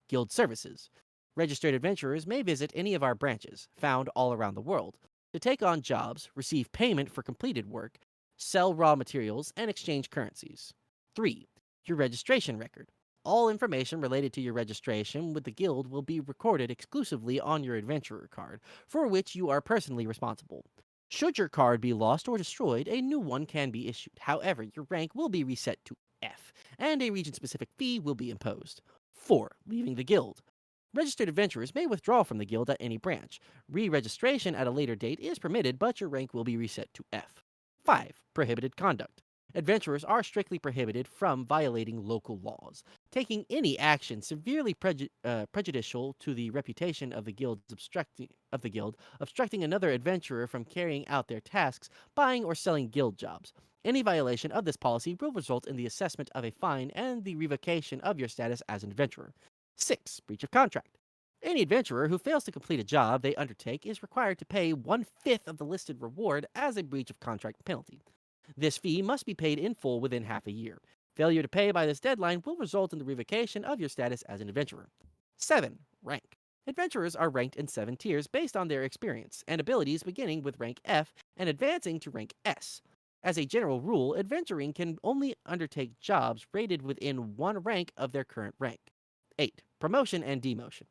Guild Services. Registered adventurers may visit any of our branches, found all around the world, to take on jobs, receive payment for completed work, sell raw materials, and exchange currencies. 3. Your registration record. All information related to your registration with the Guild will be recorded exclusively on your adventurer card, for which you are personally responsible. Should your card be lost or destroyed, a new one can be issued. However, your rank will be reset to F, and a region-specific fee will be imposed. 4. Leaving the Guild. Registered adventurers may withdraw from the Guild at any branch. Re-registration at a later date is permitted, but your rank will be reset to F. 5. Prohibited conduct. Adventurers are strictly prohibited from violating local laws. Taking any action severely prejudicial to the reputation of the guild, obstructing another adventurer from carrying out their tasks, buying or selling guild jobs. Any violation of this policy will result in the assessment of a fine and the revocation of your status as an adventurer. 6. Breach of contract. Any adventurer who fails to complete a job they undertake is required to pay 1/5 of the listed reward as a breach of contract penalty. This fee must be paid in full within half a year. Failure to pay by this deadline will result in the revocation of your status as an adventurer. 7. Rank. Adventurers are ranked in 7 tiers based on their experience and abilities, beginning with rank F and advancing to rank S. As a general rule, adventuring can only undertake jobs rated within 1 rank of their current rank. 8. Promotion and demotion.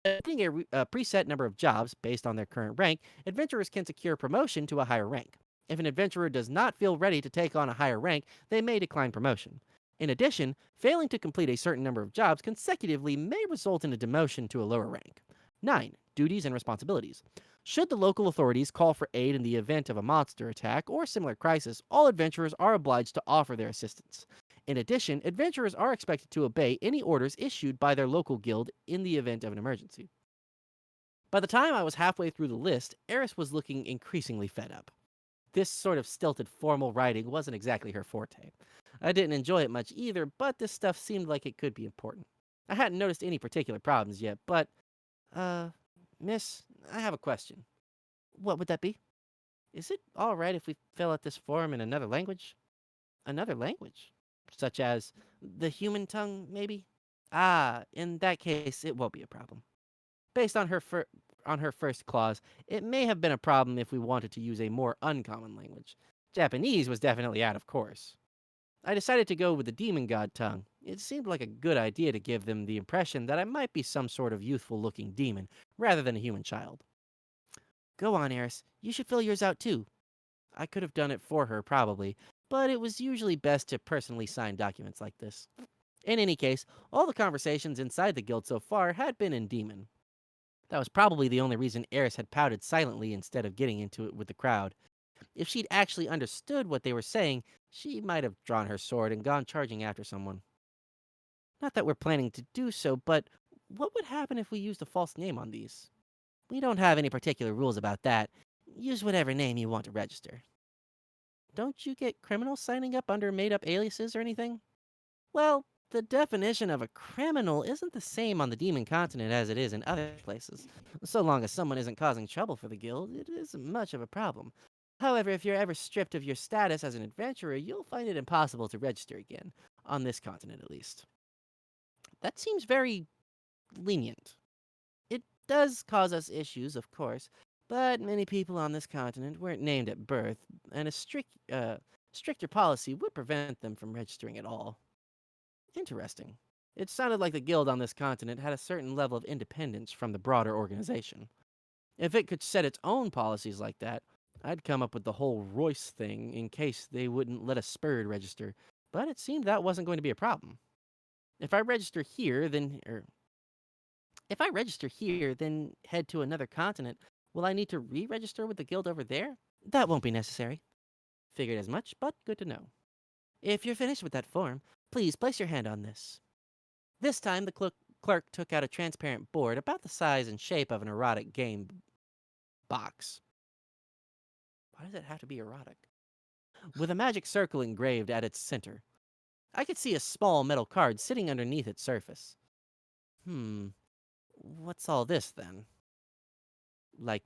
Getting a preset number of jobs based on their current rank, adventurers can secure promotion to a higher rank. If an adventurer does not feel ready to take on a higher rank, they may decline promotion. In addition, failing to complete a certain number of jobs consecutively may result in a demotion to a lower rank. 9. Duties and responsibilities. Should the local authorities call for aid in the event of a monster attack or similar crisis, all adventurers are obliged to offer their assistance. In addition, adventurers are expected to obey any orders issued by their local guild in the event of an emergency. By the time I was halfway through the list, Eris was looking increasingly fed up. This sort of stilted formal writing wasn't exactly her forte. I didn't enjoy it much either, but this stuff seemed like it could be important. I hadn't noticed any particular problems yet, but, miss, I have a question. What would that be? Is it alright if we fill out this form in another language? Another language? Such as the human tongue, maybe? Ah, in that case, it won't be a problem. Based on her first clause, it may have been a problem if we wanted to use a more uncommon language. Japanese was definitely out of course. I decided to go with the demon god tongue. It seemed like a good idea to give them the impression that I might be some sort of youthful looking demon, rather than a human child. Go on, Eris. You should fill yours out too. I could have done it for her, probably, but it was usually best to personally sign documents like this. In any case, all the conversations inside the guild so far had been in demon. That was probably the only reason Eris had pouted silently instead of getting into it with the crowd. If she'd actually understood what they were saying, she might have drawn her sword and gone charging after someone. Not that we're planning to do so, but what would happen if we used a false name on these? We don't have any particular rules about that. Use whatever name you want to register. Don't you get criminals signing up under made-up aliases or anything? Well, the definition of a criminal isn't the same on the Demon Continent as it is in other places. So long as someone isn't causing trouble for the guild, it isn't much of a problem. However, if you're ever stripped of your status as an adventurer, you'll find it impossible to register again, on this continent at least. That seems very lenient. It does cause us issues, of course, but many people on this continent weren't named at birth, and a stricter policy would prevent them from registering at all. Interesting. It sounded like the guild on this continent had a certain level of independence from the broader organization. If it could set its own policies like that, I'd come up with the whole Royce thing in case they wouldn't let a Spurred register, but it seemed that wasn't going to be a problem. If I register here, then head to another continent, will I need to re-register with the guild over there? That won't be necessary. Figured as much, but good to know. If you're finished with that form, please place your hand on this. This time, the clerk took out a transparent board about the size and shape of an erotic game box. Why does it have to be erotic? With a magic circle engraved at its center. I could see a small metal card sitting underneath its surface. What's all this then? Like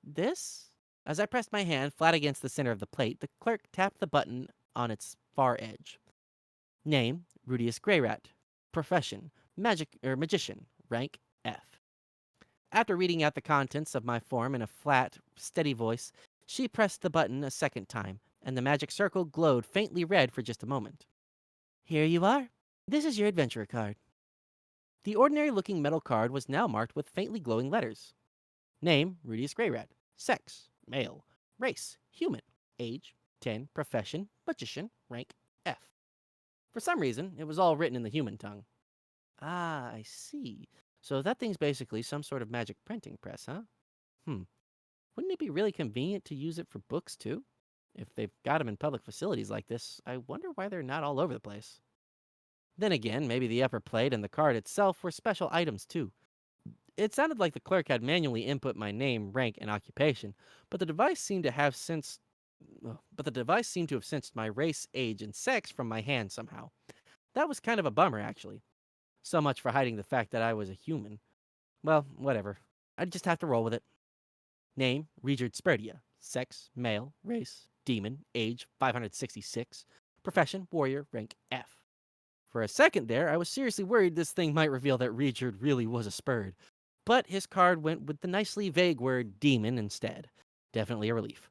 this? As I pressed my hand flat against the center of the plate, the clerk tapped the button on its far edge. Name, Rudius Greyrat. Profession, magician. Rank, F. After reading out the contents of my form in a flat, steady voice, she pressed the button a second time, and the magic circle glowed faintly red for just a moment. Here you are. This is your adventurer card. The ordinary-looking metal card was now marked with faintly glowing letters. Name, Rudius Greyrat. Sex, male. Race, human. Age, 10. Profession, magician. Rank, F. For some reason, it was all written in the human tongue. Ah, I see. So that thing's basically some sort of magic printing press, huh? Wouldn't it be really convenient to use it for books, too? If they've got them in public facilities like this, I wonder why they're not all over the place. Then again, maybe the upper plate and the card itself were special items, too. It sounded like the clerk had manually input my name, rank, and occupation, but the device seemed to have sensed my race, age, and sex from my hand somehow. That was kind of a bummer, actually. So much for hiding the fact that I was a human. Well, whatever. I'd just have to roll with it. Name, Regard Sperdia. Sex, male. Race, demon. Age, 566. Profession, warrior. Rank, F. For a second there, I was seriously worried this thing might reveal that Regard really was a Spurred. But his card went with the nicely vague word demon instead. Definitely a relief.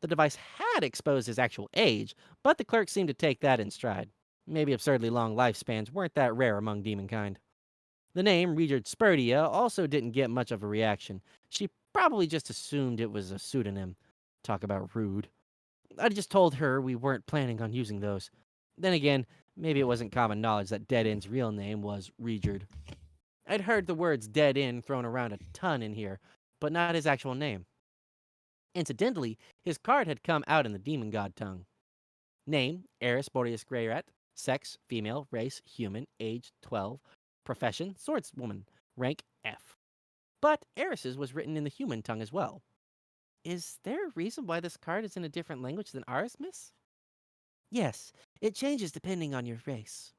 The device had exposed his actual age, but the clerk seemed to take that in stride. Maybe absurdly long lifespans weren't that rare among demonkind. The name, Regard Sperdia, also didn't get much of a reaction. She probably just assumed it was a pseudonym. Talk about rude. I just told her we weren't planning on using those. Then again, maybe it wasn't common knowledge that Dead End's real name was Regard. I'd heard the words Dead End thrown around a ton in here, but not his actual name. Incidentally, his card had come out in the demon god tongue. Name, Eris Boreas Greyrat. Sex, female. Race, human. Age, 12. Profession, swordswoman. Rank, F. But Eris's was written in the human tongue as well. Is there a reason why this card is in a different language than ours, miss? Yes, it changes depending on your race.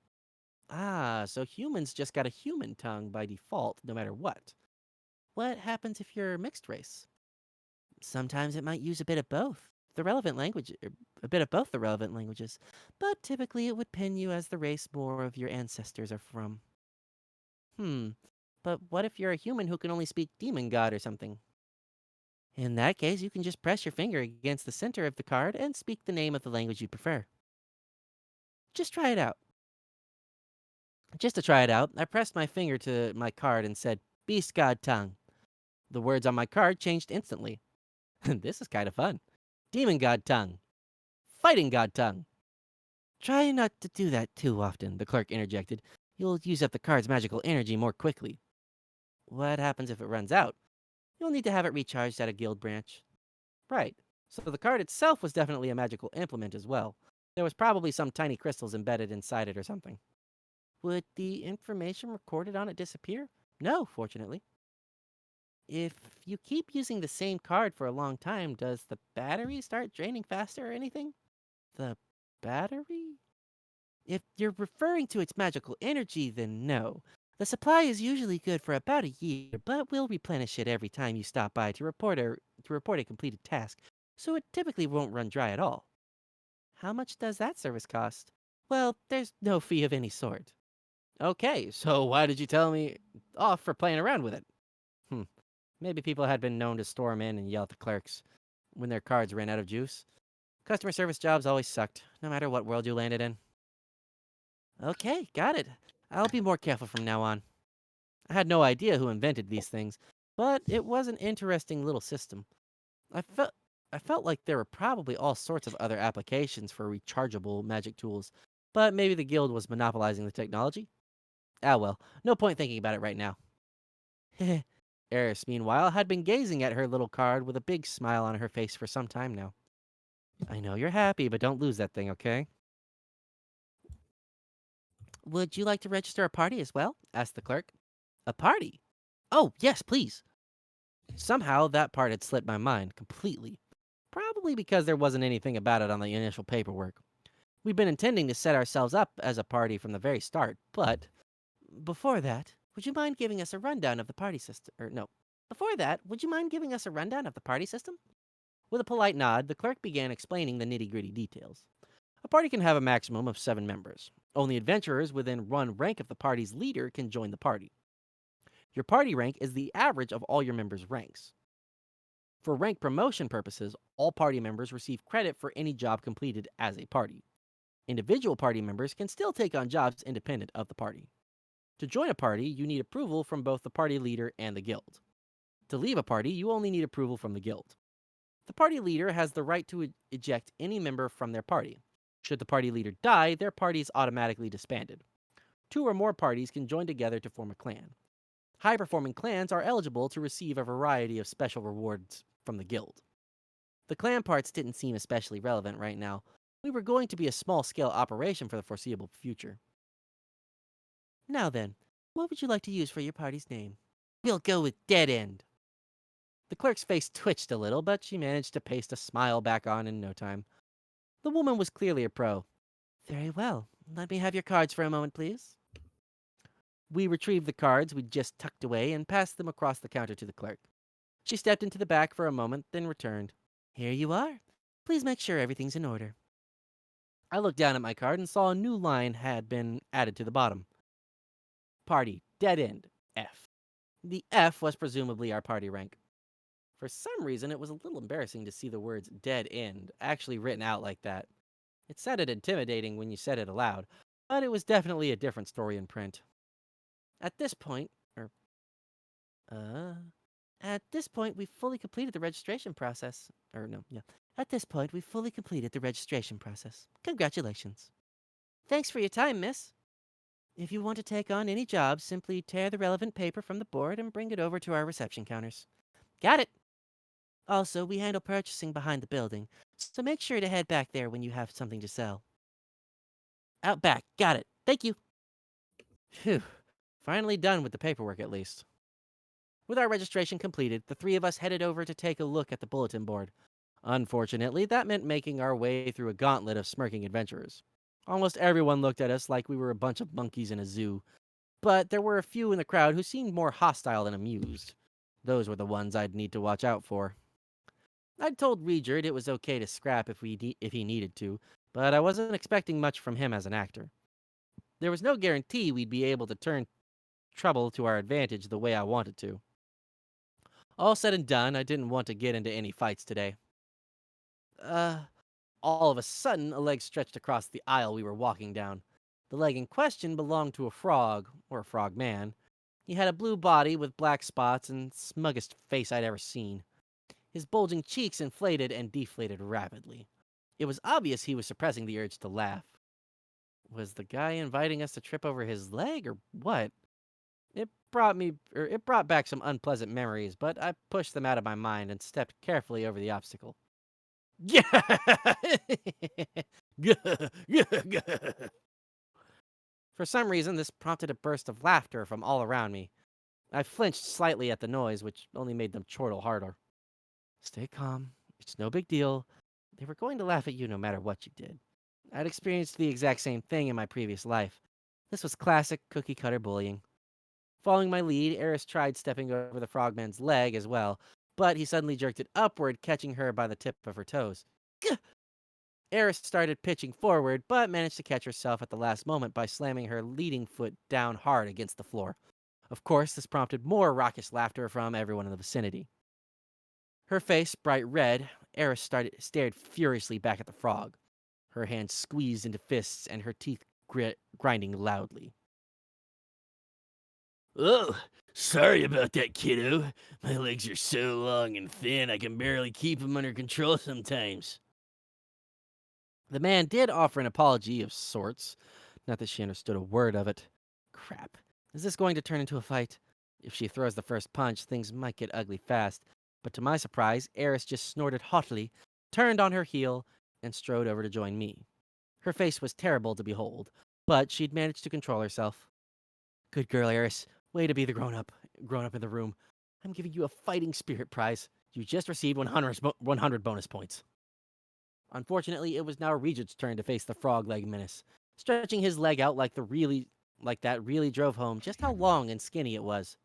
Ah, so humans just got a human tongue by default, no matter what. What happens if you're mixed race? Sometimes it might use a bit of both. The relevant language, a bit of both the relevant languages, but typically it would pin you as the race more of your ancestors are from. But what if you're a human who can only speak demon god or something? In that case, you can just press your finger against the center of the card and speak the name of the language you prefer. Just try it out. Just to try it out, I pressed my finger to my card and said, Beast God Tongue. The words on my card changed instantly. This is kind of fun. Demon God Tongue. Fighting God Tongue. Try not to do that too often, the clerk interjected. You'll use up the card's magical energy more quickly. What happens if it runs out? You'll need to have it recharged at a guild branch. Right. So the card itself was definitely a magical implement as well. There was probably some tiny crystals embedded inside it or something. Would the information recorded on it disappear? No, fortunately. If you keep using the same card for a long time, does the battery start draining faster or anything? The battery? If you're referring to its magical energy, then no. The supply is usually good for about a year, but we'll replenish it every time you stop by to report a completed task, so it typically won't run dry at all. How much does that service cost? Well, there's no fee of any sort. Okay, so why did you tell me off for playing around with it? Maybe people had been known to storm in and yell at the clerks when their cards ran out of juice. Customer service jobs always sucked, no matter what world you landed in. Okay, got it. I'll be more careful from now on. I had no idea who invented these things, but it was an interesting little system. I felt I felt like there were probably all sorts of other applications for rechargeable magic tools, but maybe the guild was monopolizing the technology. Ah well, no point thinking about it right now. Eris, meanwhile, had been gazing at her little card with a big smile on her face for some time now. I know you're happy, but don't lose that thing, okay? Would you like to register a party as well? Asked the clerk. A party? Oh, yes, please. Somehow that part had slipped my mind completely. Probably because there wasn't anything about it on the initial paperwork. We'd been intending to set ourselves up as a party from the very start, but before that, would you mind giving us a rundown of the party system? Or no. Before that, would you mind giving us a rundown of the party system? With a polite nod, the clerk began explaining the nitty-gritty details. A party can have a maximum of 7 members. Only adventurers within one rank of the party's leader can join the party. Your party rank is the average of all your members' ranks. For rank promotion purposes, all party members receive credit for any job completed as a party. Individual party members can still take on jobs independent of the party. To join a party, you need approval from both the party leader and the guild. To leave a party, you only need approval from the guild. The party leader has the right to eject any member from their party. Should the party leader die, their party is automatically disbanded. 2 or more parties can join together to form a clan. High-performing clans are eligible to receive a variety of special rewards from the guild. The clan parts didn't seem especially relevant right now. We were going to be a small-scale operation for the foreseeable future. Now then, what would you like to use for your party's name? We'll go with Dead End. The clerk's face twitched a little, but she managed to paste a smile back on in no time. The woman was clearly a pro. Very well. Let me have your cards for a moment, please. We retrieved the cards we'd just tucked away and passed them across the counter to the clerk. She stepped into the back for a moment, then returned. Here you are. Please make sure everything's in order. I looked down at my card and saw a new line had been added to the bottom. Party, Dead End, F. The F was presumably our party rank. For some reason, it was a little embarrassing to see the words Dead End actually written out like that. It sounded intimidating when you said it aloud, but it was definitely a different story in print. At this point, at this point, we've fully completed the registration process. At this point, we've fully completed the registration process. Congratulations. Thanks for your time, miss. If you want to take on any jobs, simply tear the relevant paper from the board and bring it over to our reception counters. Got it. Also, we handle purchasing behind the building, so make sure to head back there when you have something to sell. Out back. Got it. Thank you. Phew. Finally done with the paperwork, at least. With our registration completed, the 3 of us headed over to take a look at the bulletin board. Unfortunately, that meant making our way through a gauntlet of smirking adventurers. Almost everyone looked at us like we were a bunch of monkeys in a zoo, but there were a few in the crowd who seemed more hostile than amused. Those were the ones I'd need to watch out for. I'd told Regerd it was okay to scrap if he needed to, but I wasn't expecting much from him as an actor. There was no guarantee we'd be able to turn trouble to our advantage the way I wanted to. All said and done, I didn't want to get into any fights today. All of a sudden, a leg stretched across the aisle we were walking down. The leg in question belonged to a frog, or a frog man. He had a blue body with black spots and smuggest face I'd ever seen. His bulging cheeks inflated and deflated rapidly. It was obvious he was suppressing the urge to laugh. Was the guy inviting us to trip over his leg, or what? It brought back some unpleasant memories, but I pushed them out of my mind and stepped carefully over the obstacle. For some reason, this prompted a burst of laughter from all around me. I flinched slightly at the noise, which only made them chortle harder. Stay calm. It's no big deal. They were going to laugh at you no matter what you did. I'd experienced the exact same thing in my previous life. This was classic cookie-cutter bullying. Following my lead, Eris tried stepping over the frogman's leg as well, but he suddenly jerked it upward, catching her by the tip of her toes. Gah! Eris started pitching forward, but managed to catch herself at the last moment by slamming her leading foot down hard against the floor. Of course, this prompted more raucous laughter from everyone in the vicinity. Her face bright red, Eris stared furiously back at the frog. Her hands squeezed into fists and her teeth grinding loudly. Oh, sorry about that, kiddo. My legs are so long and thin I can barely keep them under control sometimes. The man did offer an apology of sorts. Not that she understood a word of it. Crap. Is this going to turn into a fight? If she throws the first punch, things might get ugly fast. But to my surprise, Eris just snorted haughtily, turned on her heel, and strode over to join me. Her face was terrible to behold, but she'd managed to control herself. Good girl, Eris. Way to be the grown-up in the room. I'm giving you a fighting spirit prize. You just received 100 bonus points. Unfortunately, it was now Regent's turn to face the frog leg menace. Stretching his leg out like that really drove home just how long and skinny it was.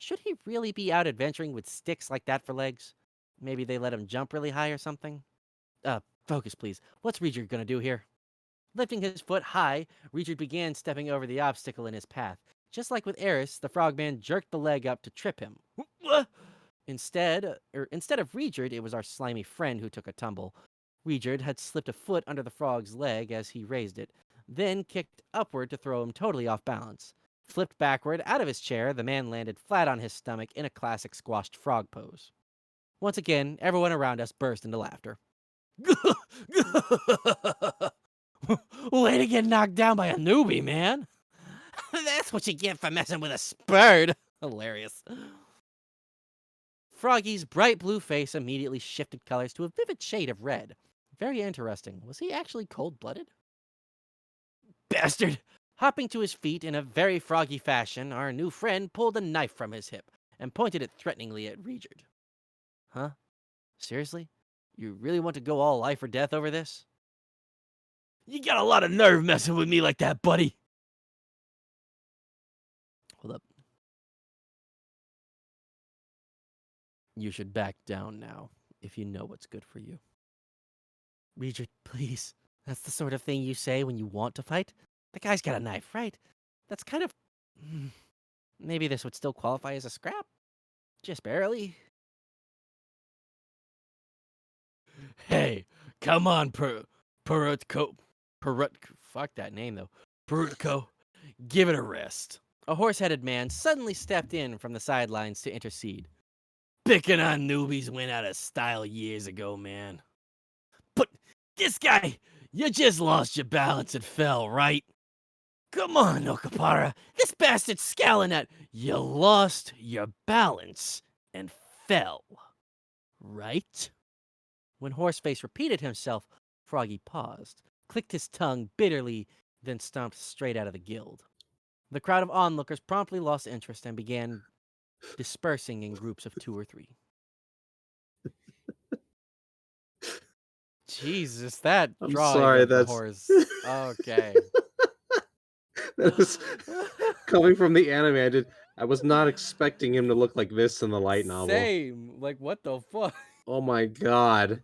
Should he really be out adventuring with sticks like that for legs? Maybe they let him jump really high or something? Focus please. What's Regent gonna do here? Lifting his foot high, Regent began stepping over the obstacle in his path. Just like with Eris, the frogman jerked the leg up to trip him. Instead of Regent, it was our slimy friend who took a tumble. Regent had slipped a foot under the frog's leg as he raised it, then kicked upward to throw him totally off balance. Flipped backward out of his chair, the man landed flat on his stomach in a classic squashed frog pose. Once again, everyone around us burst into laughter. Way to get knocked down by a newbie, man. That's what you get for messing with a spurd. Hilarious. Froggy's bright blue face immediately shifted colors to a vivid shade of red. Very interesting. Was he actually cold-blooded? Bastard! Hopping to his feet in a very froggy fashion, our new friend pulled a knife from his hip and pointed it threateningly at Regent. Huh? Seriously? You really want to go all life or death over this? You got a lot of nerve messing with me like that, buddy. Hold up. You should back down now, if you know what's good for you. Regent, please. That's the sort of thing you say when you want to fight? The guy's got a knife, right? That's kind of... Maybe this would still qualify as a scrap? Just barely. Hey, come on, Perutko. Fuck that name, though. Perutko, give it a rest. A horse-headed man suddenly stepped in from the sidelines to intercede. Picking on newbies went out of style years ago, man. But this guy, you just lost your balance and fell, right? Come on, Okapara. This bastard's scowling at you lost your balance and fell, right? When Horseface repeated himself, Froggy paused, clicked his tongue bitterly, then stomped straight out of the guild. The crowd of onlookers promptly lost interest and began dispersing in groups of 2 or 3. Jesus, that I'm drawing sorry, of the that's horse. Okay. that was coming from the anime. I was not expecting him to look like this in the light novel. Same. Like, what the fuck? Oh my god.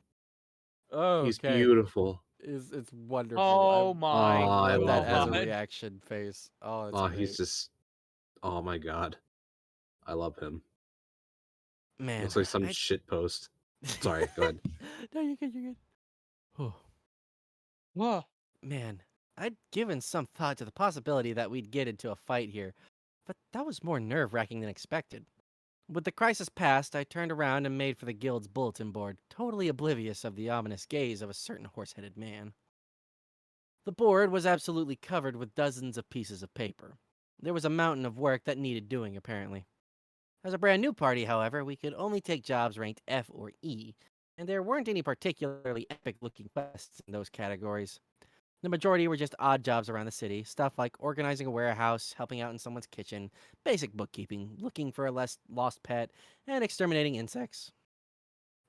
Oh, He's okay. beautiful. It's wonderful. Oh my Oh, I want that love as a him. reaction face. Oh, it's Oh, great. he's just oh my god. I love him. Man. Looks like some shit post. Sorry, go ahead. No, you're good. You're good. Oh. Whoa. Man, I'd given some thought to the possibility that we'd get into a fight here, but that was more nerve-wracking than expected. With the crisis past, I turned around and made for the guild's bulletin board, totally oblivious of the ominous gaze of a certain horse-headed man. The board was absolutely covered with dozens of pieces of paper. There was a mountain of work that needed doing, apparently. As a brand new party, however, we could only take jobs ranked F or E, and there weren't any particularly epic-looking quests in those categories. The majority were just odd jobs around the city, stuff like organizing a warehouse, helping out in someone's kitchen, basic bookkeeping, looking for a lost pet, and exterminating insects.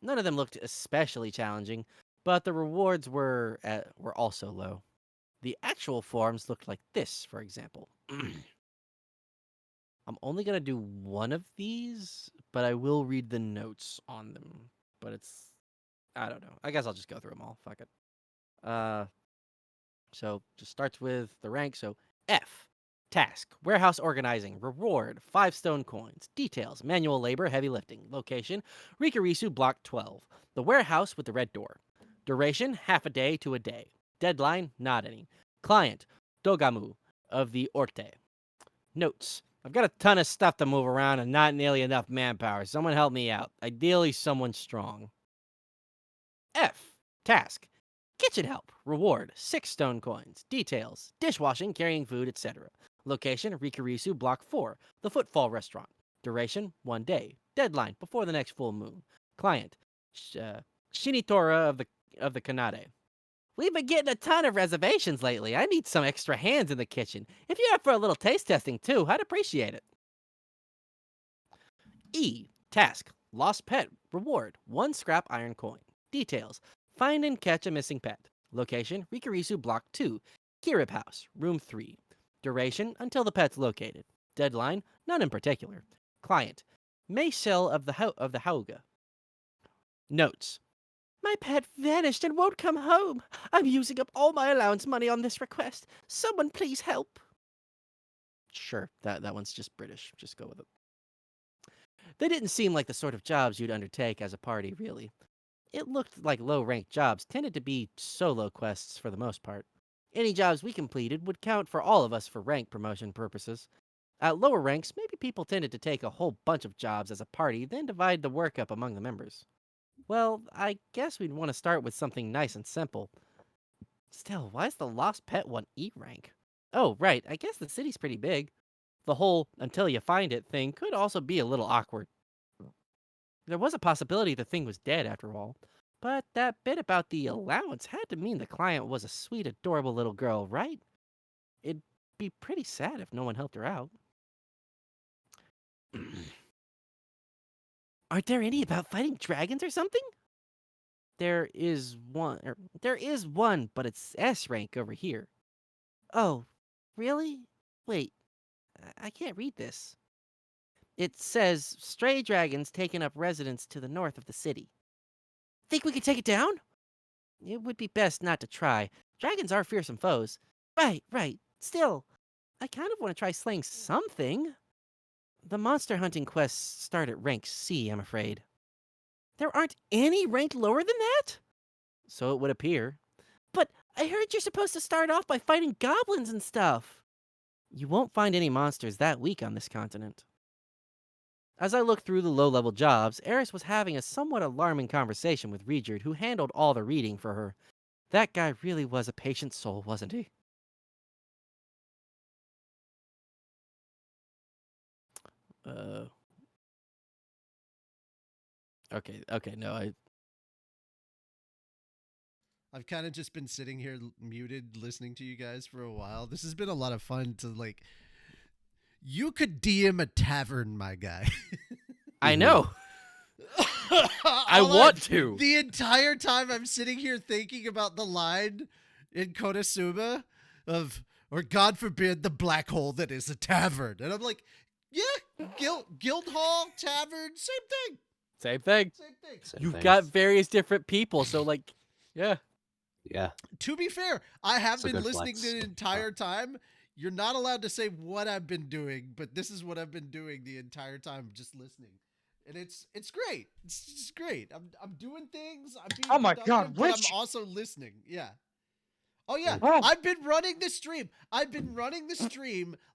None of them looked especially challenging, but the rewards were also low. The actual forms looked like this, for example. I'm only going to do one of these, but I will read the notes on them. But I don't know. I guess I'll just go through them all. Fuck it. So just starts with the rank. So F, task, warehouse organizing, reward, 5 stone coins, details, manual labor, heavy lifting, location, Rikarisu block 12, the warehouse with the red door, duration, half a day to a day, deadline, not any, client, Dogamu of the Orte. Notes, I've got a ton of stuff to move around and not nearly enough manpower. Someone help me out. Ideally, someone strong. F, task, kitchen help, reward, 6 stone coins, details, dishwashing, carrying food, etc. Location, Rikarisu block 4, the Footfall restaurant. Duration, 1 day. Deadline, before the next full moon. Client, Shinitora of the Kanade. We've been getting a ton of reservations lately. I need some extra hands in the kitchen. If you're up for a little taste testing too, I'd appreciate it. E, task, lost pet, reward, 1 scrap iron coin. Details, find and catch a missing pet. Location, Rikarisu block 2, Kirib house, room 3. Duration, until the pet's located. Deadline, none in particular. Client, Maysel of the Hauga. Notes, my pet vanished and won't come home. I'm using up all my allowance money on this request. Someone please help. Sure, that one's just British. Just go with it. They didn't seem like the sort of jobs you'd undertake as a party, really. It looked like low-ranked jobs tended to be solo quests for the most part. Any jobs we completed would count for all of us for rank promotion purposes. At lower ranks, maybe people tended to take a whole bunch of jobs as a party, then divide the work up among the members. Well, I guess we'd want to start with something nice and simple. Still, why is the lost pet one E rank? Oh, right, I guess the city's pretty big. The whole until you find it thing could also be a little awkward. There was a possibility the thing was dead after all, but that bit about the allowance had to mean the client was a sweet, adorable little girl, right? It'd be pretty sad if no one helped her out. Aren't there any about fighting dragons or something? There is one, but it's S rank over here. Oh, really? Wait, I can't read this. It says stray dragons taking up residence to the north of the city. Think we could take it down? It would be best not to try. Dragons are fearsome foes. Right. Still, I kind of want to try slaying something. The monster hunting quests start at rank C, I'm afraid. There aren't any ranked lower than that? So it would appear. But I heard you're supposed to start off by fighting goblins and stuff. You won't find any monsters that weak on this continent. As I looked through the low-level jobs, Eris was having a somewhat alarming conversation with Regerd, who handled all the reading for her. That guy really was a patient soul, wasn't he? Okay, no, I've kind of just been sitting here muted listening to you guys for a while. This has been a lot of fun to like. You could DM a tavern, my guy. I know. I want to. The entire time I'm sitting here thinking about the line in Konosuba of, or God forbid, the black hole that is a tavern. And I'm like, yeah, guild hall, tavern, Same thing. Same You've things. got various different people, so like, yeah. Yeah. To be fair, I have It's a been good listening flex. the entire time. You're not allowed to say what I've been doing, but this is what I've been doing the entire time, just listening. And it's great. It's just great. I'm doing things. I'm being Oh my productive, God, but which- I'm also listening. Yeah. Oh yeah, Oh. I've been running the stream.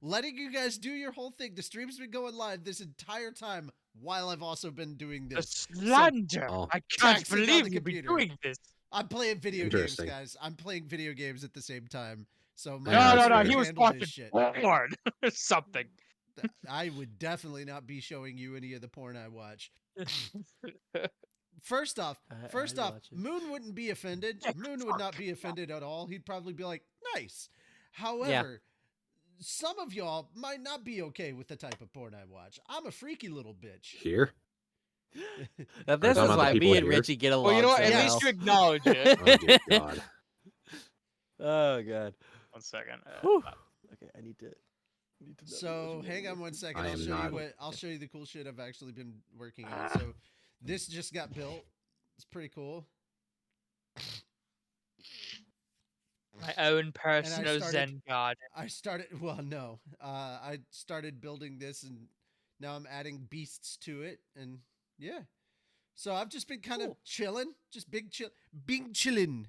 Letting you guys do your whole thing. The stream's been going live this entire time while I've also been doing The this. slander! Oh. I can't Taxing on believe the you'd be computer. doing this. I'm playing video games, Interesting. guys. I'm playing video games at the same time. So my Yeah, No, that's no, no. fair. He was handle watching this shit. porn or something. I would definitely not be showing you any of the porn I watch. First off, I'd watch it. Moon wouldn't be offended. Moon would not be offended at all. He'd probably be like, nice. However, some of y'all might not be okay with the type of porn I watch. I'm a freaky little bitch. Here? Now, this talking is about the why people me and here? Richie get along Well, you know what? so At Yes. least well. you acknowledge it. Oh, dear God. Oh god. 1 second. Whew. Okay, I need to. So hang on 1 second. I I'll am show not- you what I'll show you the cool shit I've actually been working on. So this just got built. It's pretty cool. My own personal started- Zen god. I started building this and now I'm adding beasts to it and yeah. So I've just been kind of Cool. chilling, just big chilling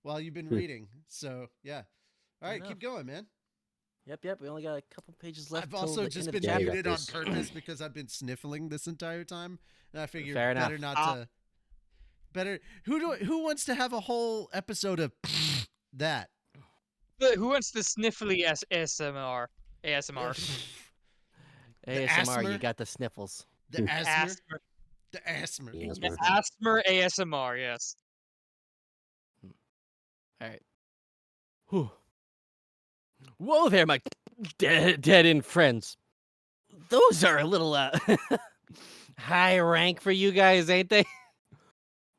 while you've been reading. So yeah. All right, enough. keep going, man. Yep. We only got a couple pages left. I've till also the just end of been the you chapter. got muted on this. purpose because I've been sniffling this entire time, and I figured Fair enough. better not to. Better who wants to have a whole episode of that? Who wants the sniffly ASMR? ASMR. The ASMR, you asthma? got the sniffles. The asthma, Asthma. the asthma. Yes, The man. asthma ASMR, yes. All right. Whew. Whoa there, my dead end friends. Those are a little high rank for you guys, ain't they?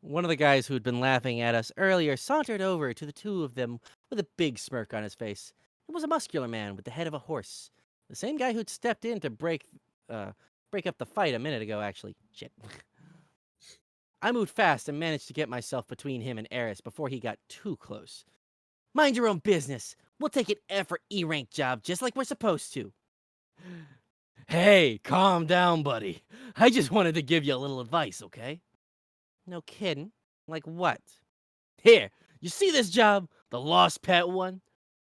One of the guys who'd been laughing at us earlier sauntered over to the two of them with a big smirk on his face. It was a muscular man with the head of a horse. The same guy who'd stepped in to break up the fight a minute ago, actually. Shit. I moved fast and managed to get myself between him and Eris before he got too close. Mind your own business. We'll take an F or E rank job just like we're supposed to. Hey, calm down, buddy. I just wanted to give you a little advice, okay? No kidding. Like what? Here, you see this job? The lost pet one?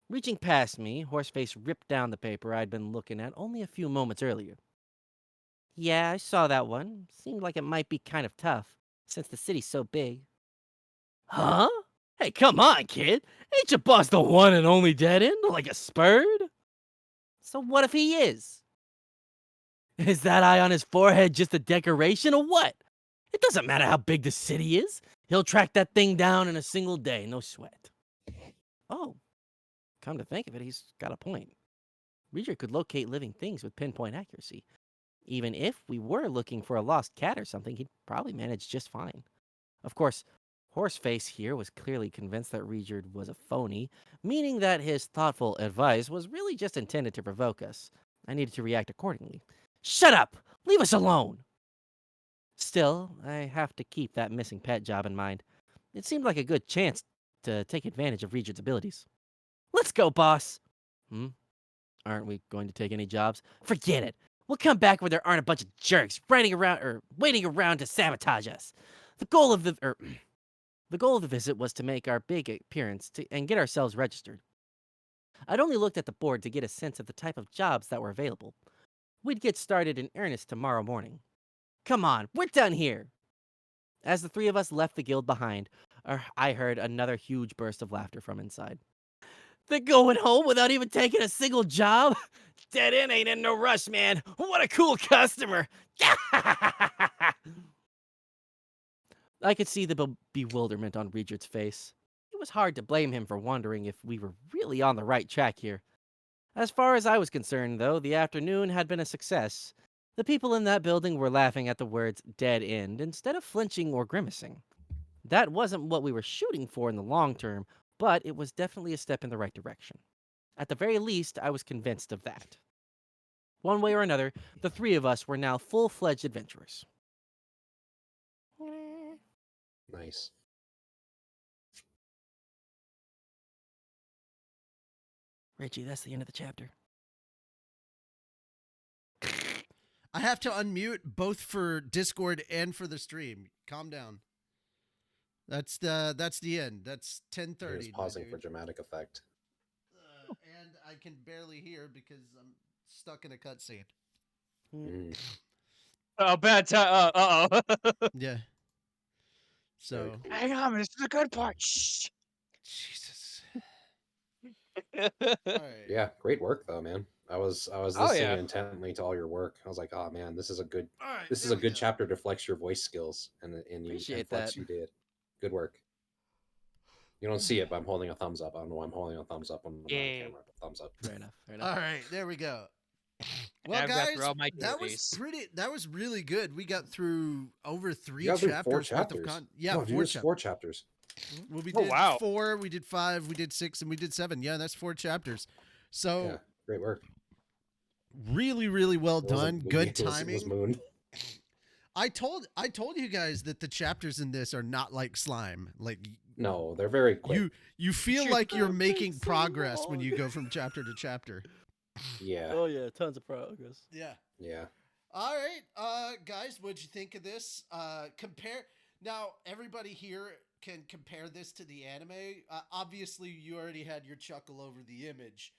Reaching past me, Horseface ripped down the paper I'd been looking at only a few moments earlier. Yeah, I saw that one. Seemed like it might be kind of tough, since the city's so big. Huh? Hey, come on, kid. Ain't your boss the one and only dead end, like a spurd? So what if he is? Is that eye on his forehead just a decoration or what? It doesn't matter how big the city is. He'll track that thing down in a single day, no sweat. Oh, come to think of it, he's got a point. Reader could locate living things with pinpoint accuracy. Even if we were looking for a lost cat or something, he'd probably manage just fine. Of course, Horseface here was clearly convinced that Regard was a phony, meaning that his thoughtful advice was really just intended to provoke us. I needed to react accordingly. Shut up! Leave us alone! Still, I have to keep that missing pet job in mind. It seemed like a good chance to take advantage of Regard's abilities. Let's go, boss! Aren't we going to take any jobs? Forget it! We'll come back where there aren't a bunch of jerks waiting around to sabotage us. The goal of the visit was to make our big appearance and get ourselves registered. I'd only looked at the board to get a sense of the type of jobs that were available. We'd get started in earnest tomorrow morning. Come on, we're done here! As the three of us left the guild behind, I heard another huge burst of laughter from inside. They're going home without even taking a single job? Dead end ain't in no rush, man. What a cool customer! I could see the bewilderment on Regard's face. It was hard to blame him for wondering if we were really on the right track here. As far as I was concerned, though, the afternoon had been a success. The people in that building were laughing at the words dead end instead of flinching or grimacing. That wasn't what we were shooting for in the long term, but it was definitely a step in the right direction. At the very least, I was convinced of that. One way or another, the three of us were now full-fledged adventurers. Nice. Richie, that's the end of the chapter. I have to unmute both for Discord and for the stream. Calm down. That's the end. That's 10:30. He was pausing for dramatic effect. And I can barely hear because I'm stuck in a cutscene. Mm. Oh, bad time. Uh-oh. Yeah. So, Hang on, this is the good part. Shh. Jesus. All right. Yeah, great work though, man. I was Oh, listening yeah. intently to all your work. I was like, oh man, this is a good All right. this is there a we good go. chapter to flex your voice skills and Appreciate flex that. you did. Good work. You don't see it, but I'm holding a thumbs up. I don't know why I'm holding a thumbs up on the Yay. camera. Thumbs up. Fair enough. Fair enough. All right, there we go. Well, I've got guys, through all my that was duties. that was really good. We got through over 3 You got through chapters, 4 worth of chapters. content. Yeah, No, dude, 4 it's chapters. 4 chapters. Well, we Oh, did wow. 4, we did 5, we did 6, and we did 7. Yeah, that's 4 chapters. So Yeah, great work. really, really well It wasn't done. me, Good it was timing. Moon. I told you guys that the chapters in this are not like slime. Like No, they're very quick. you feel Shoot. like you're That making takes so progress when you long. go from chapter to chapter. Yeah, Oh yeah, tons of progress. Yeah. yeah. All right, guys, what'd you think of this? Compare now. Everybody here can compare this to the anime. Obviously, you already had your chuckle over the image.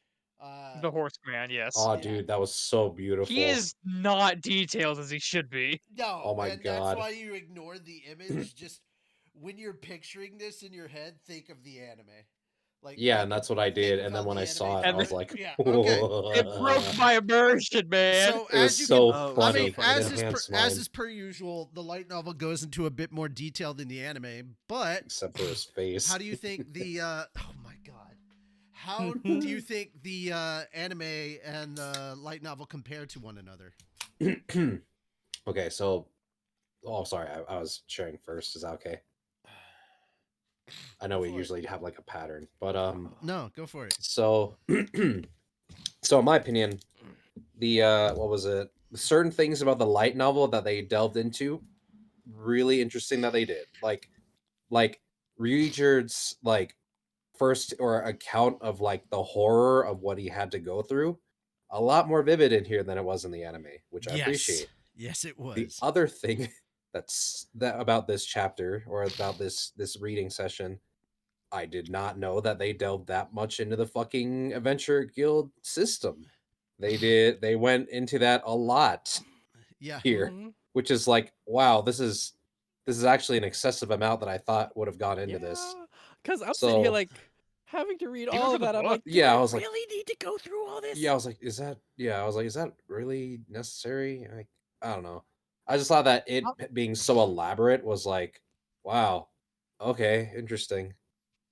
The Horseman, yes. Oh, Yeah. dude, that was so beautiful. He is not detailed as he should be. No, Oh my and God. that's why you ignore the image. Just when you're picturing this in your head, think of the anime. Like Yeah, and that's what I did. And then when I saw it, I And was then- like, yeah, okay. It broke my immersion, man. So It was as you so can, Oh, I funny. mean, It as enhanced as mine, is per usual, the light novel goes into a bit more detail than the anime. But except for his face. how do you think the? Oh my god, how do you think the anime and the light novel compare to one another? Okay, so, oh, sorry, I was sharing first. Is that okay? I know Go we for it. usually have like a pattern, but No, go for it. so, so in my opinion, the what was it? Certain things about the light novel that they delved into, really interesting that they did. Like Ryujerd's like first or account of like the horror of what he had to go through, a lot more vivid in here than it was in the anime, which I appreciate. Yes, it was. The other thing that about this chapter or about this reading session, I did not know that they delved that much into the fucking Adventure Guild system. They went into that a lot Yeah. here, which is like, wow, this is actually an excessive amount that I thought would have gone into this. Because I'm sitting here So- like having to read Even all for of the that. I'm book? like, Yeah, do I was like- really need to go through all this? Yeah, I was like, is that really necessary? I don't know. I just thought that it being so elaborate was like, wow, okay, interesting.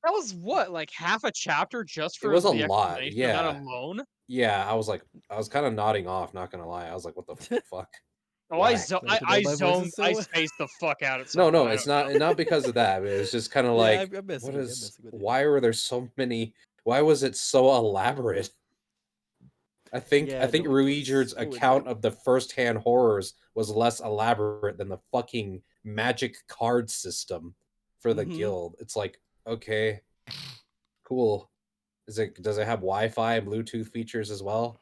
That was what, like half a chapter just for was a the lot, explanation of that yeah. alone? Yeah, I was kind of nodding off, not gonna lie. I was like, what the fuck? Oh, Why? I Glad to know my voice zoned, is I so- spaced the fuck out at some No, point. it's not because of that. It was just kind of Yeah, like, I'm messing what with you, I'm is? messing with you. Why were there so many? Why was it so elaborate? I think Yeah, no, it was Ruijerd's so account of the first-hand horrors was less elaborate than the fucking magic card system for the Mhm. guild. It's like, okay, cool. Does it have Wi-Fi and Bluetooth features as well?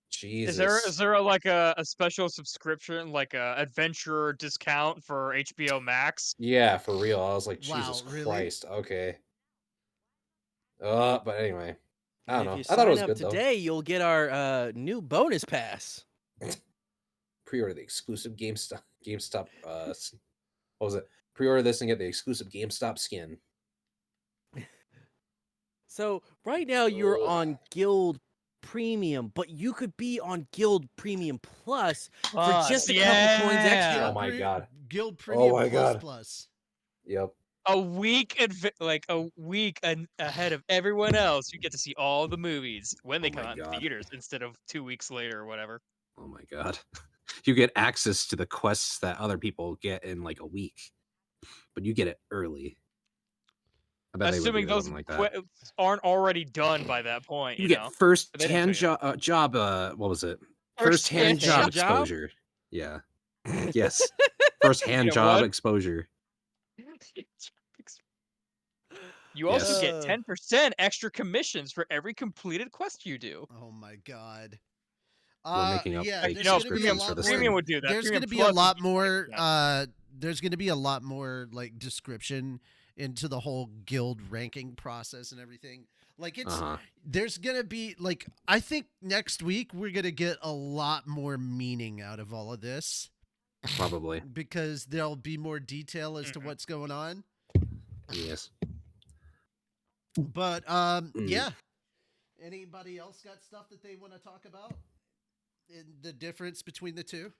Jesus. Is there like a special subscription, like a adventure discount for HBO Max? Yeah, for real. I was like, Wow, Jesus really? Christ. Okay. But anyway, I don't And know. if you I thought it was sign up good today, you'll get our new bonus pass. though. Pre-order the exclusive GameStop. What was it? Pre-order this and get the exclusive GameStop skin. So right now you're Ugh. on Guild Premium, but you could be on Guild Premium Plus for just a couple coins extra. Oh my God. Guild Premium my Plus God. Plus. Yep. A week ahead of everyone else, you get to see all the movies when they Oh come my out in God. theaters instead of 2 weeks later or whatever. Oh my God. You get access to the quests that other people get in like a week, but you get it early. I bet Assuming they would do those something like that. aren't already done by that point, You you get know. They first-hand didn't job. What was it? First-hand First-hand job job? exposure. Yeah. Yes. First-hand Yeah, job what? exposure. You also Yes. get Uh. 10% extra commissions for every completed quest you do. Oh my god. We're making up yeah, fake there's No, gonna be a subscriptions for lot this more. Premium thing. would do that. There's Premium gonna be a Plus would lot do more 20%. there's going to be a lot more like description into the whole guild ranking process and everything. Like there's going to be like, I think next week we're going to get a lot more meaning out of all of this. Probably. Because there'll be more detail as to what's going on. Yes. But yeah. Anybody else got stuff that they want to talk about? In the difference between the two?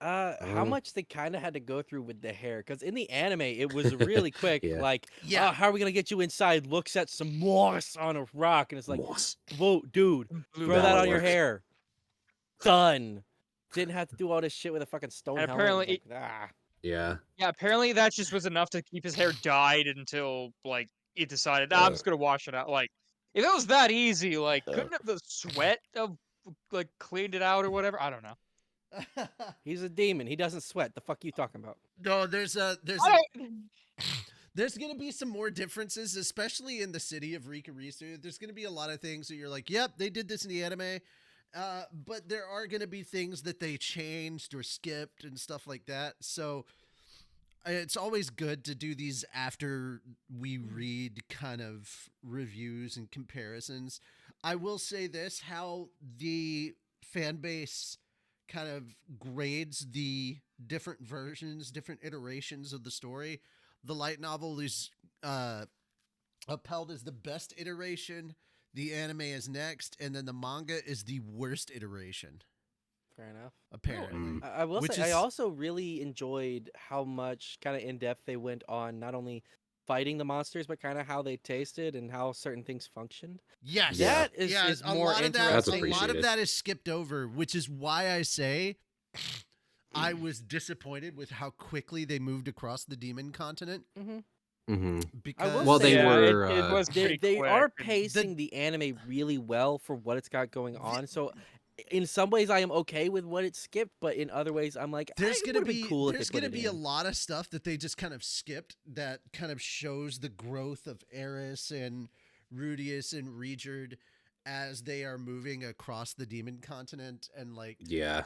How much they kind of had to go through with the hair, because in the anime it was really quick. Yeah. Like, Yeah. how are we gonna get you inside? Looks at some moss on a rock, and it's like, Moss. whoa, dude, Blue throw that That'll on your work. hair. Done. Didn't have to do all this shit with a fucking stone And helmet. apparently Like, Yeah. Yeah, apparently that just was enough to keep his hair dyed until like it decided, I'm just gonna wash it out. Like, if it was that easy, like, couldn't have the sweat of like cleaned it out or whatever? I don't know. he's a demon. He doesn't sweat. The fuck you talking about? No, there's I going to be some more differences, especially in the city of Rikarisu. There's going to be a lot of things that you're like, yep, they did this in the anime. But there are going to be things that they changed or skipped and stuff like that. So it's always good to do these after we read kind of reviews and comparisons. I will say this, how the fan base kind of grades the different versions, different iterations of the story. The light novel is upheld as the best iteration. The anime is next, and then the manga is the worst iteration. Fair enough. Apparently. I will Which say, I is- also really enjoyed how much kind of in depth they went on not only fighting the monsters, but kind of how they tasted and how certain things functioned. Yes. Yeah. That is a more lot of that, That's interesting. a lot of appreciated. that is skipped over, which is why I say I was disappointed with how quickly they moved across the demon continent. Mm-hmm. Because will Well, say- they Yeah, were. it was They, pretty they quick are and- pacing the anime really well for what it's got going on. So, in some ways, I am okay with what it skipped, but in other ways, I'm like, there's it gonna would've be been cool if there's they put gonna it be a in. lot of stuff that they just kind of skipped that kind of shows the growth of Eris and Rudius and Regerd as they are moving across the demon continent, and like Yeah.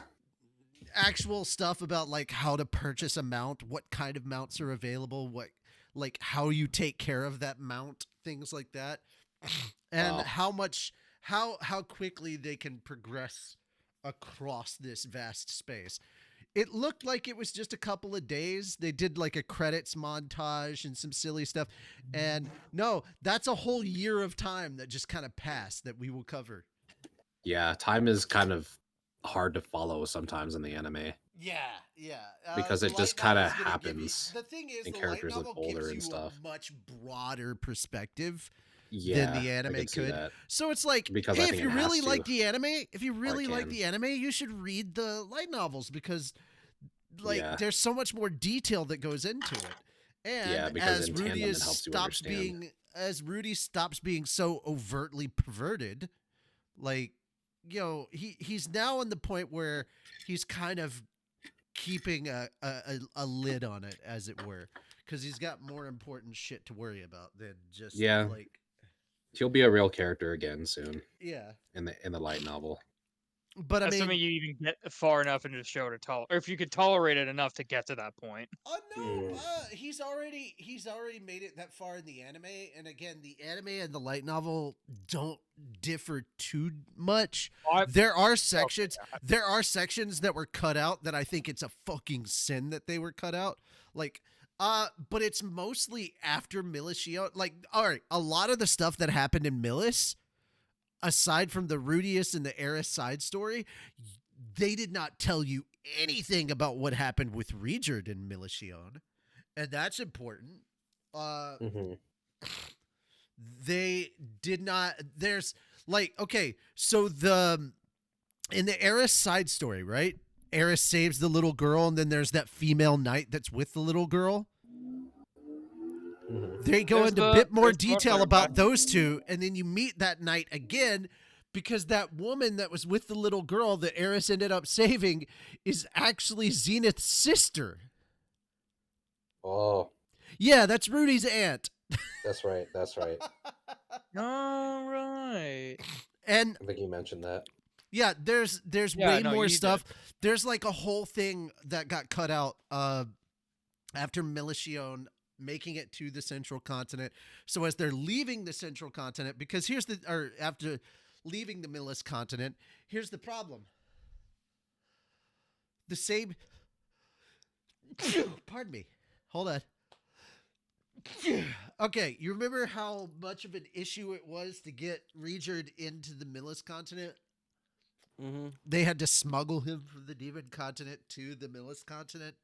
actual stuff about like how to purchase a mount, what kind of mounts are available, what like how you take care of that mount, things like that. And Wow. how quickly they can progress across this vast space. It looked like it was just a couple of days. They did like a credits montage and some silly stuff. And no, that's a whole year of time that just kind of passed that we will cover. Yeah. Time is kind of hard to follow sometimes in the anime. Yeah. Because the it just light kinda novel's gonna give you- happens the thing is, and the light characters look novel older gives and you stuff. a much broader perspective Yeah. than the I anime can see could. that. So it's like, Because I hey, if think you it really has like to, the anime, can. the anime, you should read the light novels because, like, Yeah. there's so much more detail that goes into it. And Yeah, because as in tandem, Rudy it helps you understand. as Rudy stops being so overtly perverted, like, you know, he's now on the point where he's kind of keeping a lid on it, as it were, because he's got more important shit to worry about than just Yeah. like He'll be a real character again soon yeah. in the light novel. But I That's mean, something you even get far enough into the show to tolerate, or if you could tolerate it enough to get to that point. no, he's already made it that far in the anime, and again, the anime and the light novel don't differ too much. There are sections that were cut out that I think it's a fucking sin that they were cut out. Like, but it's mostly after Milishio. Like, all right, a lot of the stuff that happened in Millis, aside from the Rudius and the Eris side story, they did not tell you anything about what happened with Regerd and Milishio, and that's important. They did not. There's like, okay, so in the Eris side story, right? Eris saves the little girl, and then there's that female knight that's with the little girl. They go There's into a the- bit more there's the detail one about back. those two, and then you meet that knight again, because that woman that was with the little girl that Eris ended up saving is actually Zenith's sister. Oh, Yeah, that's Rudy's aunt. that's right. That's right. All right. And I think you mentioned that. Yeah, there's Yeah, way no, more you stuff. There's like a whole thing that got cut out after Milition making it to the central continent. So as they're leaving the central continent, because after leaving the Milis continent, here's the problem. The same pardon me. Hold on. Okay, you remember how much of an issue it was to get Regerd into the Milis continent? Mm-hmm. They had to smuggle him from the Demon continent to the Milis continent.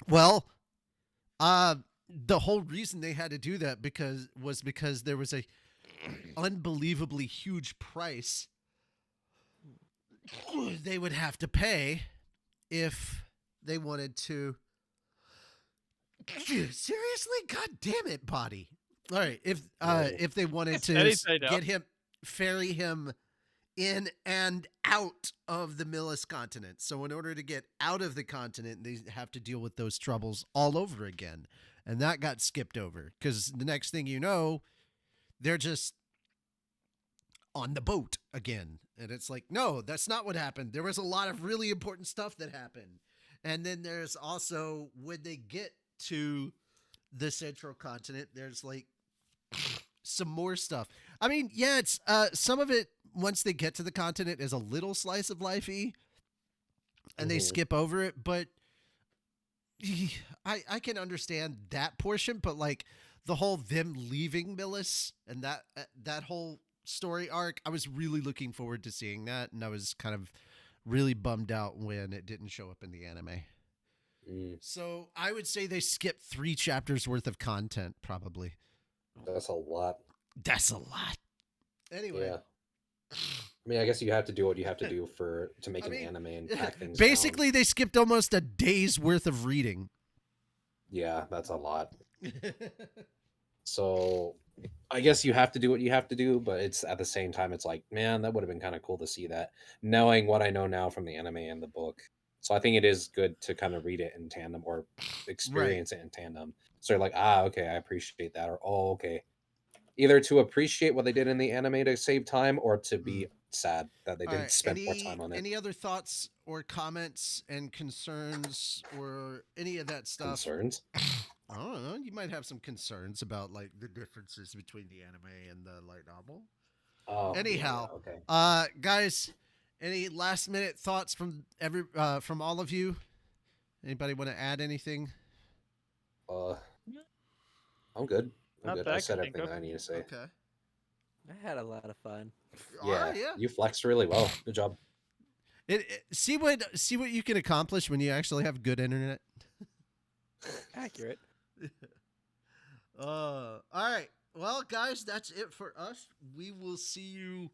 Well, the whole reason they had to do that because there was a unbelievably huge price they would have to pay if they wanted to. Seriously, god damn it, body. All right, if they wanted to ferry him in and out of the Milis continent. So in order to get out of the continent, they have to deal with those troubles all over again. And that got skipped over because the next thing you know, they're just on the boat again. And it's like, no, that's not what happened. There was a lot of really important stuff that happened. And then there's also when they get to the central continent, there's like some more stuff. I mean, yeah, it's some of it once they get to the continent is a little slice of lifey and they skip over it, but I can understand that portion, but like the whole them leaving Milis and that whole story arc, I was really looking forward to seeing that, and I was kind of really bummed out when it didn't show up in the anime. So I would say they skipped 3 chapters worth of content, probably. That's a lot. That's a lot. Anyway. Yeah. I mean, I guess you have to do what you have to do to make an anime and pack things basically, down. they skipped almost a day's worth of reading. Yeah, that's a lot. So I guess you have to do what you have to do, but it's at the same time, it's like, man, that would have been kind of cool to see that, knowing what I know now from the anime and the book. So I think it is good to kind of read it in tandem or experience it in tandem. So you're like, okay, I appreciate that. Or, oh, okay. Either to appreciate what they did in the anime to save time or to be sad that they didn't spend more time on it. Any other thoughts or comments and concerns or any of that stuff? Concerns? I don't know. You might have some concerns about like the differences between the anime and the light novel. Oh, anyhow, yeah, okay. Guys, any last minute thoughts from from all of you? Anybody want to add anything? I'm good. I said everything that I need to say. Okay. I had a lot of fun. Yeah, you flexed really well. Good job. See what you can accomplish when you actually have good internet. Accurate. All right. Well, guys, that's it for us. We will see you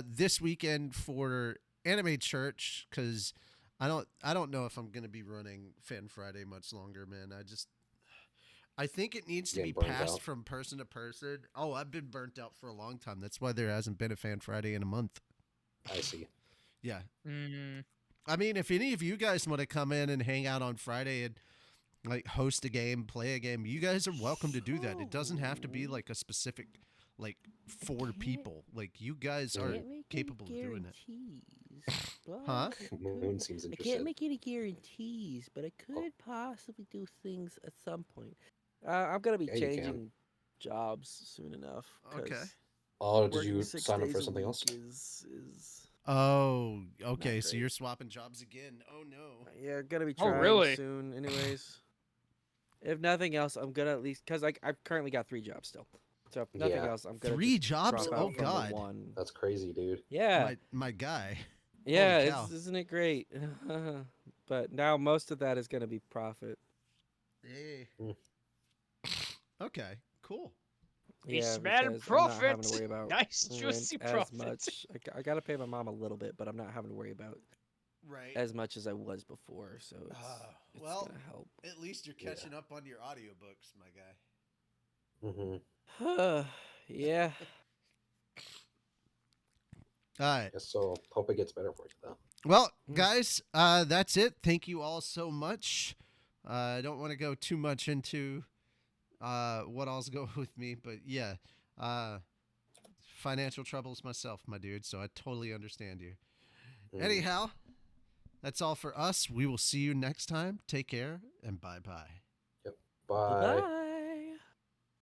this weekend for Anime Church because I don't know if I'm gonna be running Fan Friday much longer, man. I think it needs to be passed from person to person. Oh, I've been burnt out for a long time. That's why there hasn't been a Fan Friday in a month. I see. Yeah. I mean, if any of you guys want to come in and hang out on Friday and like host a game, play a game, you guys are welcome to do that. It doesn't have to be like a specific like 4 people. Like you guys are capable of doing it. Huh? Moon seems interested. I can't make any guarantees, but I could possibly do things at some point. I'm gonna be changing jobs soon enough. Okay. Oh, did you sign up for something else? Oh, okay. So you're swapping jobs again. Oh no. Yeah, gonna be trying soon. Anyways, if nothing else, I'm gonna at least because I've currently got 3 jobs still. So if nothing else, I'm gonna 3 jobs. Oh god, that's crazy, dude. Yeah, my guy. Yeah, isn't it great? But now most of that is gonna be profit. Hey. Okay, cool. Yeah, man, profit. Nice juicy profit. Much. I gotta pay my mom a little bit, but I'm not having to worry about as much as I was before. So it's gonna help. At least you're catching up on your audiobooks, my guy. Yeah. All right. So hope it gets better for you though. Well, guys, that's it. Thank you all so much. I don't want to go too much into what all's going with me, but yeah. financial troubles myself, my dude, so I totally understand you. Mm. Anyhow, that's all for us. We will see you next time. Take care and bye-bye. Yep. Bye Bye. bye.